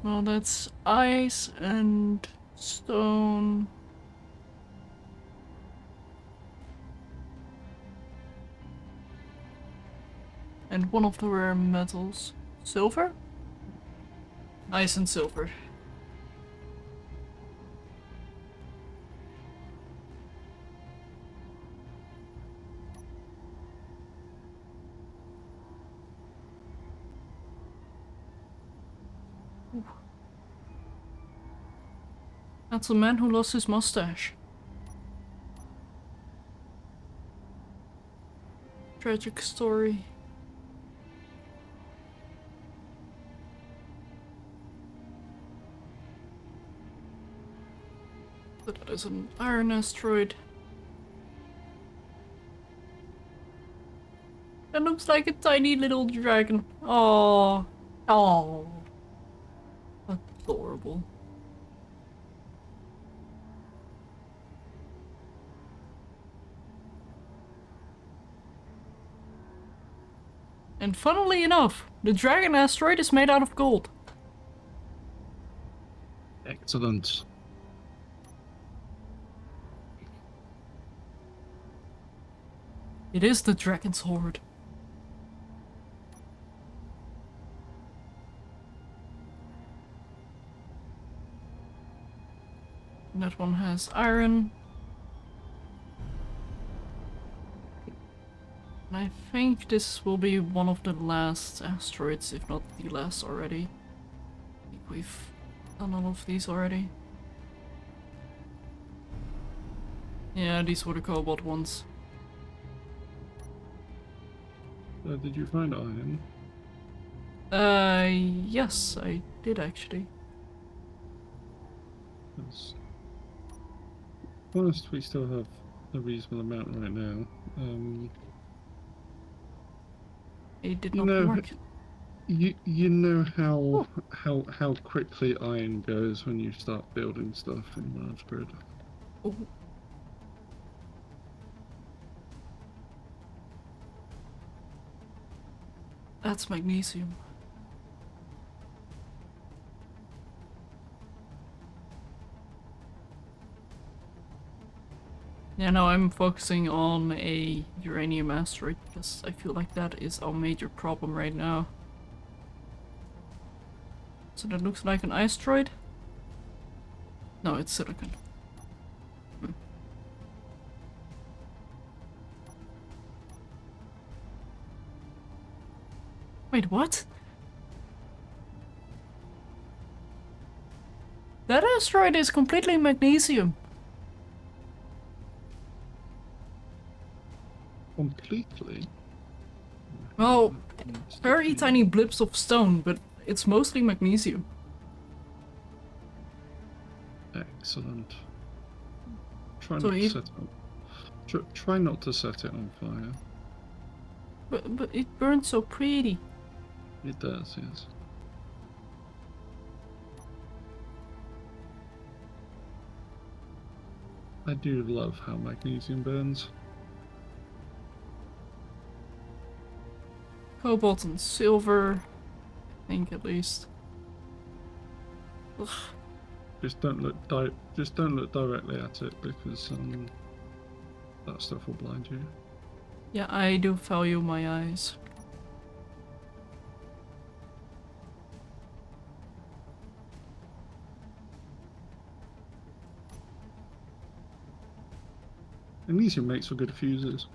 Well, that's ice and stone. And one of the rare metals. Silver? Ice and silver. Ooh. That's a man who lost his mustache. Tragic story. That is an iron asteroid. That looks like a tiny little dragon. Oh, oh, adorable. And funnily enough, the dragon asteroid is made out of gold. Excellent. It is the dragon's hoard. And that one has iron. And I think this will be one of the last asteroids, if not the last already. I think we've done all of these already. Yeah, these were the cobalt ones. Did you find iron? Yes, I did actually. Because whilst we still have a reasonable amount right now, It did you not know, work. you know Oh. how quickly iron goes when you start building stuff in large grid. Oh. That's magnesium. Yeah, no, I'm focusing on a uranium asteroid because I feel like that is our major problem right now. So that looks like an asteroid? No, it's silicon. Hmm. Wait, what? That asteroid is completely magnesium. Completely. Well, It's very sticky. tiny blips of stone, but it's mostly magnesium. Excellent. Try So not to if, set it. Try not to set it on fire. but it burns so pretty. It does, yes. I do love how magnesium burns. Cobalt and silver, I think at least. Ugh. Just don't look directly at it because that stuff will blind you. Yeah, I do value my eyes. Magnesium makes for good fuses.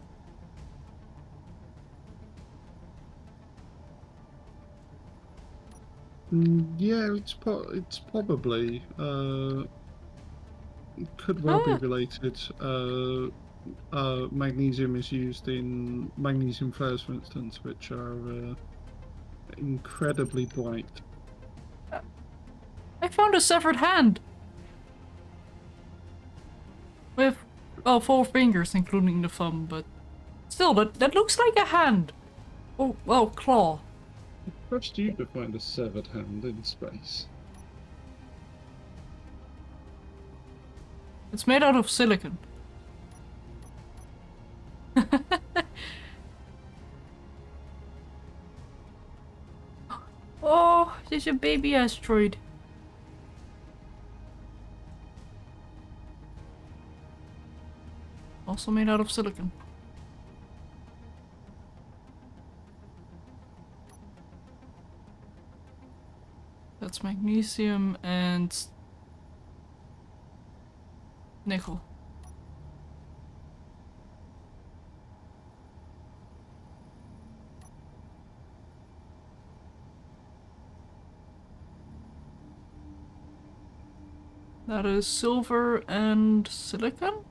Yeah, it's probably could well be Ah, related. Magnesium is used in magnesium flares, for instance, which are incredibly bright. I found a severed hand! With, well, 4 fingers, including the thumb, but still, that looks like a hand! Oh, well, claw. Trust you to find a severed hand in space. It's made out of silicon. Oh, there's a baby asteroid. Also made out of silicon. That's magnesium and nickel. That is silver and silicon?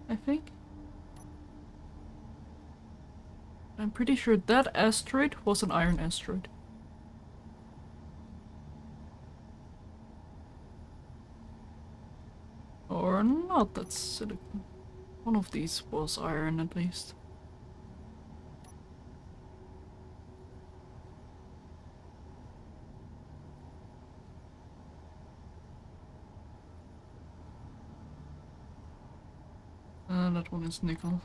I think. I'm pretty sure that asteroid was an iron asteroid. Or not, that's silicon. One of these was iron at least. That one is nickel.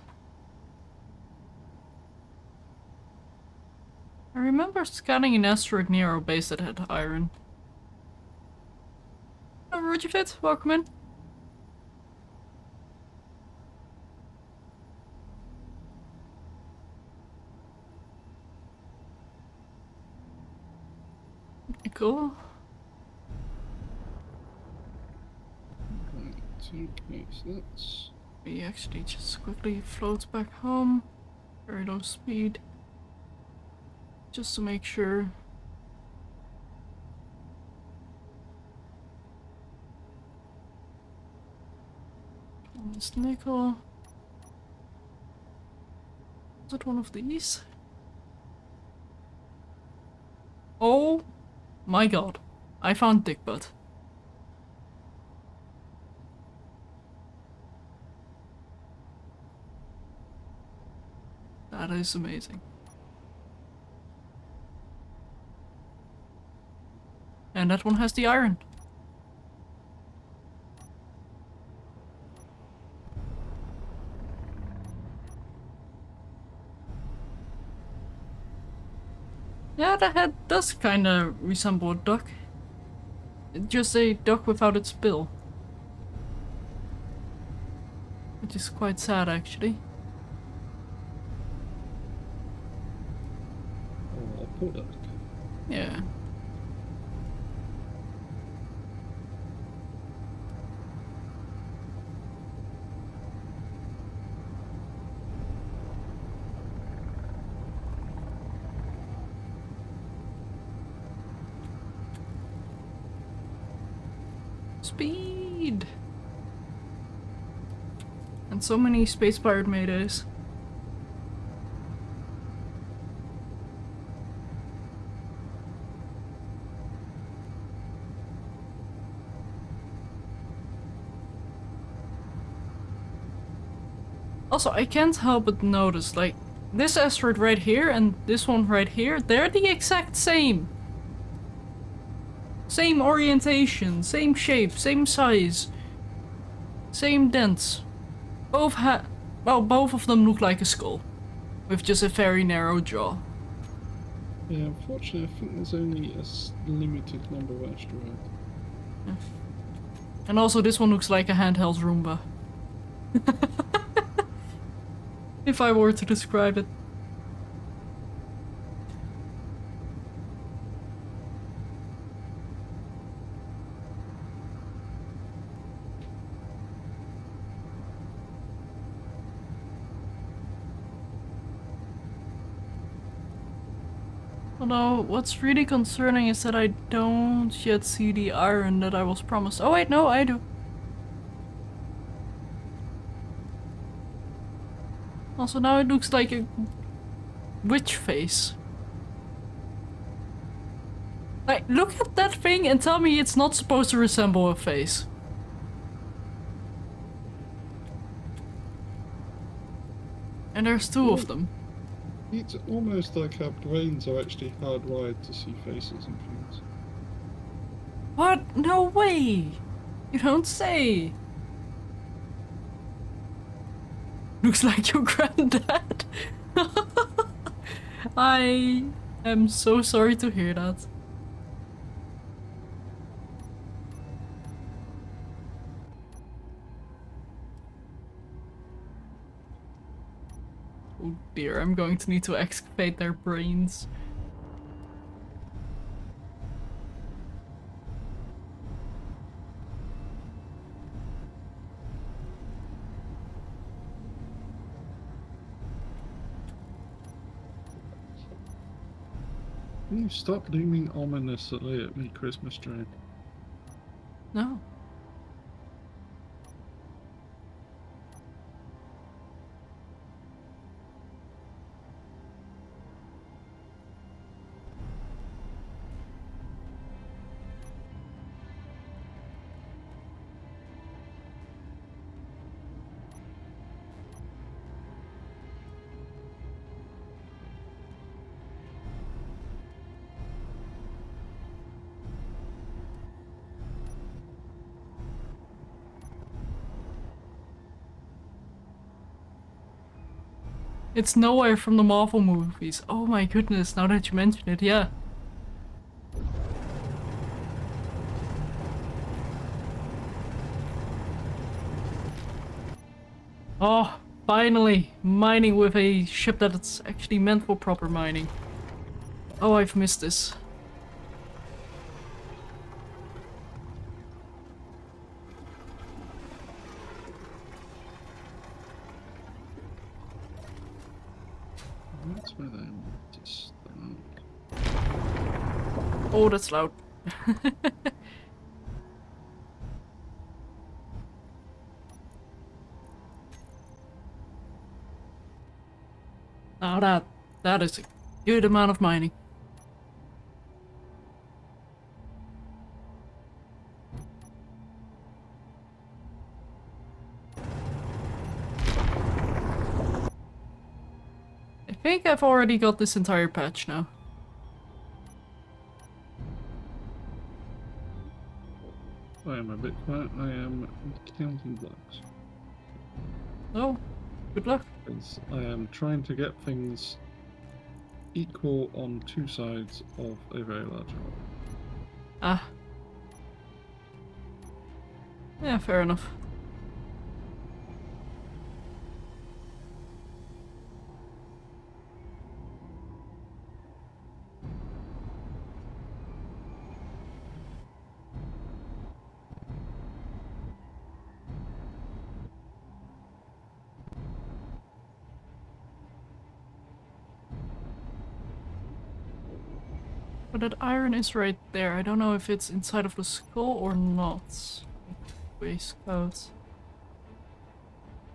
I remember scanning an asteroid near our base that had iron. Oh, Rujifit, welcome in. Cool. Right, okay, so that's We actually just quickly float back home. Very low speed. Just to make sure. One is nickel. Was it one of these? Oh my god. I found Dick Butt. That is amazing. And that one has the iron. Yeah, the head does kinda resemble a duck. It's just a duck without its bill. Which is quite sad, actually. Oh, poor duck. Yeah. Speed! And so many space pirate maydays. Also, I can't help but notice, like, this asteroid right here and this one right here, they're the exact same. Same orientation, same shape, same size, same dents. Both both of them look like a skull, with just a very narrow jaw. Yeah, unfortunately, I think there's only a limited number of asteroids. Yeah. And also this one looks like a handheld Roomba. If I were to describe it. Although, what's really concerning is that I don't yet see the iron that I was promised. Oh wait, no, I do. Also, now it looks like a witch face. Like, look at that thing and tell me it's not supposed to resemble a face. And there's two of them. It's almost like our brains are actually hardwired to see faces and things. What? No way! You don't say! Looks like your granddad! I am so sorry to hear that. Oh dear, I'm going to need to excavate their brains. Can you stop looming ominously at me, Christmas tree? No. It's nowhere from the Marvel movies. Oh my goodness, now that you mention it, yeah. Oh, finally! Mining with a ship that's actually meant for proper mining. Oh, I've missed this. That's where they want to start. Oh, that's loud. Now that is a good amount of mining. I think I've already got this entire patch now. I am a bit quiet. I am counting blocks. Oh, good luck. Because I am trying to get things equal on two sides of a very large hole. Ah. Yeah, fair enough. But that iron is right there. I don't know if it's inside of the skull or not. Waistcoat.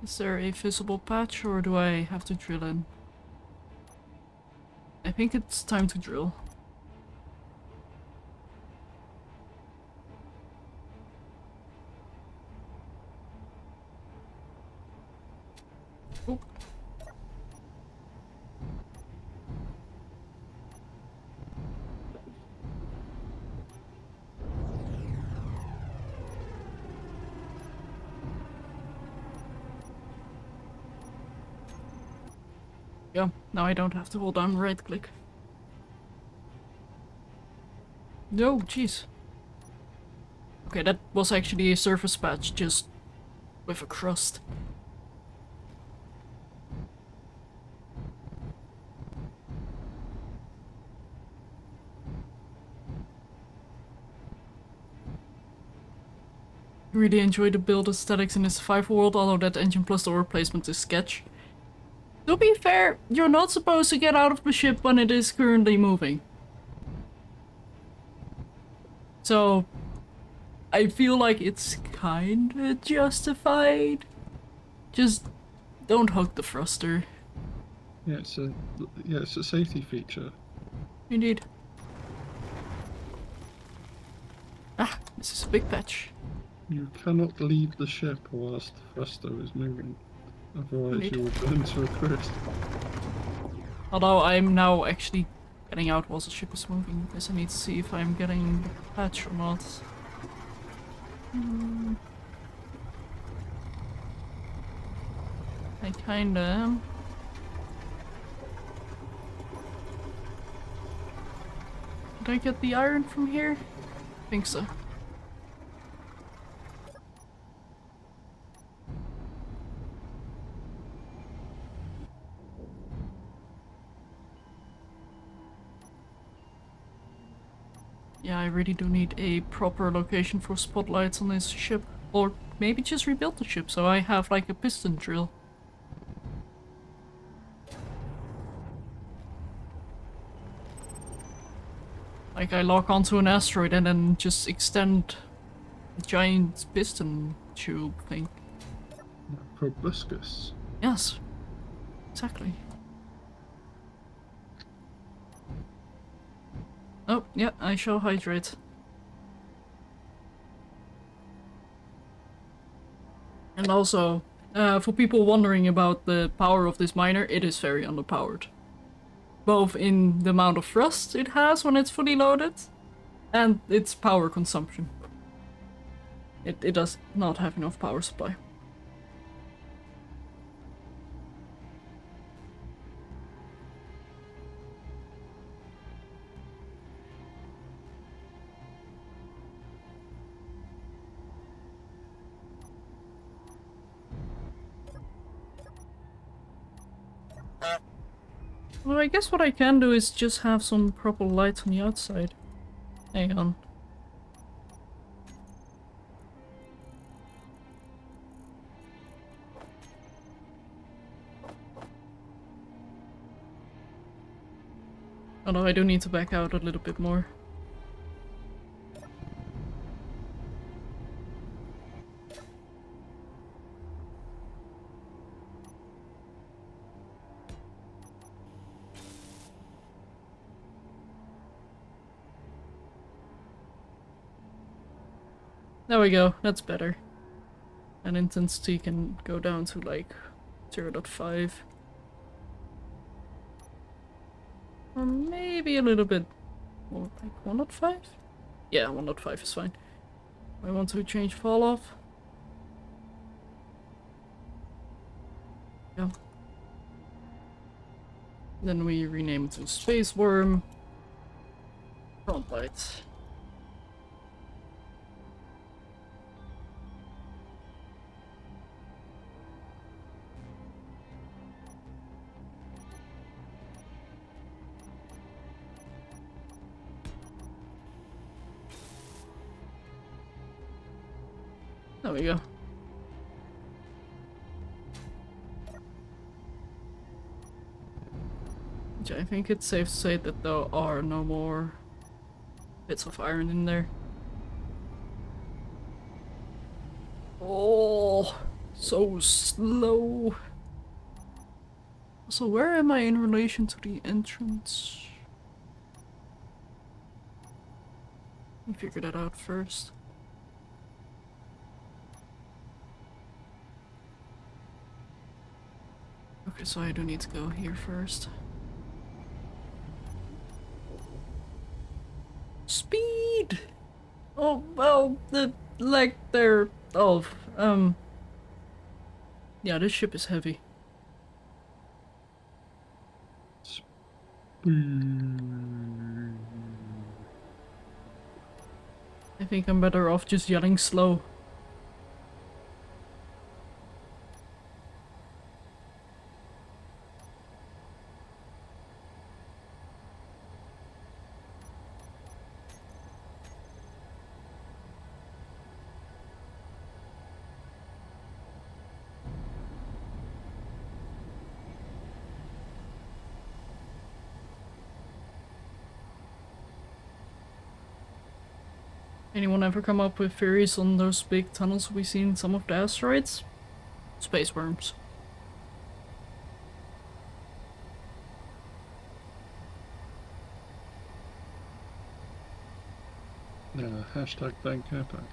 Is there a visible patch or do I have to drill in? I think it's time to drill. Oh. Yeah, now I don't have to hold down right click. No, jeez. Okay, that was actually a surface patch, just with a crust. Really enjoy the build aesthetics in the survival world, although that engine plus door replacement is sketch. To be fair, you're not supposed to get out of the ship when it is currently moving. So, I feel like it's kinda justified. Just don't hug the thruster. Yeah, it's a safety feature. Indeed. Ah, this is a big patch. You cannot leave the ship whilst the thruster is moving, otherwise Indeed. you will burn to a crisp. Although I'm now actually getting out whilst the ship is moving, because I need to see if I'm getting the patch or not. I kinda am. Did I get the iron from here? I think so. Yeah, I really do need a proper location for spotlights on this ship. Or maybe just rebuild the ship so I have like a piston drill. Like I lock onto an asteroid and then just extend a giant piston tube thing. Proboscis. Yes, exactly. Oh, yeah, I shall hydrate. And also, for people wondering about the power of this miner, it is very underpowered. Both in the amount of thrust it has when it's fully loaded, and its power consumption. It does not have enough power supply. Well, I guess what I can do is just have some proper lights on the outside. Hang on. Although I do need to back out a little bit more. There we go, that's better. And intensity can go down to like 0.5. Or maybe a little bit more, like 1.5? Yeah, 1.5 is fine. I want to change fall off. Yeah. Then we rename it to Space Worm. Front lights. There we go. Which I think it's safe to say that there are no more bits of iron in there. Oh, so slow. So where am I in relation to the entrance? Let me figure that out first. Okay, so I do need to go here first. Speed! Oh, well, the lack thereof. Yeah, this ship is heavy. I think I'm better off just yelling slow. Anyone ever come up with theories on those big tunnels we see in some of the asteroids? Space worms. Hashtag bank airpack.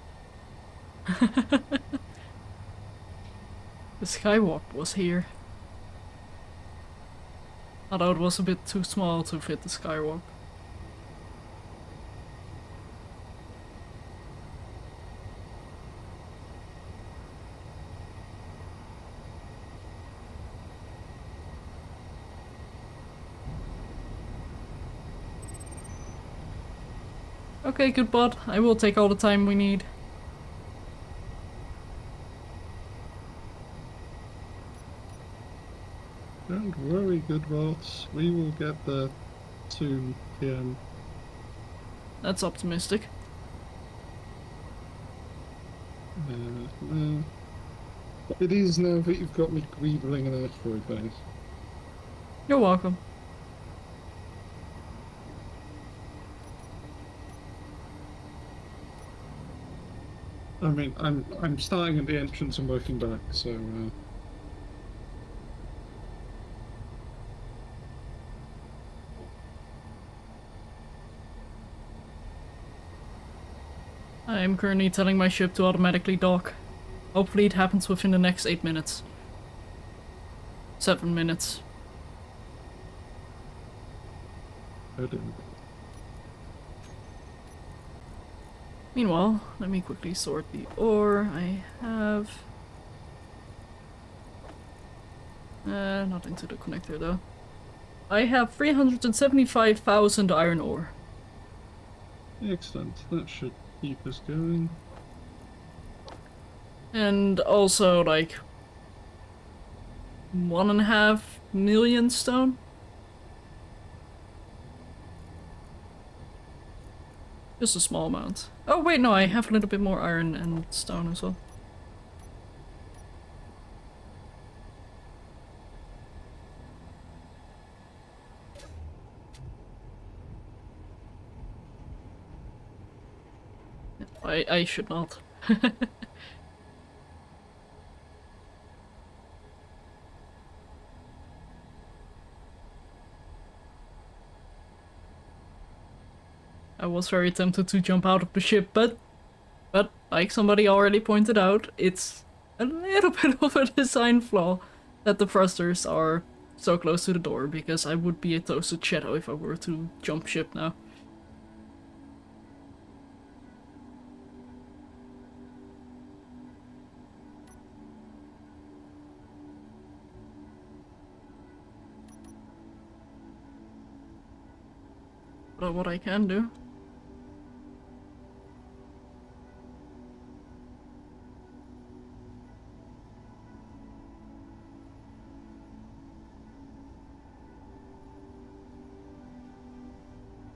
The skywalk was here. Although it was a bit too small to fit the skywalk. Okay, good bot. I will take all the time we need. Don't worry, good bots. We will get there soon, PM. That's optimistic. It is now that you've got me greedling an asteroid base. You're welcome. I mean, I'm starting at the entrance and working back, so I am currently telling my ship to automatically dock. Hopefully it happens within the next 8 minutes. 7 minutes. I don't. Meanwhile, let me quickly sort the ore I have. Not into the connector though. I have 375,000 iron ore. Excellent. That should keep us going. And also like 1.5 million stone. Just a small amount. Oh wait, no, I have a little bit more iron and stone as well. I should not. I was very tempted to jump out of the ship, but But like somebody already pointed out, it's a little bit of a design flaw that the thrusters are so close to the door, because I would be a toasted shadow if I were to jump ship now. But what I can do.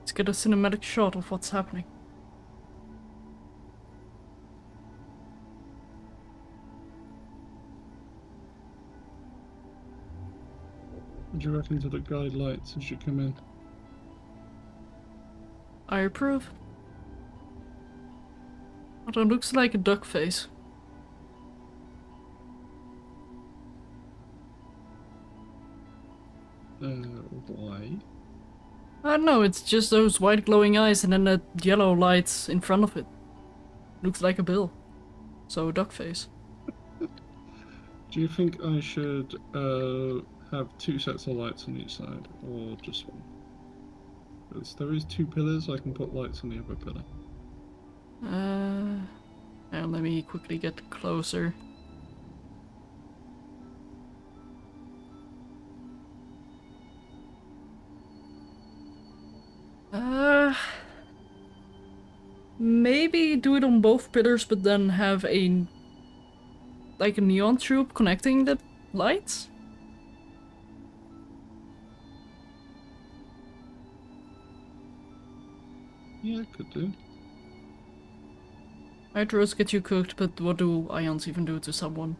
Let's get a cinematic shot of what's happening. What do you reckon to the guide lights as you come in? I approve. Although it looks like a duck face. Why? I don't know, it's just those white glowing eyes and then that yellow lights in front of it. Looks like a bill. So, duck face. Do you think I should have 2 sets of lights on each side, or just one? Because there is 2 pillars, I can put lights on the other pillar. And let me quickly get closer. Maybe do it on both pillars, but then have a like a neon tube connecting the lights? Yeah, could do. Hydros get you cooked, but what do ions even do to someone?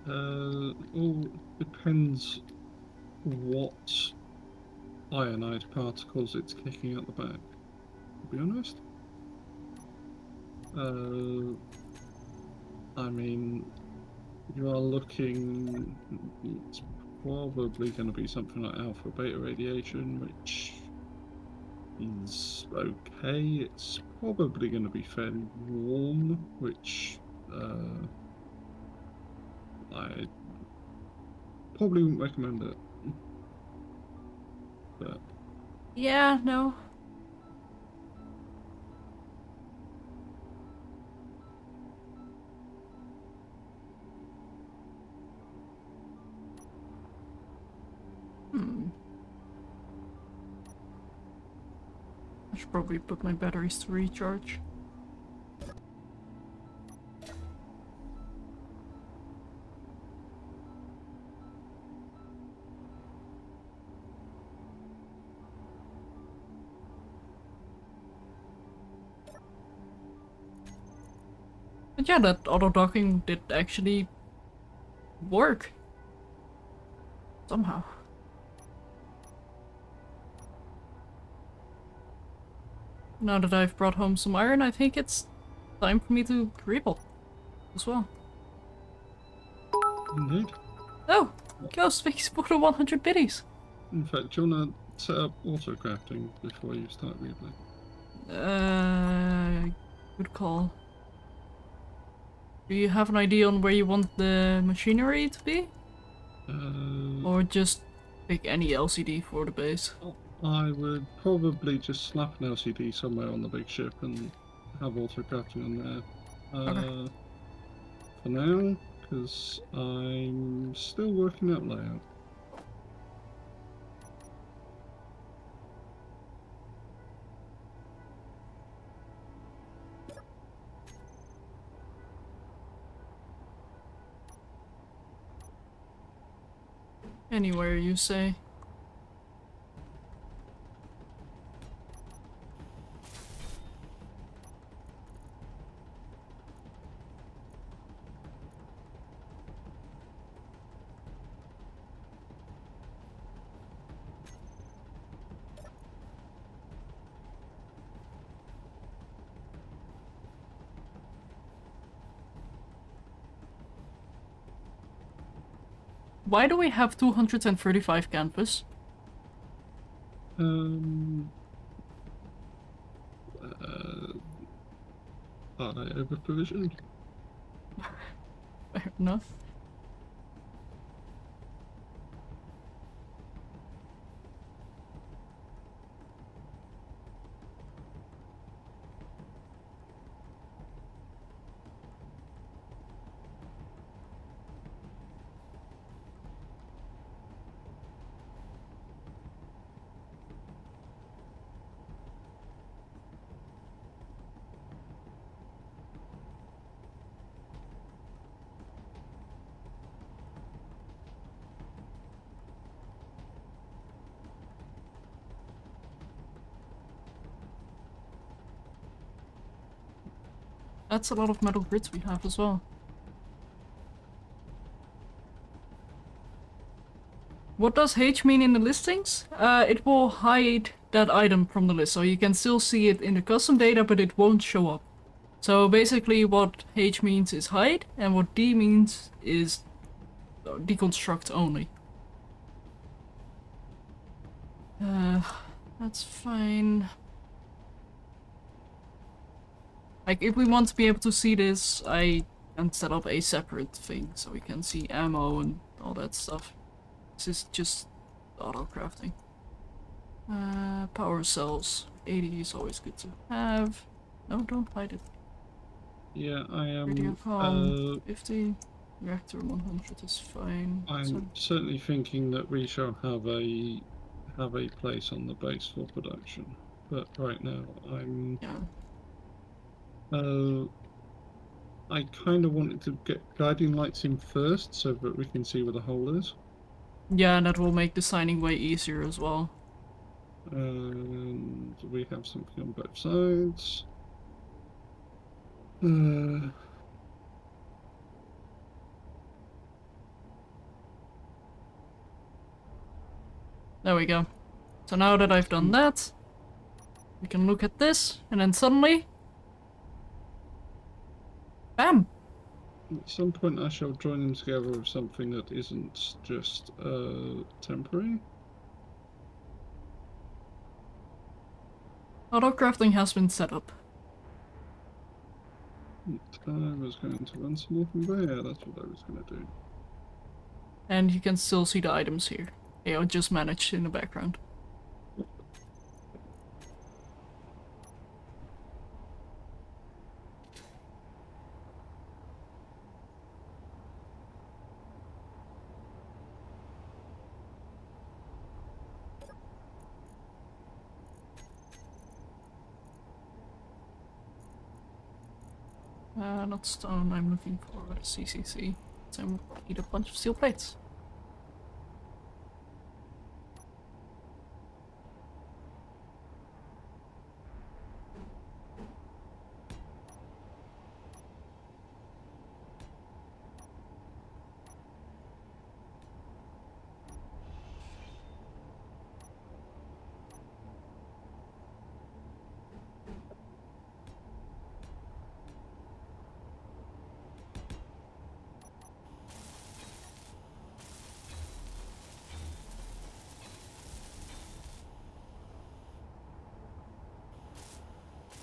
All depends what ionized particles it's kicking at the back, to be honest. I mean, you are looking, it's probably going to be something like alpha beta radiation, which is okay. It's probably going to be fairly warm, which I probably wouldn't recommend it. But Yeah, no. I should probably put my batteries to recharge. But yeah, that auto docking did actually work. Somehow. Now that I've brought home some iron, I think it's time for me to rebuild as well. indeed. Oh! Ghost fix for the 100 biddies! In fact, do you want to set up auto crafting before you start rebuilding? Good call. Do you have an idea on where you want the machinery to be? Or just pick any LCD for the base? I would probably just slap an LCD somewhere on the big ship and have auto crafting on there. Okay. For now, because I'm still working out layout. Anywhere you say. Why do we have 235 canvas? Are they over provisioned? Fair enough. That's a lot of metal grids we have as well. What does H mean in the listings? It will hide that item from the list, so you can still see it in the custom data, but it won't show up. So basically what H means is hide, and what D means is deconstruct only. That's fine. Like, if we want to be able to see this, I can set up a separate thing, so we can see ammo and all that stuff. This is just auto-crafting. Power cells. 80 is always good to have. No, don't hide it. Yeah, I am. Radio com, 50. Reactor 100 is fine. I'm certainly thinking that we shall have a place on the base for production, but right now I'm. Yeah. I kind of wanted to get guiding lights in first so that we can see where the hole is. Yeah, and that will make the signing way easier as well. And we have something on both sides. There we go. So now that I've done that, we can look at this, and then suddenly... Bam! At some point I shall join them together with something that isn't just temporary. Auto-crafting has been set up. I was going to run something there, that's what I was going to do. And you can still see the items here. They are just managed in the background. Not stone, I'm looking for CCC. So I need a bunch of steel plates.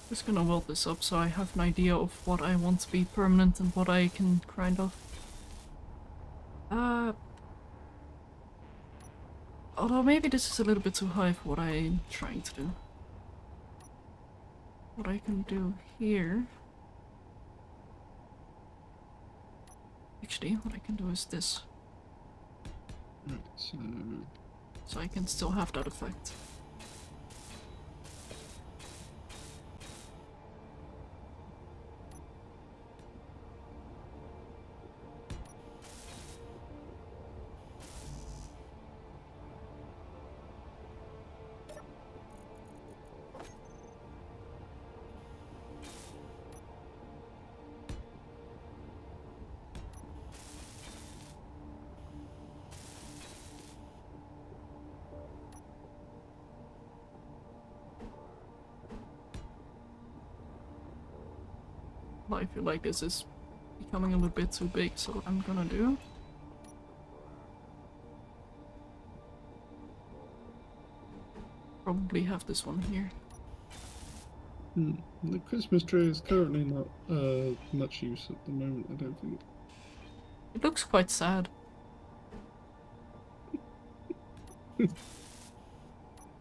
Just gonna weld this up so I have an idea of what I want to be permanent and what I can grind off. Although maybe this is a little bit too high for what I'm trying to do. What I can do here... Actually, what I can do is this. Right, So I can still have that effect. I feel like this is becoming a little bit too big, so what I'm gonna do... Probably have this one here. The Christmas tree is currently not much use at the moment, I don't think. It looks quite sad.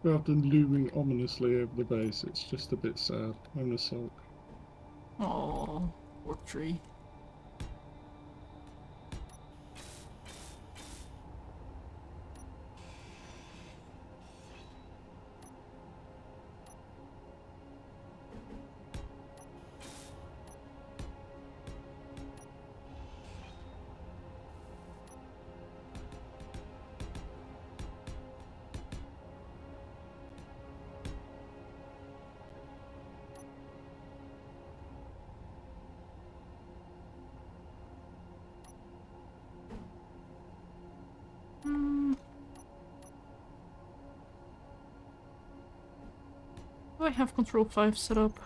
Rather than looming ominously over the base, it's just a bit sad. I'm a sulk. Oh, poor tree. Do I have Control 5 set up?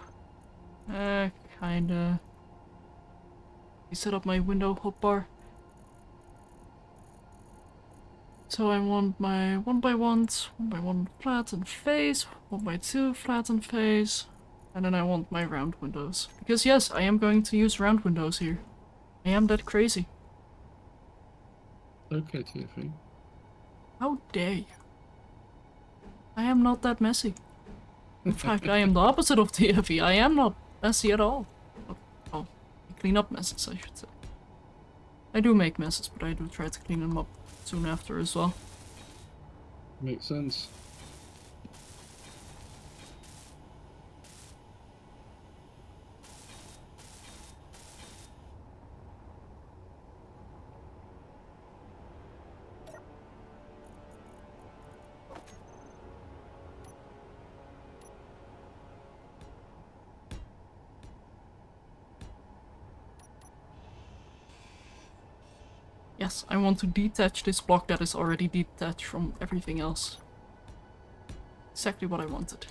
Kinda. You set up my window hotbar. So I want my 1x1s, 1x1 flat and face, 1x2 flat and face, and then I want my round windows. Because yes, I am going to use round windows here. I am that crazy. Okay, TFE. How dare you? I am not that messy. In fact, I am the opposite of TFE. I am not messy at all. Oh, I clean up messes, I should say. I do make messes, but I do try to clean them up soon after as well. Makes sense. Yes, I want to detach this block that is already detached from everything else. Exactly what I wanted.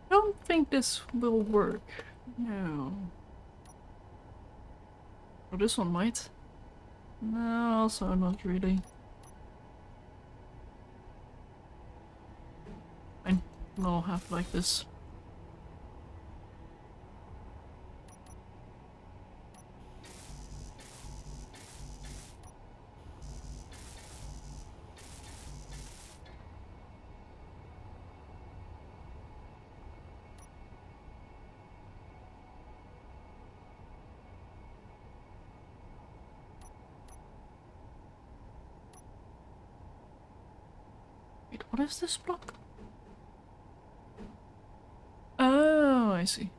I don't think this will work. No. Oh, this one might. No, also not really. Fine. I'll have like this. Wait, what is this block? Oh, I see.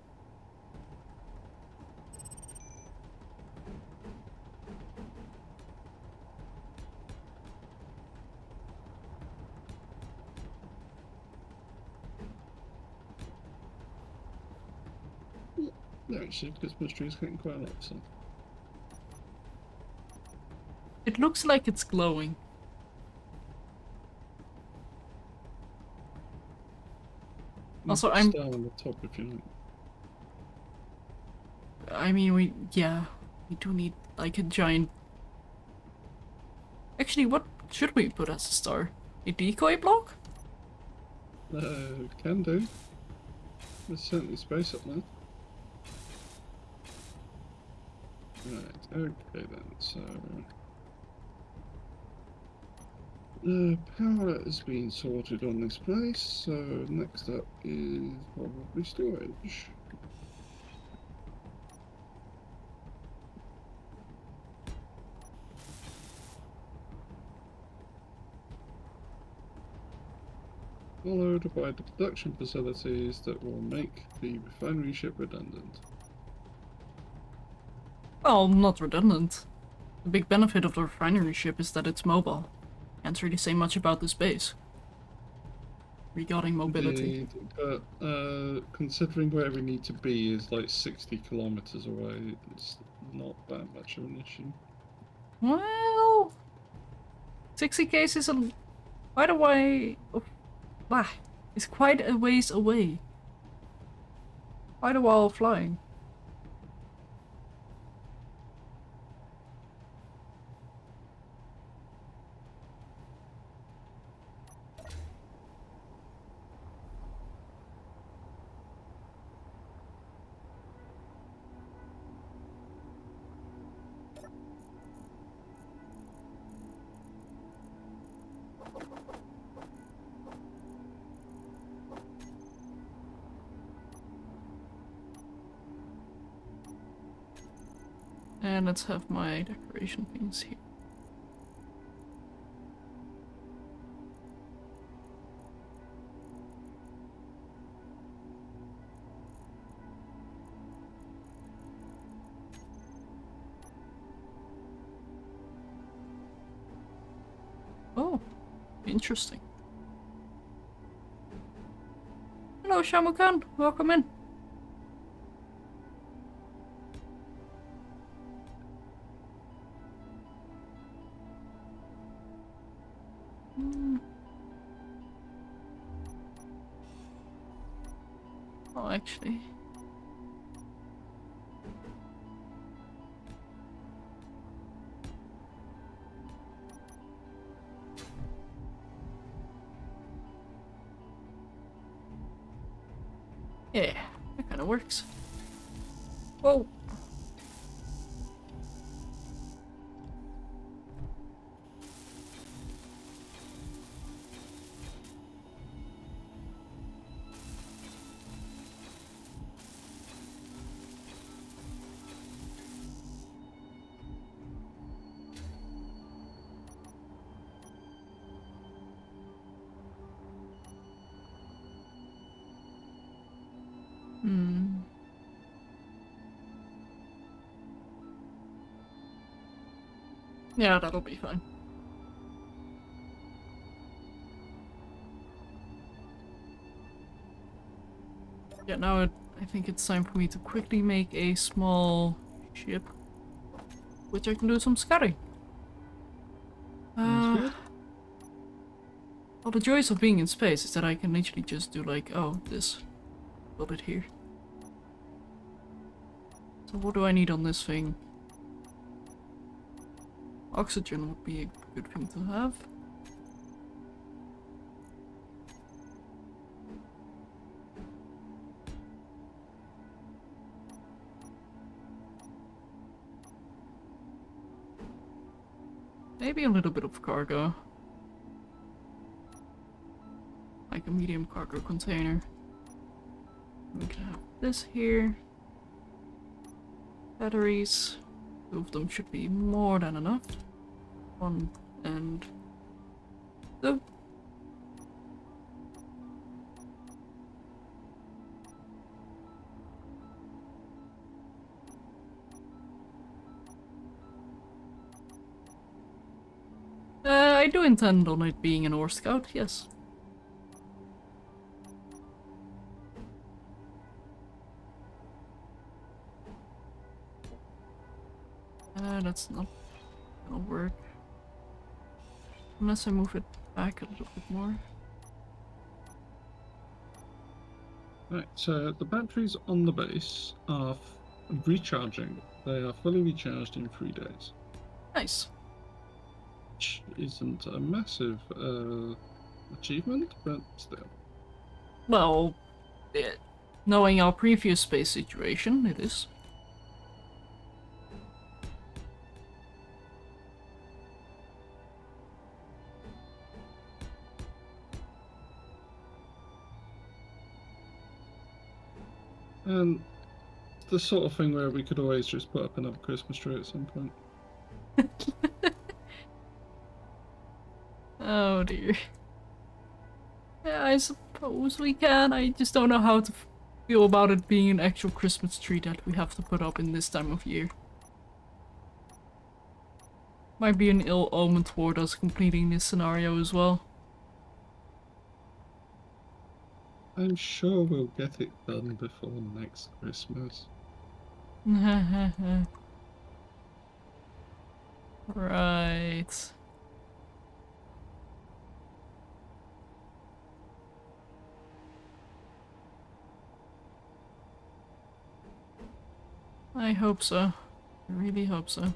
No, actually, Christmas tree is getting quite a lot, so. It looks like it's glowing. Also, I'm. Star on the top if you like. I mean, we do need like a giant. Actually, what should we put as a star? A decoy block? Can do. There's certainly space up there. Right, okay then, so... The power has been sorted on this place, so next up is probably storage. Followed by the production facilities that will make the refinery ship redundant. Well, not redundant. The big benefit of the refinery ship is that it's mobile. Can't really say much about this base regarding mobility. Indeed, but considering where we need to be is like 60 kilometers away, it's not that much of an issue. Well, 60k is quite a way. Wow, it's quite a ways away. Quite a while flying. And let's have my decoration things here. Oh, interesting. Hello, Shamukan. Welcome in. Oh, actually. Yeah, that kind of works. Whoa. Hmm. Yeah, that'll be fine. Yeah, now I think it's time for me to quickly make a small ship, which I can do some scouting. Sounds good. Well, the joys of being in space is that I can literally just do like, oh, this, build it here. So what do I need on this thing? Oxygen would be a good thing to have. Maybe a little bit of cargo. Like a medium cargo container. We can have this here. Batteries. 2 of them should be more than enough. 1 and 2. I do intend on it being an ore scout, yes. That's not gonna work. Unless I move it back a little bit more. Right, so the batteries on the base are recharging. They are fully recharged in 3 days. Nice. Which isn't a massive achievement, but still. Well, knowing our previous space situation, it is. And it's the sort of thing where we could always just put up another Christmas tree at some point. Oh dear. Yeah, I suppose we can. I just don't know how to feel about it being an actual Christmas tree that we have to put up in this time of year. Might be an ill omen toward us completing this scenario as well. I'm sure we'll get it done before next Christmas. Right. I hope so. I really hope so.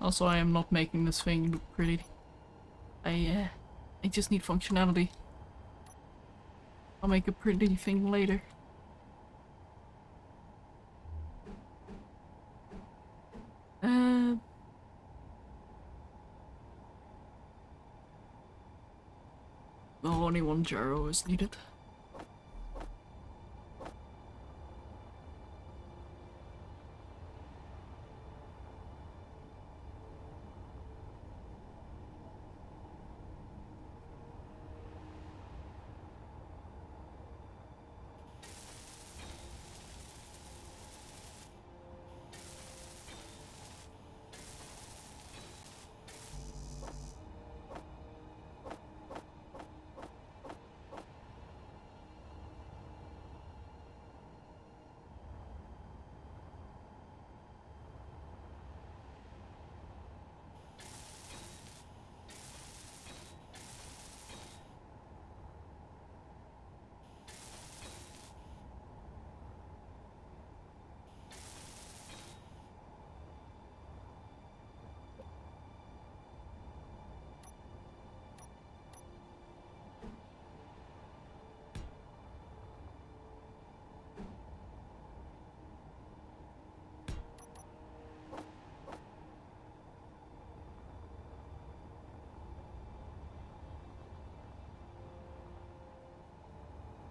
Also, I am not making this thing look pretty. I just need functionality. I'll make a pretty thing later. Oh, only one gyro is needed.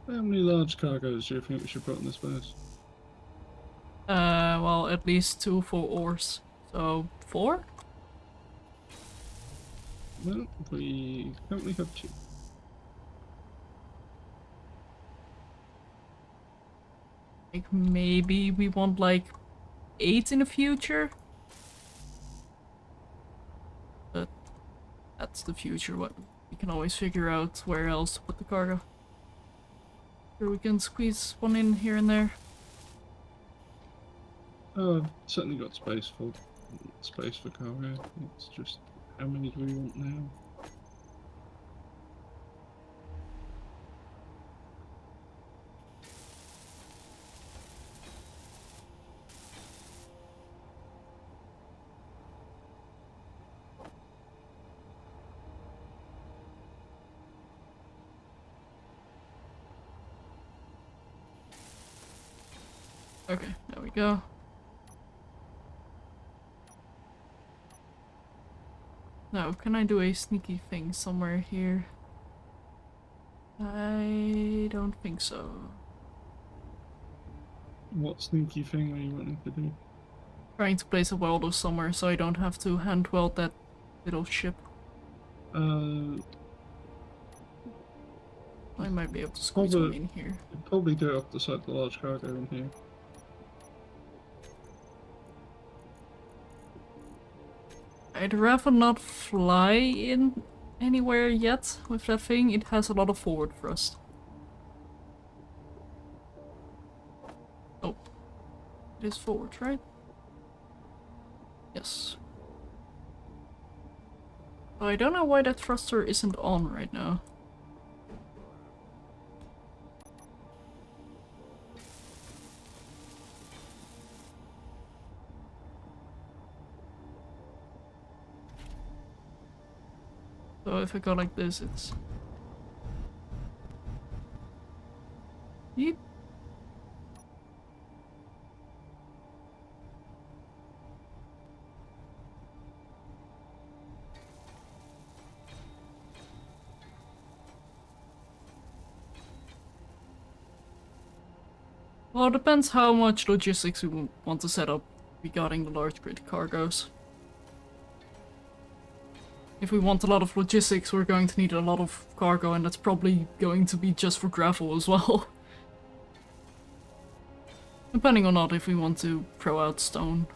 How many large cargoes do you think we should put on this base? Well, at least 2 for ores. So, 4? Well, we currently have 2. Like, maybe we want like 8 in the future? But that's the future. What we can always figure out where else to put the cargo. Sure, we can squeeze one in here and there. Oh, I've certainly got space for cargo. It's just how many do we want now? Okay, there we go. Now, can I do a sneaky thing somewhere here? I don't think so. What sneaky thing are you wanting to do? Trying to place a welder somewhere so I don't have to hand weld that little ship. I might be able to squeeze one in here. You'd probably do it off the side of the large cargo in here. I'd rather not fly in anywhere yet with that thing. It has a lot of forward thrust. Oh. It is forward, right? Yes. Oh, I don't know why that thruster isn't on right now. So if I go like this, it's... Yeep. Well, it depends how much logistics we want to set up regarding the large grid cargoes. If we want a lot of logistics, we're going to need a lot of cargo, and that's probably going to be just for gravel as well. Depending or not if we want to throw out stone.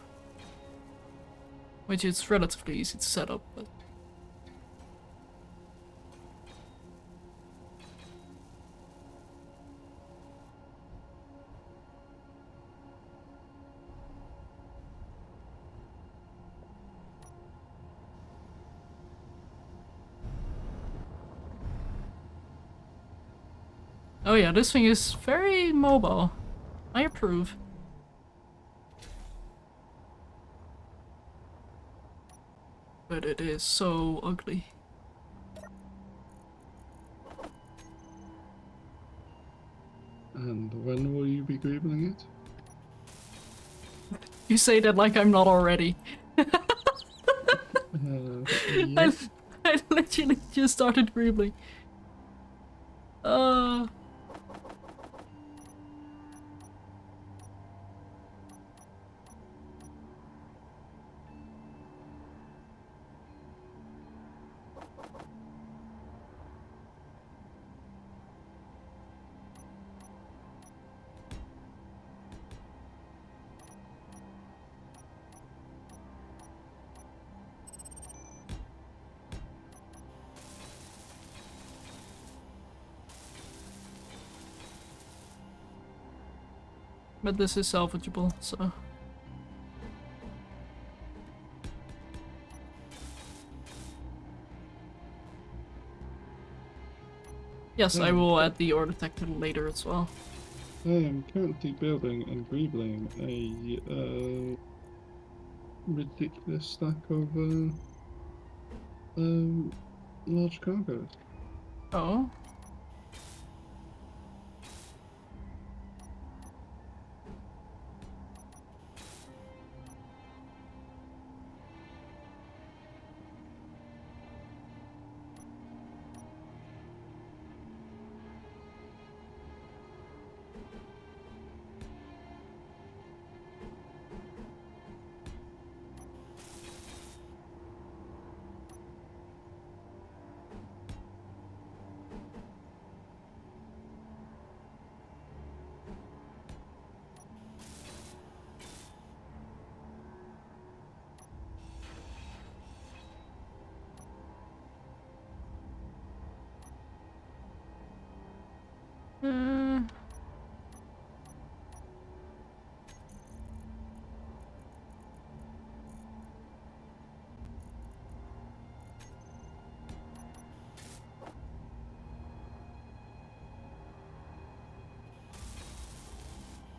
Which is relatively easy to set up, but... Oh yeah, this thing is very mobile. I approve. But it is so ugly. And when will you be greebling it? You say that like I'm not already. Yeah. I literally just started greebling. But this is salvageable, so... Yes, I will add the ore detector later as well. I am currently building and greebling a ridiculous stack of large cargoes. Oh?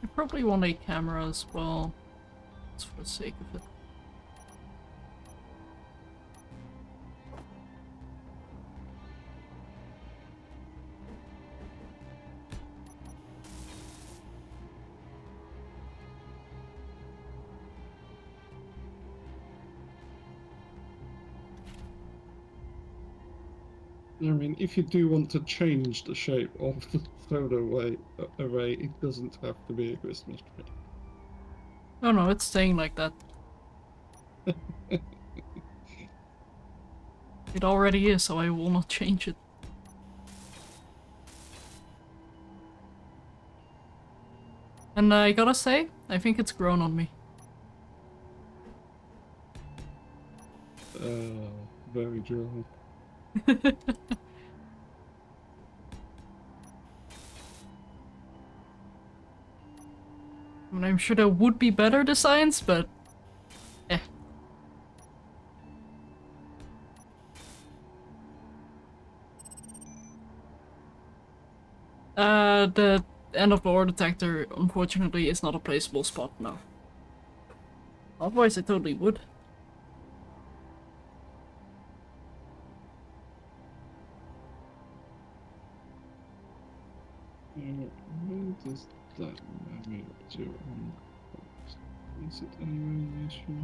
I probably want a camera as well, just for the sake of it. I mean, if you do want to change the shape of the solar array, it doesn't have to be a Christmas tree. Oh no, it's staying like that. It already is, so I will not change it. And I gotta say, I think it's grown on me. Very dry. I mean, I'm sure there would be better designs, but... eh. The end of the ore detector, unfortunately, is not a placeable spot now. Otherwise, I totally would. Where does that marry up to on? Is it anywhere useful?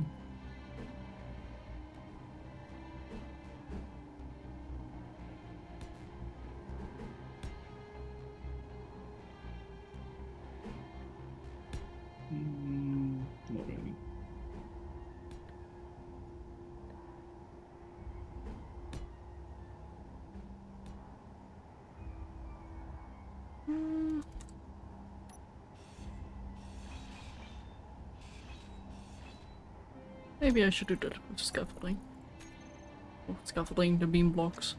Not really. Maybe I should do that with scaffolding. Oh, scaffolding the beam blocks.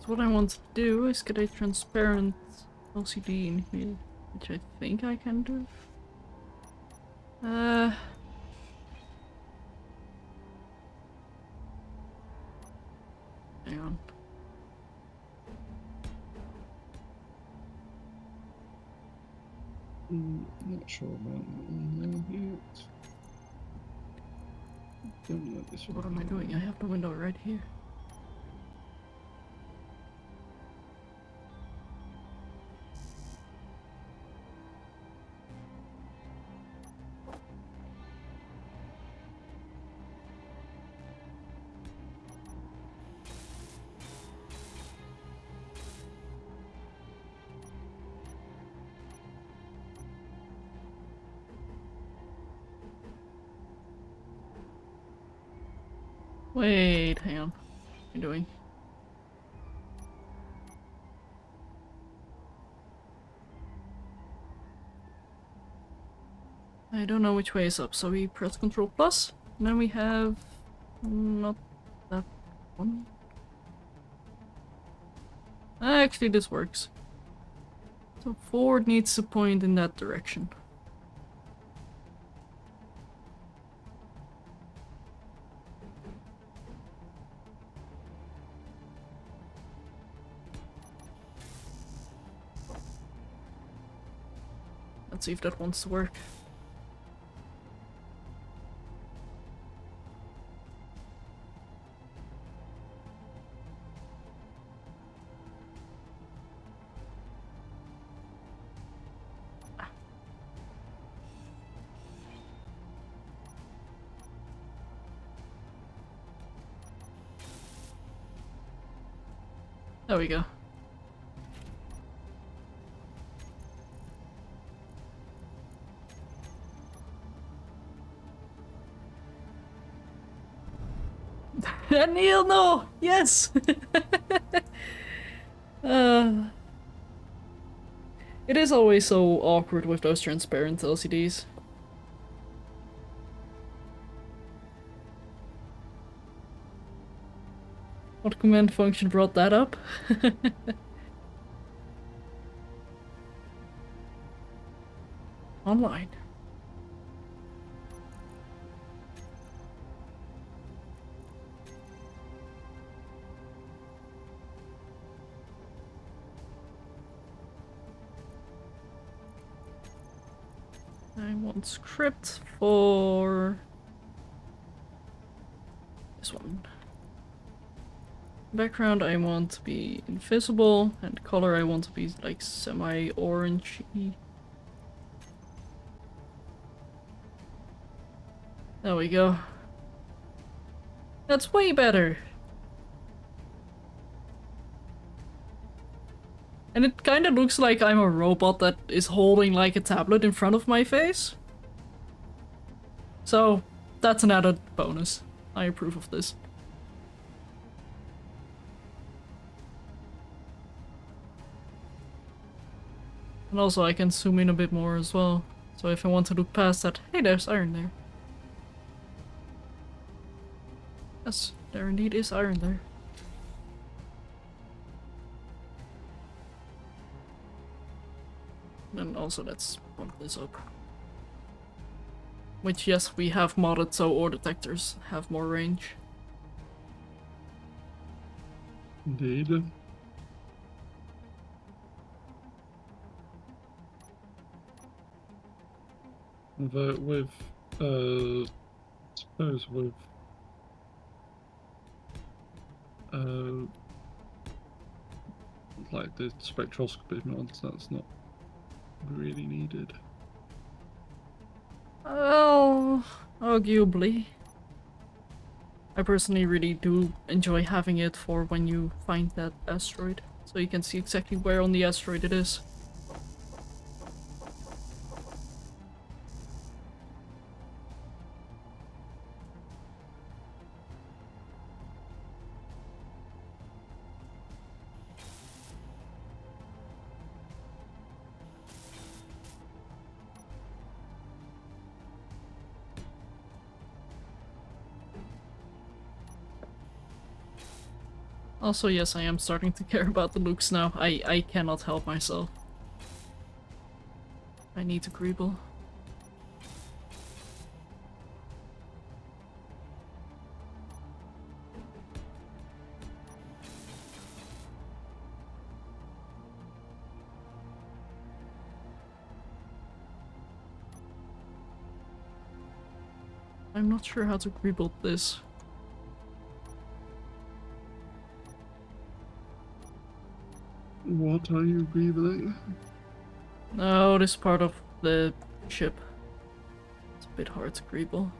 So what I want to do is get a transparent LCD in here, which I think I can do. Hang on. Not sure about that one there yet. Don't let this What one am I go. doing? I have the window right here. Wait, hang on. What are you doing? I don't know which way is up, so we press Control Plus, and then we have not that one. Actually, this works. So forward needs to point in that direction. Let's see if that wants to work. There we go. Neil, no! Yes! It is always so awkward with those transparent LCDs. What command function brought that up? Online. I want script for this one. Background I want to be invisible, and color I want to be like semi-orangey. There we go. That's way better. And it kind of looks like I'm a robot that is holding like a tablet in front of my face. So that's an added bonus. I approve of this. And also I can zoom in a bit more as well. So if I want to look past that, hey, there's iron there. Yes, there indeed is iron there. And also let's bump this up. Which, yes, we have modded so ore detectors have more range. Indeed. But with, suppose with, like the spectroscopy mods, that's not really needed. Well, arguably. I personally really do enjoy having it for when you find that asteroid, so you can see exactly where on the asteroid it is. Also, yes, I am starting to care about the looks now. I cannot help myself. I need to greeble. I'm not sure how to greeble this. What are you greebling? No, this part of the ship. It's a bit hard to greeble.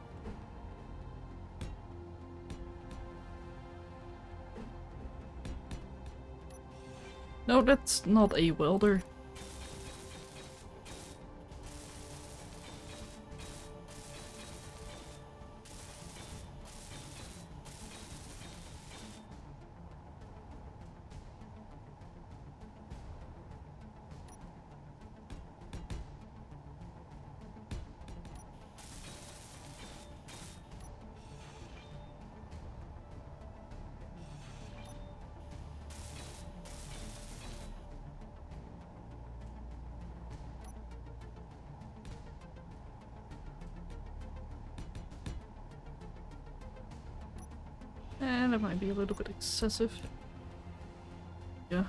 No, that's not a welder. And that might be a little bit excessive. Yeah.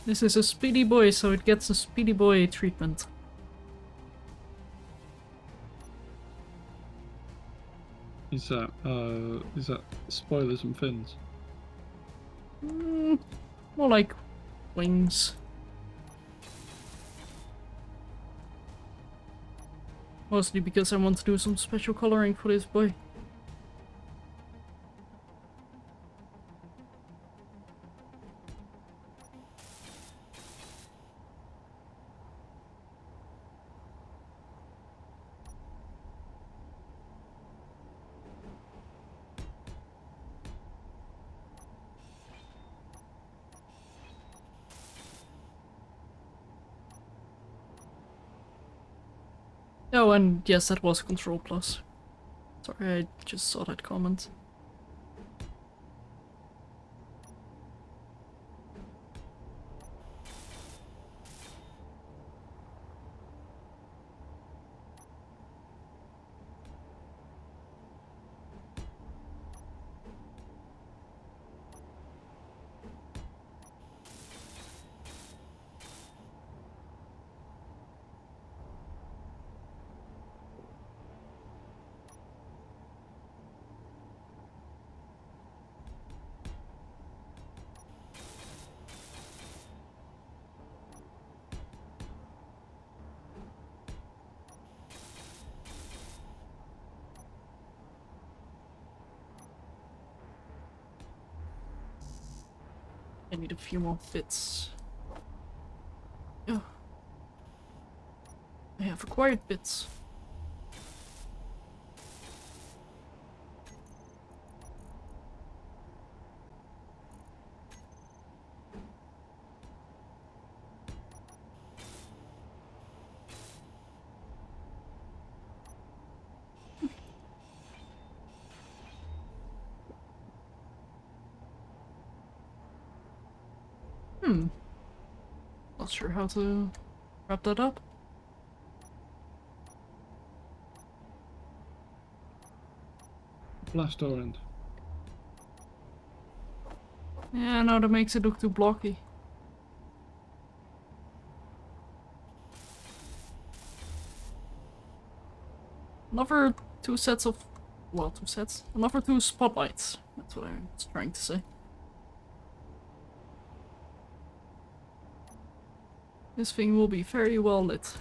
This is a speedy boy, so it gets a speedy boy treatment. Is that spoilers and fins? More like wings. Mostly because I want to do some special coloring for this boy. Oh, and yes, that was Control Plus. Sorry, I just saw that comment. I need a few more bits. Oh. I have acquired bits. Not sure how to wrap that up. Blast door end. Yeah, no, that makes it look too blocky. Another two sets of... well, two sets. Another two spotlights. That's what I was trying to say. This thing will be very well lit.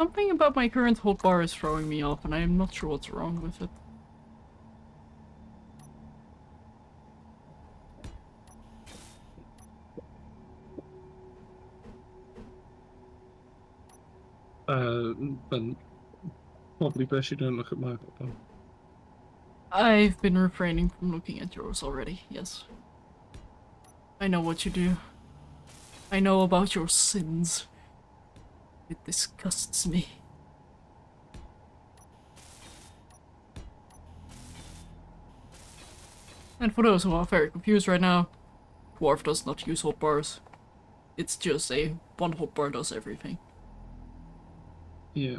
Something about my current hotbar is throwing me off, and I am not sure what's wrong with it. Ben, probably best you don't look at my hotbar. I've been refraining from looking at yours already, yes. I know what you do. I know about your sins. It disgusts me. And for those who are very confused right now, Dwarf does not use hotbars. It's just one hotbar does everything. Yeah.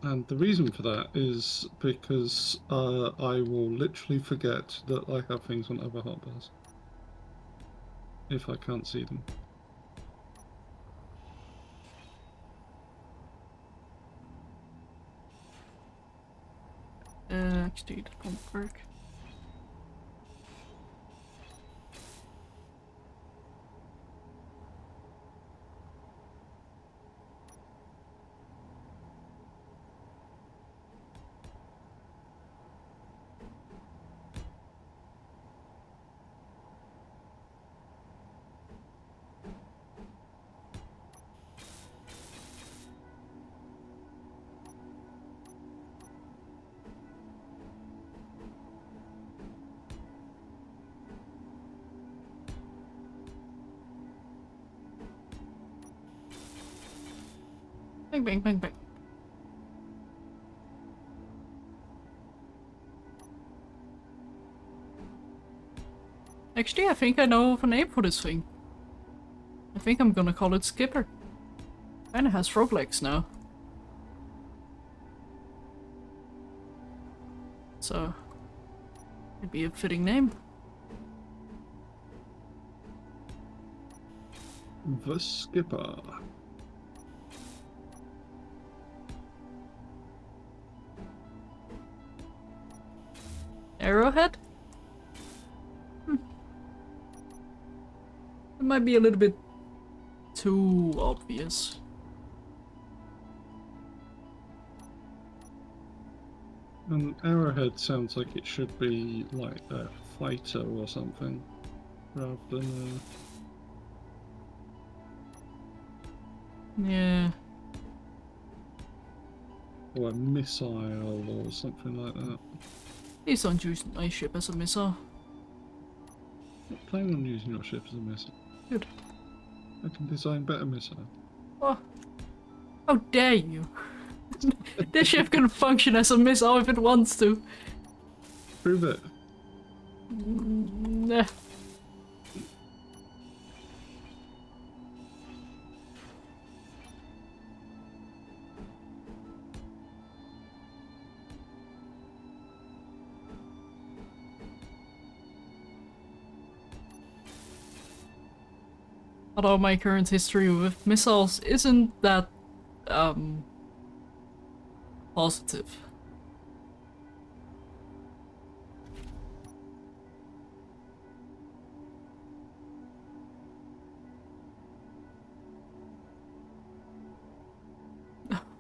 And the reason for that is because I will literally forget that I have things on other hotbars if I can't see them. Actually, that won't work. Bang, bang, bang, bang. Actually, I think I know of a name for this thing. I think I'm gonna call it Skipper. Kinda has frog legs now. So, it'd be a fitting name. The Skipper. Arrowhead? It might be a little bit too obvious. An arrowhead sounds like it should be like a fighter or something, rather than Yeah. or a missile or something like that. Please don't use my ship as a missile. I'm not planning on using your ship as a missile. Good. I can design better missiles. Oh. How dare you! This ship can function as a missile if it wants to. Prove it. Nah. Although my current history with missiles isn't that, positive.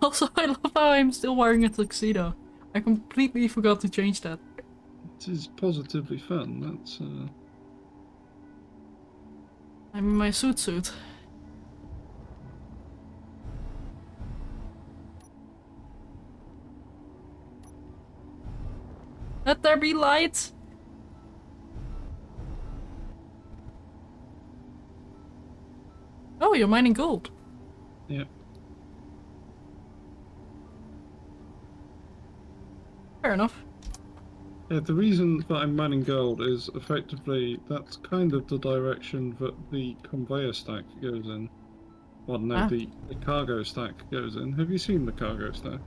Also, I love how I'm still wearing a tuxedo. I completely forgot to change that. It is positively fun. That's I'm in my suit. Let there be light! Oh, you're mining gold. yeah. Fair enough. Yeah, the reason that I'm mining gold is effectively that's kind of the direction that the conveyor stack goes in. Well, no, Ah. the cargo stack goes in. Have you seen the cargo stack?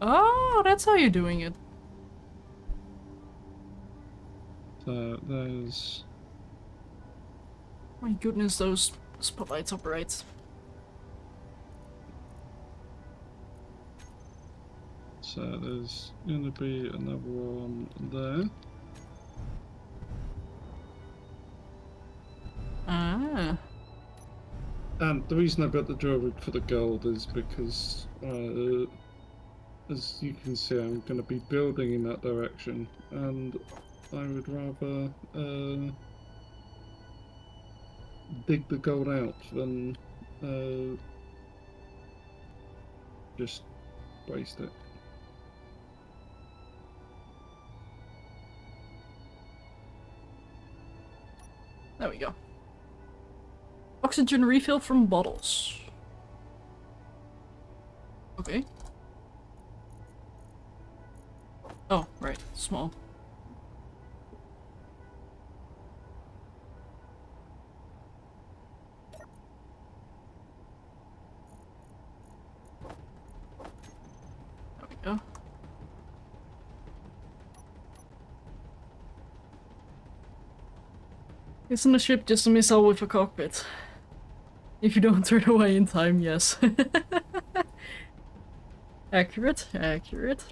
Oh, that's how you're doing it. So there's My goodness, those spotlights are bright. there's gonna be another one there. Ah. Yeah. And the reason I got the drill rig for the gold is because, as you can see, I'm going to be building in that direction, and I would rather dig the gold out than just waste it. There we go. Oxygen refill from bottles. Okay. Oh, right. Small. There we go. Isn't a ship just a missile with a cockpit? If you don't turn away in time, yes. Accurate, accurate.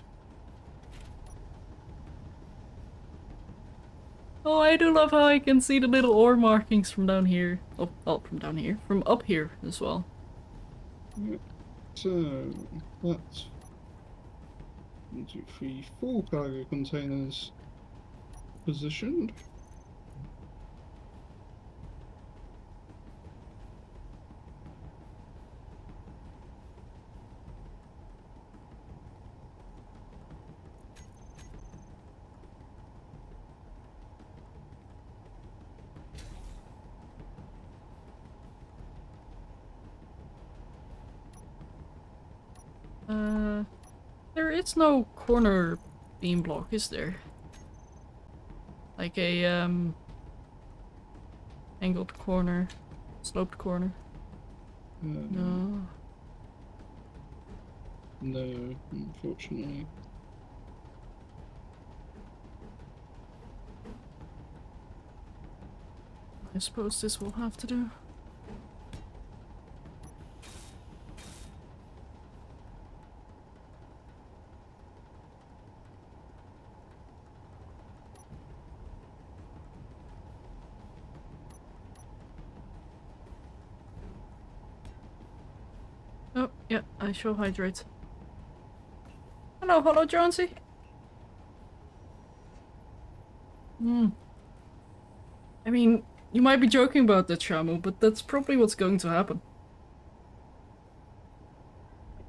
Oh, I do love how I can see the little ore markings from down here. Oh, well, from down here. From up here as well. Yep. So that's 1, 2, 3, 4 cargo containers positioned. There is no corner beam block, is there? Like a, angled corner, sloped corner? No. No, unfortunately. I suppose this will have to do. Oh, yeah, I shall hydrate. Hello, hello, Jonesy. I mean, you might be joking about that, Shamu, but that's probably what's going to happen.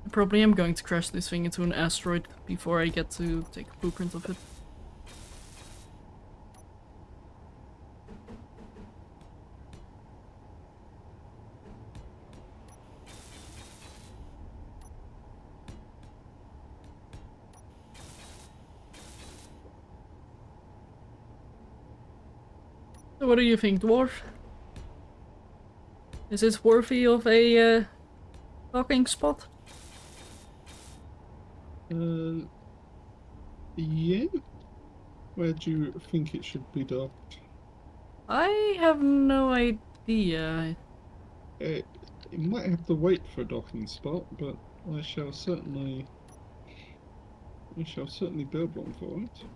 I probably am going to crash this thing into an asteroid before I get to take a blueprint of it. So what do you think, Dwarf? Is it worthy of a docking spot? Yeah. Where do you think it should be docked? I have no idea. It might have to wait for a docking spot, but I shall certainly build one for it.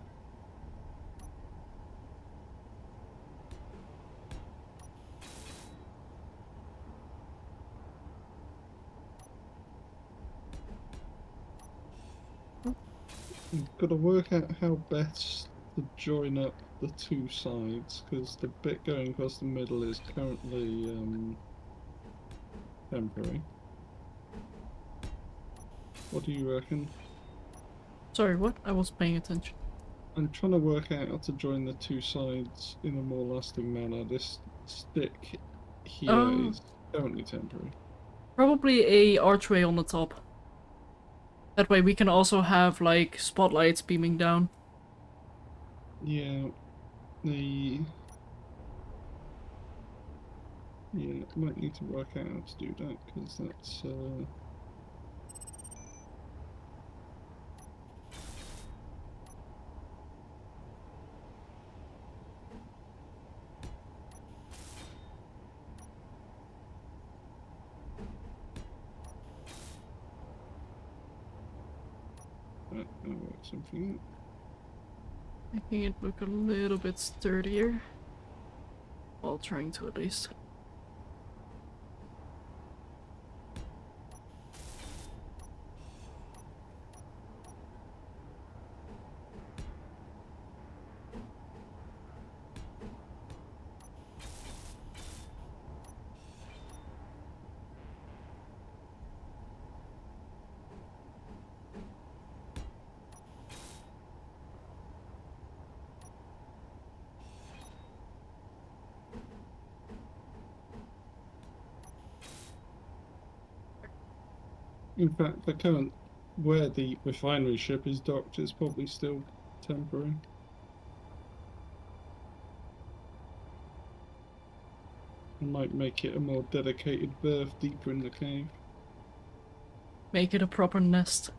I've got to work out how best to join up the two sides, because the bit going across the middle is currently temporary. What do you reckon? Sorry, what? I was paying attention. I'm trying to work out how to join the two sides in a more lasting manner. This stick here is currently temporary. Probably a archway on the top. That way we can also have, like, spotlights beaming down. Yeah, might need to work out how to do that, because that's I'll work something out. Making it look a little bit sturdier. While trying to at least. In fact, the current where the refinery ship is docked is probably still temporary. I might make it a more dedicated berth deeper in the cave. Make it a proper nest.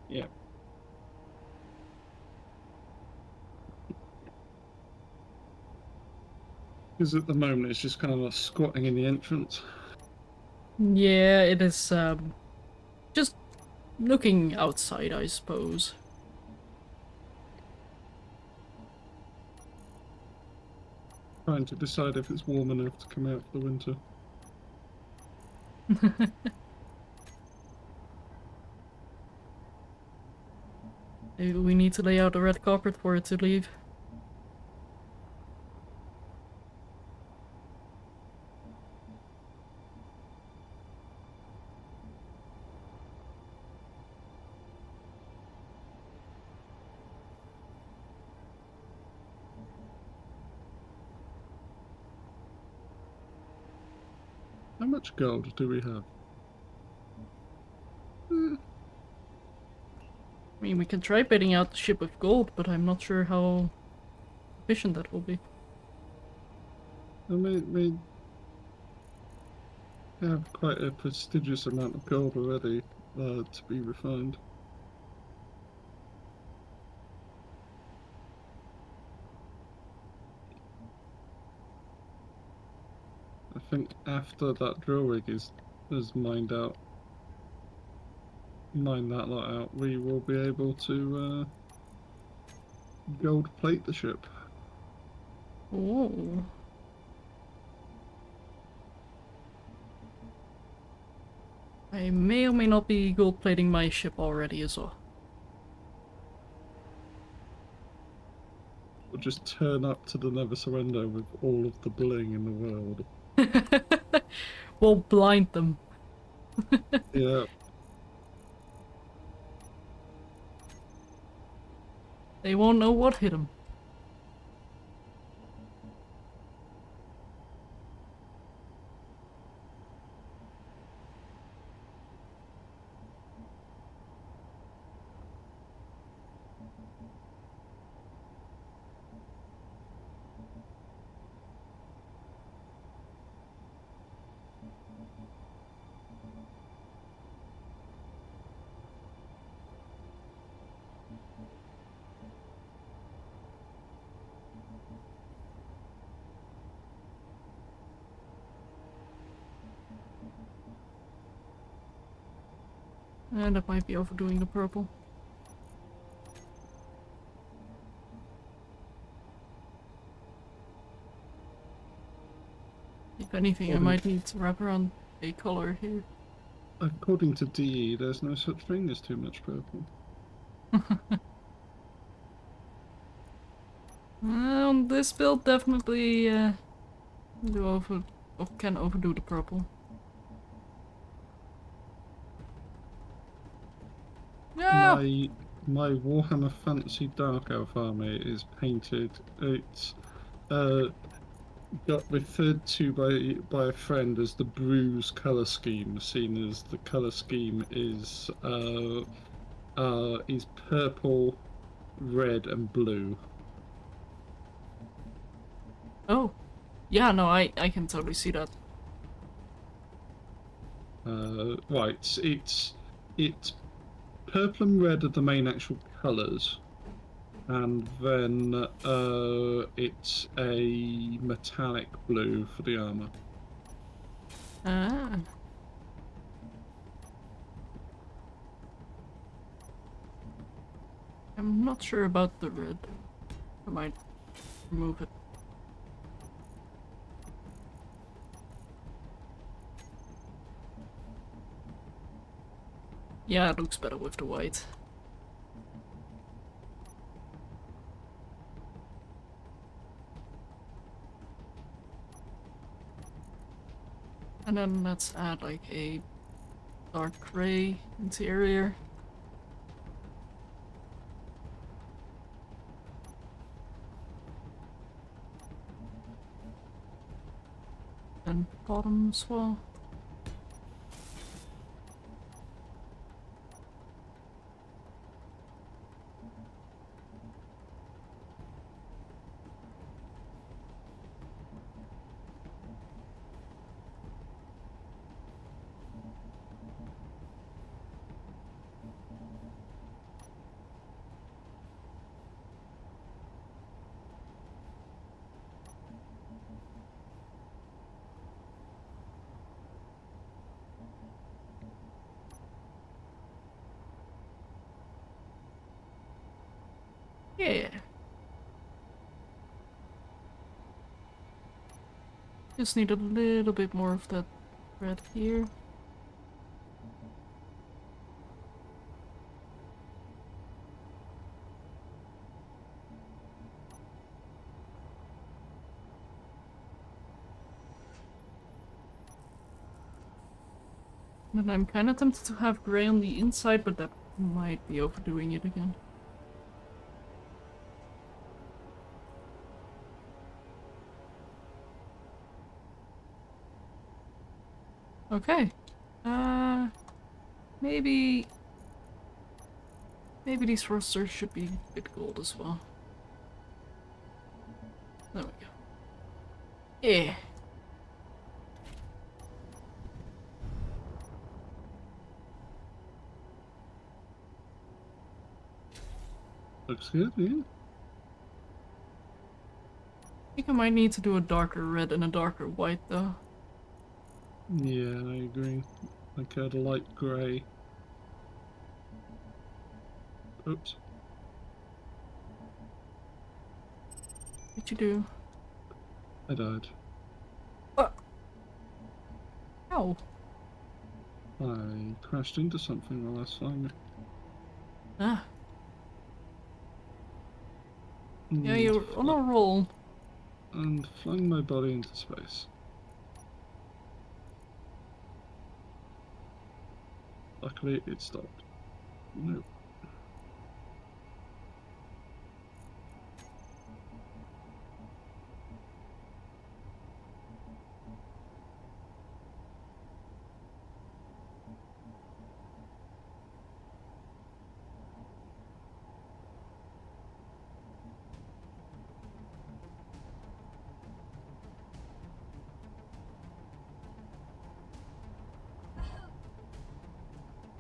Yeah. Because at the moment it's just kind of squatting in the entrance. Yeah, it is just looking outside, I suppose. Trying to decide if it's warm enough to come out for the winter. Maybe we need to lay out a red carpet for it to leave. How much gold do we have? I mean, we can try bidding out the ship with gold, but I'm not sure how efficient that will be. I mean, we have quite a prestigious amount of gold already to be refined. I think after that drill rig is mined that lot out, we will be able to gold plate the ship. Oh. I may or may not be gold plating my ship already as well. We'll just turn up to the Never Surrender with all of the bling in the world. We'll blind them. Yeah. They won't know what hit them. And that might be overdoing the purple. If anything, I might need to wrap around a color here. According to DE, there's no such thing as too much purple. This build definitely can overdo the purple. Yeah. My Warhammer Fantasy Dark Elf army is painted. It's got referred to by a friend as the Bruise color scheme, seen as the color scheme is purple, red, and blue. Oh. Yeah, no, I can totally see that. Right, it's purple and red are the main actual colors, and then it's a metallic blue for the armor. Ah. I'm not sure about the red. I might remove it. Yeah, it looks better with the white. And then let's add like a dark gray interior. And bottom as well. Yeah. Just need a little bit more of that red here. And I'm kind of tempted to have gray on the inside, but that might be overdoing it again. Okay. Maybe these rosters should be a bit gold as well. There we go. Yeah. Looks good, yeah. I think I might need to do a darker red and a darker white though. Yeah, I agree. Like a light grey. Oops. What'd you do? I died. Ow. I crashed into something while I was flying. Ah. Yeah, you're on a roll. And flung my body into space. Luckily, it stopped. Nope.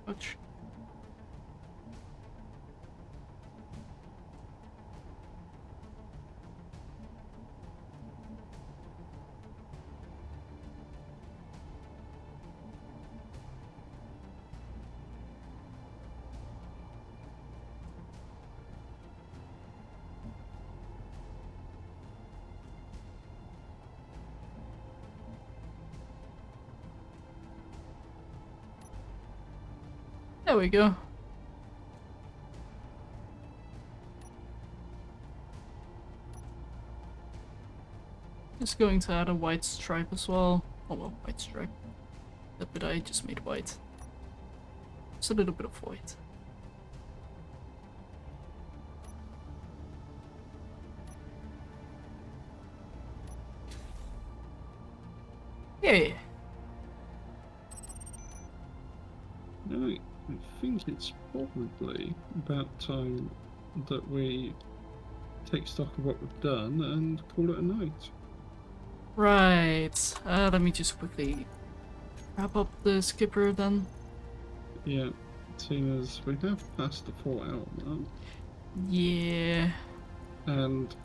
Ouch. There we go. Just going to add a white stripe as well. Oh well, white stripe. That bit I just made white. Just a little bit of white. Yeah. Right, I think it's probably about time that we take stock of what we've done and call it a night. Right. Let me just quickly wrap up the skipper then. Yeah, seeing as we have passed the 4-hour mark, Yeah. and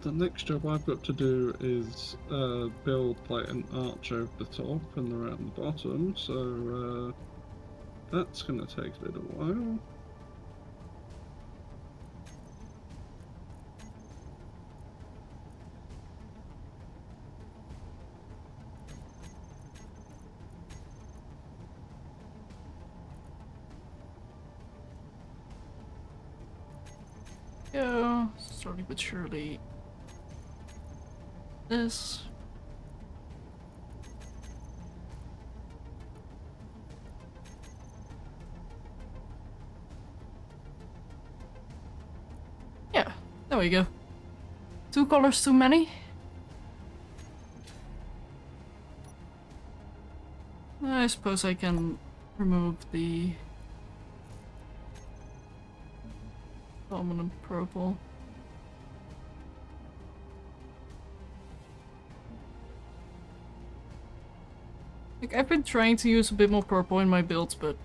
the next job I've got to do is build like an arch over the top and around the bottom, so that's going to take a little while. Go. Slowly but surely. This. Yeah, there we go. 2 colors too many? I suppose I can remove the dominant purple. Like, I've been trying to use a bit more purple in my builds, but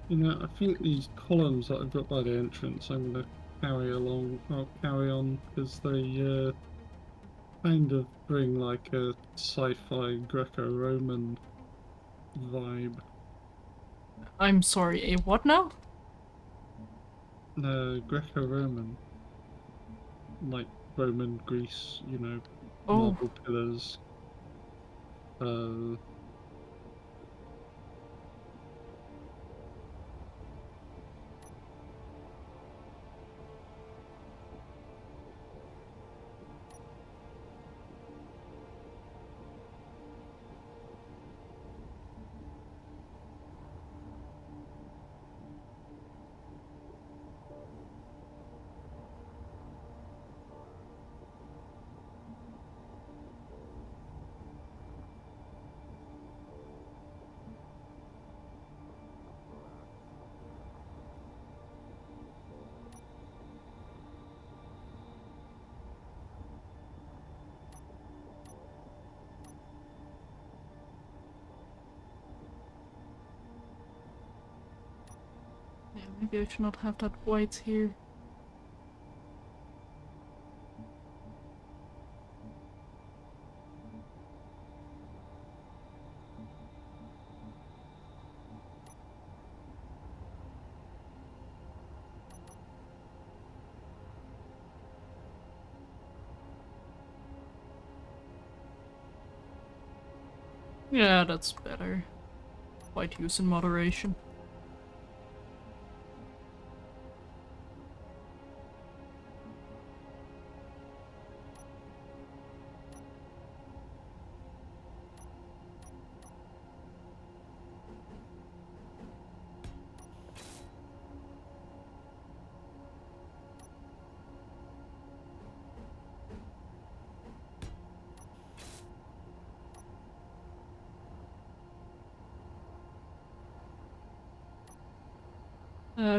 You know, I think these columns that I've got by the entrance I'm going to carry on because they kind of bring like a sci-fi Greco-Roman vibe. I'm sorry, a what now? Greco-Roman, like Roman Greece, you know, Oh, marble pillars. Uh, yeah, maybe I should not have that white here. Yeah, that's better. White use in moderation.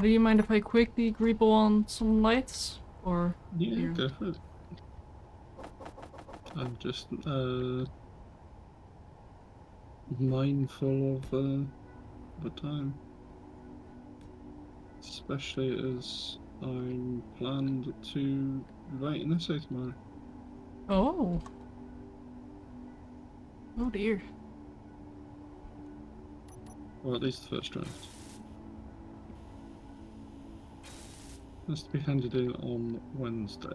Do you mind if I quickly gribble on some lights? Or yeah, you? go for it. I'm just mindful of the time, especially as I'm planned to write an essay tomorrow, Oh. Oh dear. or at least the first draft. Has to be handed in on Wednesday.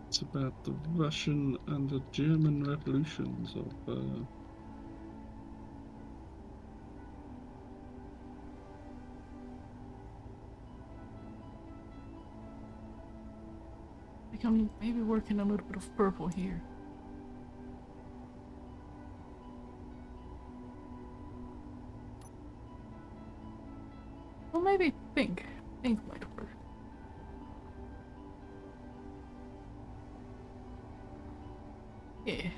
It's about the Russian and the German revolutions of I can maybe work in a little bit of purple here. Well, maybe pink. Pink might work. Yeah.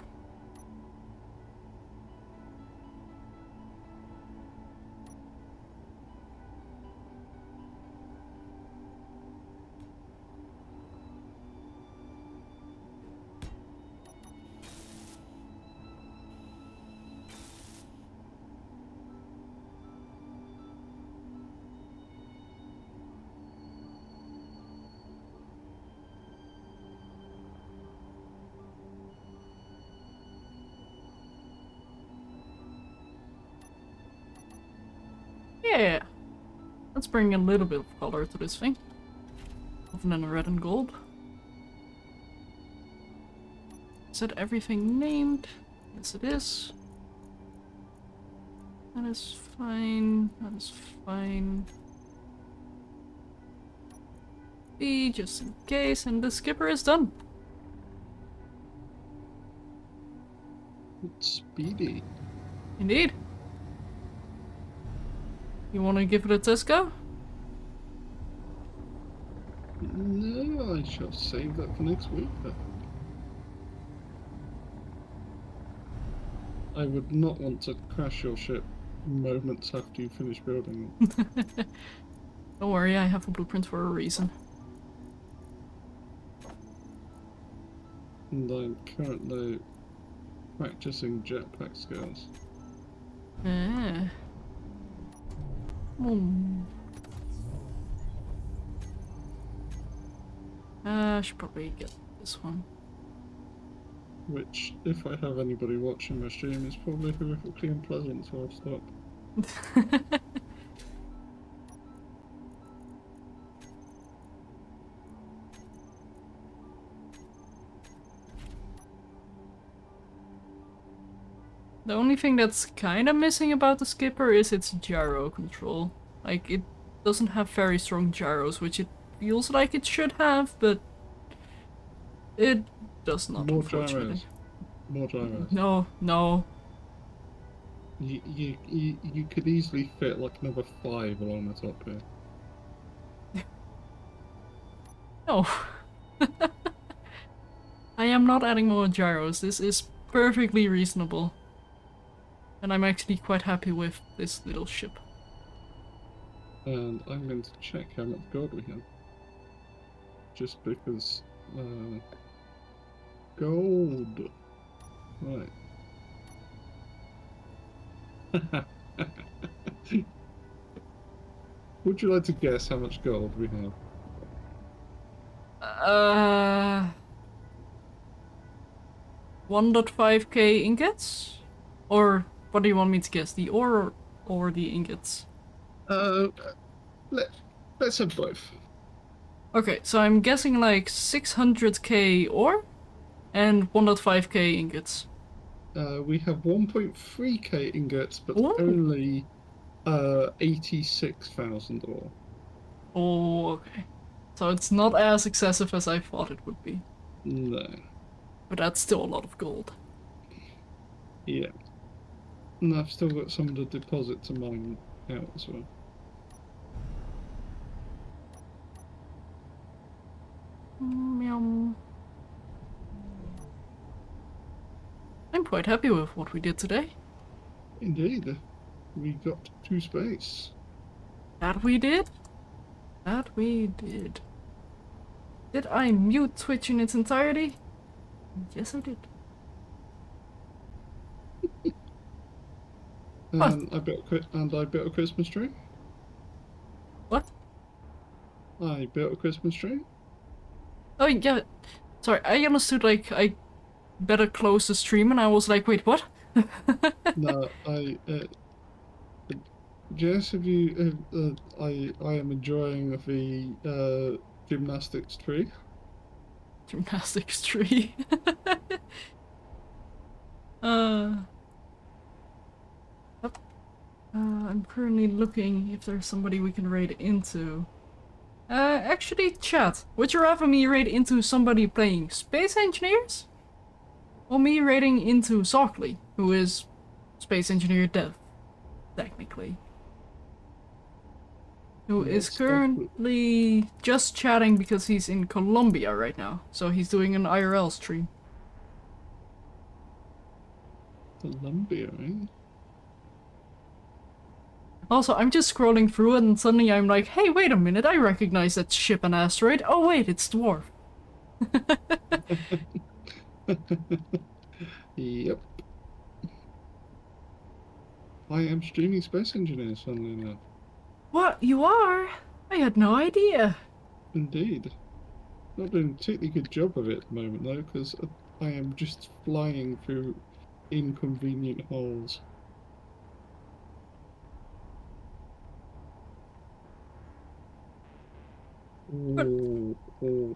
Yeah. Let's bring a little bit of color to this thing. Other than red and gold. Is that everything named? Yes, it is. That is fine. That is fine. B, just in case, and the skipper is done. it's speedy. Indeed. You want to give it a test go? No, I shall save that for next week. I would not want to crash your ship moments after you finish building it. Don't worry, I have a blueprint for a reason. And I'm currently practicing jetpack skills. Ah. Hmm. I should probably get this one. Which, if I have anybody watching my stream, is probably horrifically unpleasant, so I'll stop. The only thing that's kind of missing about the skipper is its gyro control. Like, it doesn't have very strong gyros, which it feels like it should have, but it does not, More unfortunately. gyros. More gyros. No, no. You could easily fit like another 5 along the top here. No. I am not adding more gyros. This is perfectly reasonable. And I'm actually quite happy with this little ship. And I'm going to check how much gold we have. Just because... gold! Right. Would you like to guess how much gold we have? 1.5k ingots? Or what do you want me to guess? The ore or the ingots? Let's have both. Okay, so I'm guessing like 600k ore and 1.5k ingots. We have 1.3k ingots, but Ooh. only 86,000 ore. Oh, okay. So it's not as excessive as I thought it would be. No. But that's still a lot of gold. Yeah. And I've still got some of the deposit to mine out as well. Meow. I'm quite happy with what we did today. Indeed. We got to space. That we did? That we did. Did I mute Twitch in its entirety? Yes, I did. And I built a Christmas tree. What? I built a Christmas tree. Oh, yeah. Sorry, I understood, like, I better close the stream, and I was like, wait, what? No, Jess, have you? I am enjoying the gymnastics tree. Gymnastics tree. Yep. I'm currently looking if there's somebody we can raid into. Actually, chat, would you rather me raid into somebody playing Space Engineers? Or me raiding into Zockley, who is Space Engineer Dev, technically. Who is currently just chatting because he's in Colombia right now. So he's doing an IRL stream. Columbia, eh? Also, I'm just scrolling through and suddenly I'm like, hey, wait a minute, I recognize that ship and asteroid. Oh wait, it's Dwarf. Yep. I am streaming Space Engineers, funnily enough. What? You are? I had no idea. Indeed. Not doing a particularly good job of it at the moment, though, because I am just flying through inconvenient holes. Oh,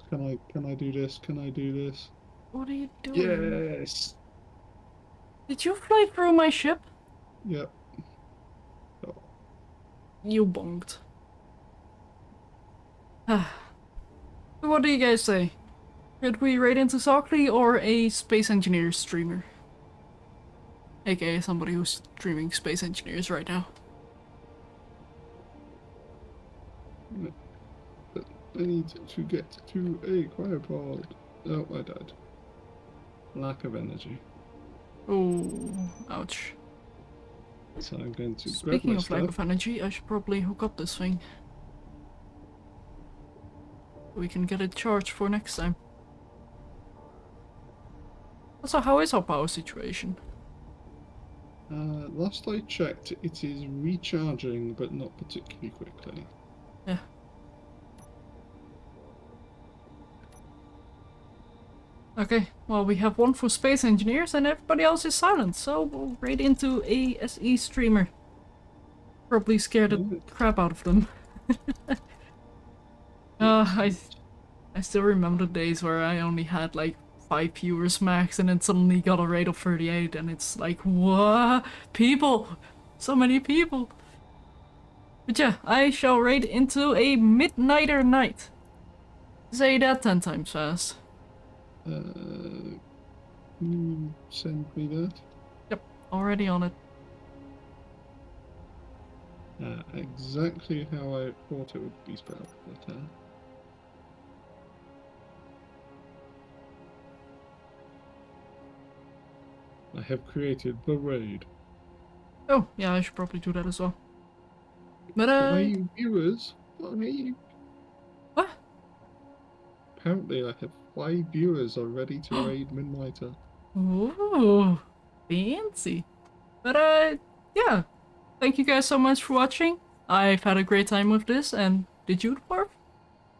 can I do this? Can I do this? What are you doing? Yes! Did you fly through my ship? Yep. Oh. You bonked. What do you guys say? Should we raid into Zockley or a Space Engineer streamer? AKA somebody who's streaming Space Engineers right now. I need to get to a cryopod. Oh, I died. Lack of energy. Oh, ouch. So I'm going to grab Speaking my of lack stuff. of energy, I should probably hook up this thing. We can get it charged for next time. Also, how is our power situation? Last I checked, it is recharging, but not particularly quickly. Yeah. Okay, well, we have one for space engineers and everybody else is silent, so we'll raid into a SE streamer. Probably scare the crap out of them. I still remember the days where I only had like 5 viewers max and then suddenly got a rate of 38 and it's like, what? People! So many people! But yeah, I shall raid into a Midnighter Night. Say that 10 times fast. Can you send me that? Yep, already on it. Exactly how I thought it would be spelled, but I have created the raid. Oh, yeah, I should probably do that as well. But, Why, viewers? Why? What? Apparently I have 5 viewers already to raid Midnighter. Ooh, fancy. But, yeah. Thank you guys so much for watching. I've had a great time with this, and did you, Dwarf?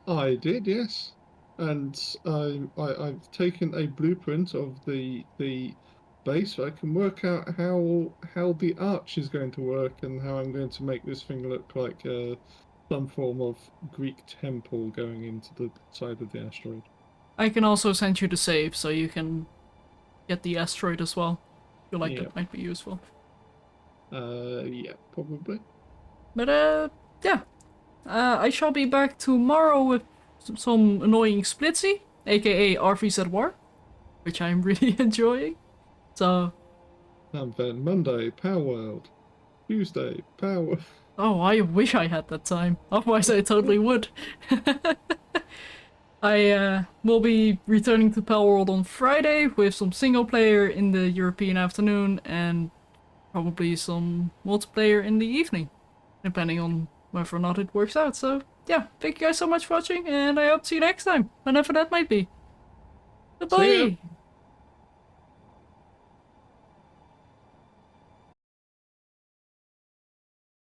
I did, yes. And I've taken a blueprint of the base, so I can work out how the arch is going to work and how I'm going to make this thing look like some form of Greek temple going into the side of the asteroid. I can also send you the save, so you can get the asteroid as well. I feel like that might be useful. Yeah, probably. But, yeah. I shall be back tomorrow with some annoying Splitsy, aka RVs at War, which I'm really enjoying. So... And then Monday, Power World. Tuesday, Power... Oh, I wish I had that time. Otherwise I totally would. I will be returning to Palworld on Friday with some single player in the European afternoon and probably some multiplayer in the evening, depending on whether or not it works out. So yeah, thank you guys so much for watching and I hope to see you next time, whenever that might be. Goodbye!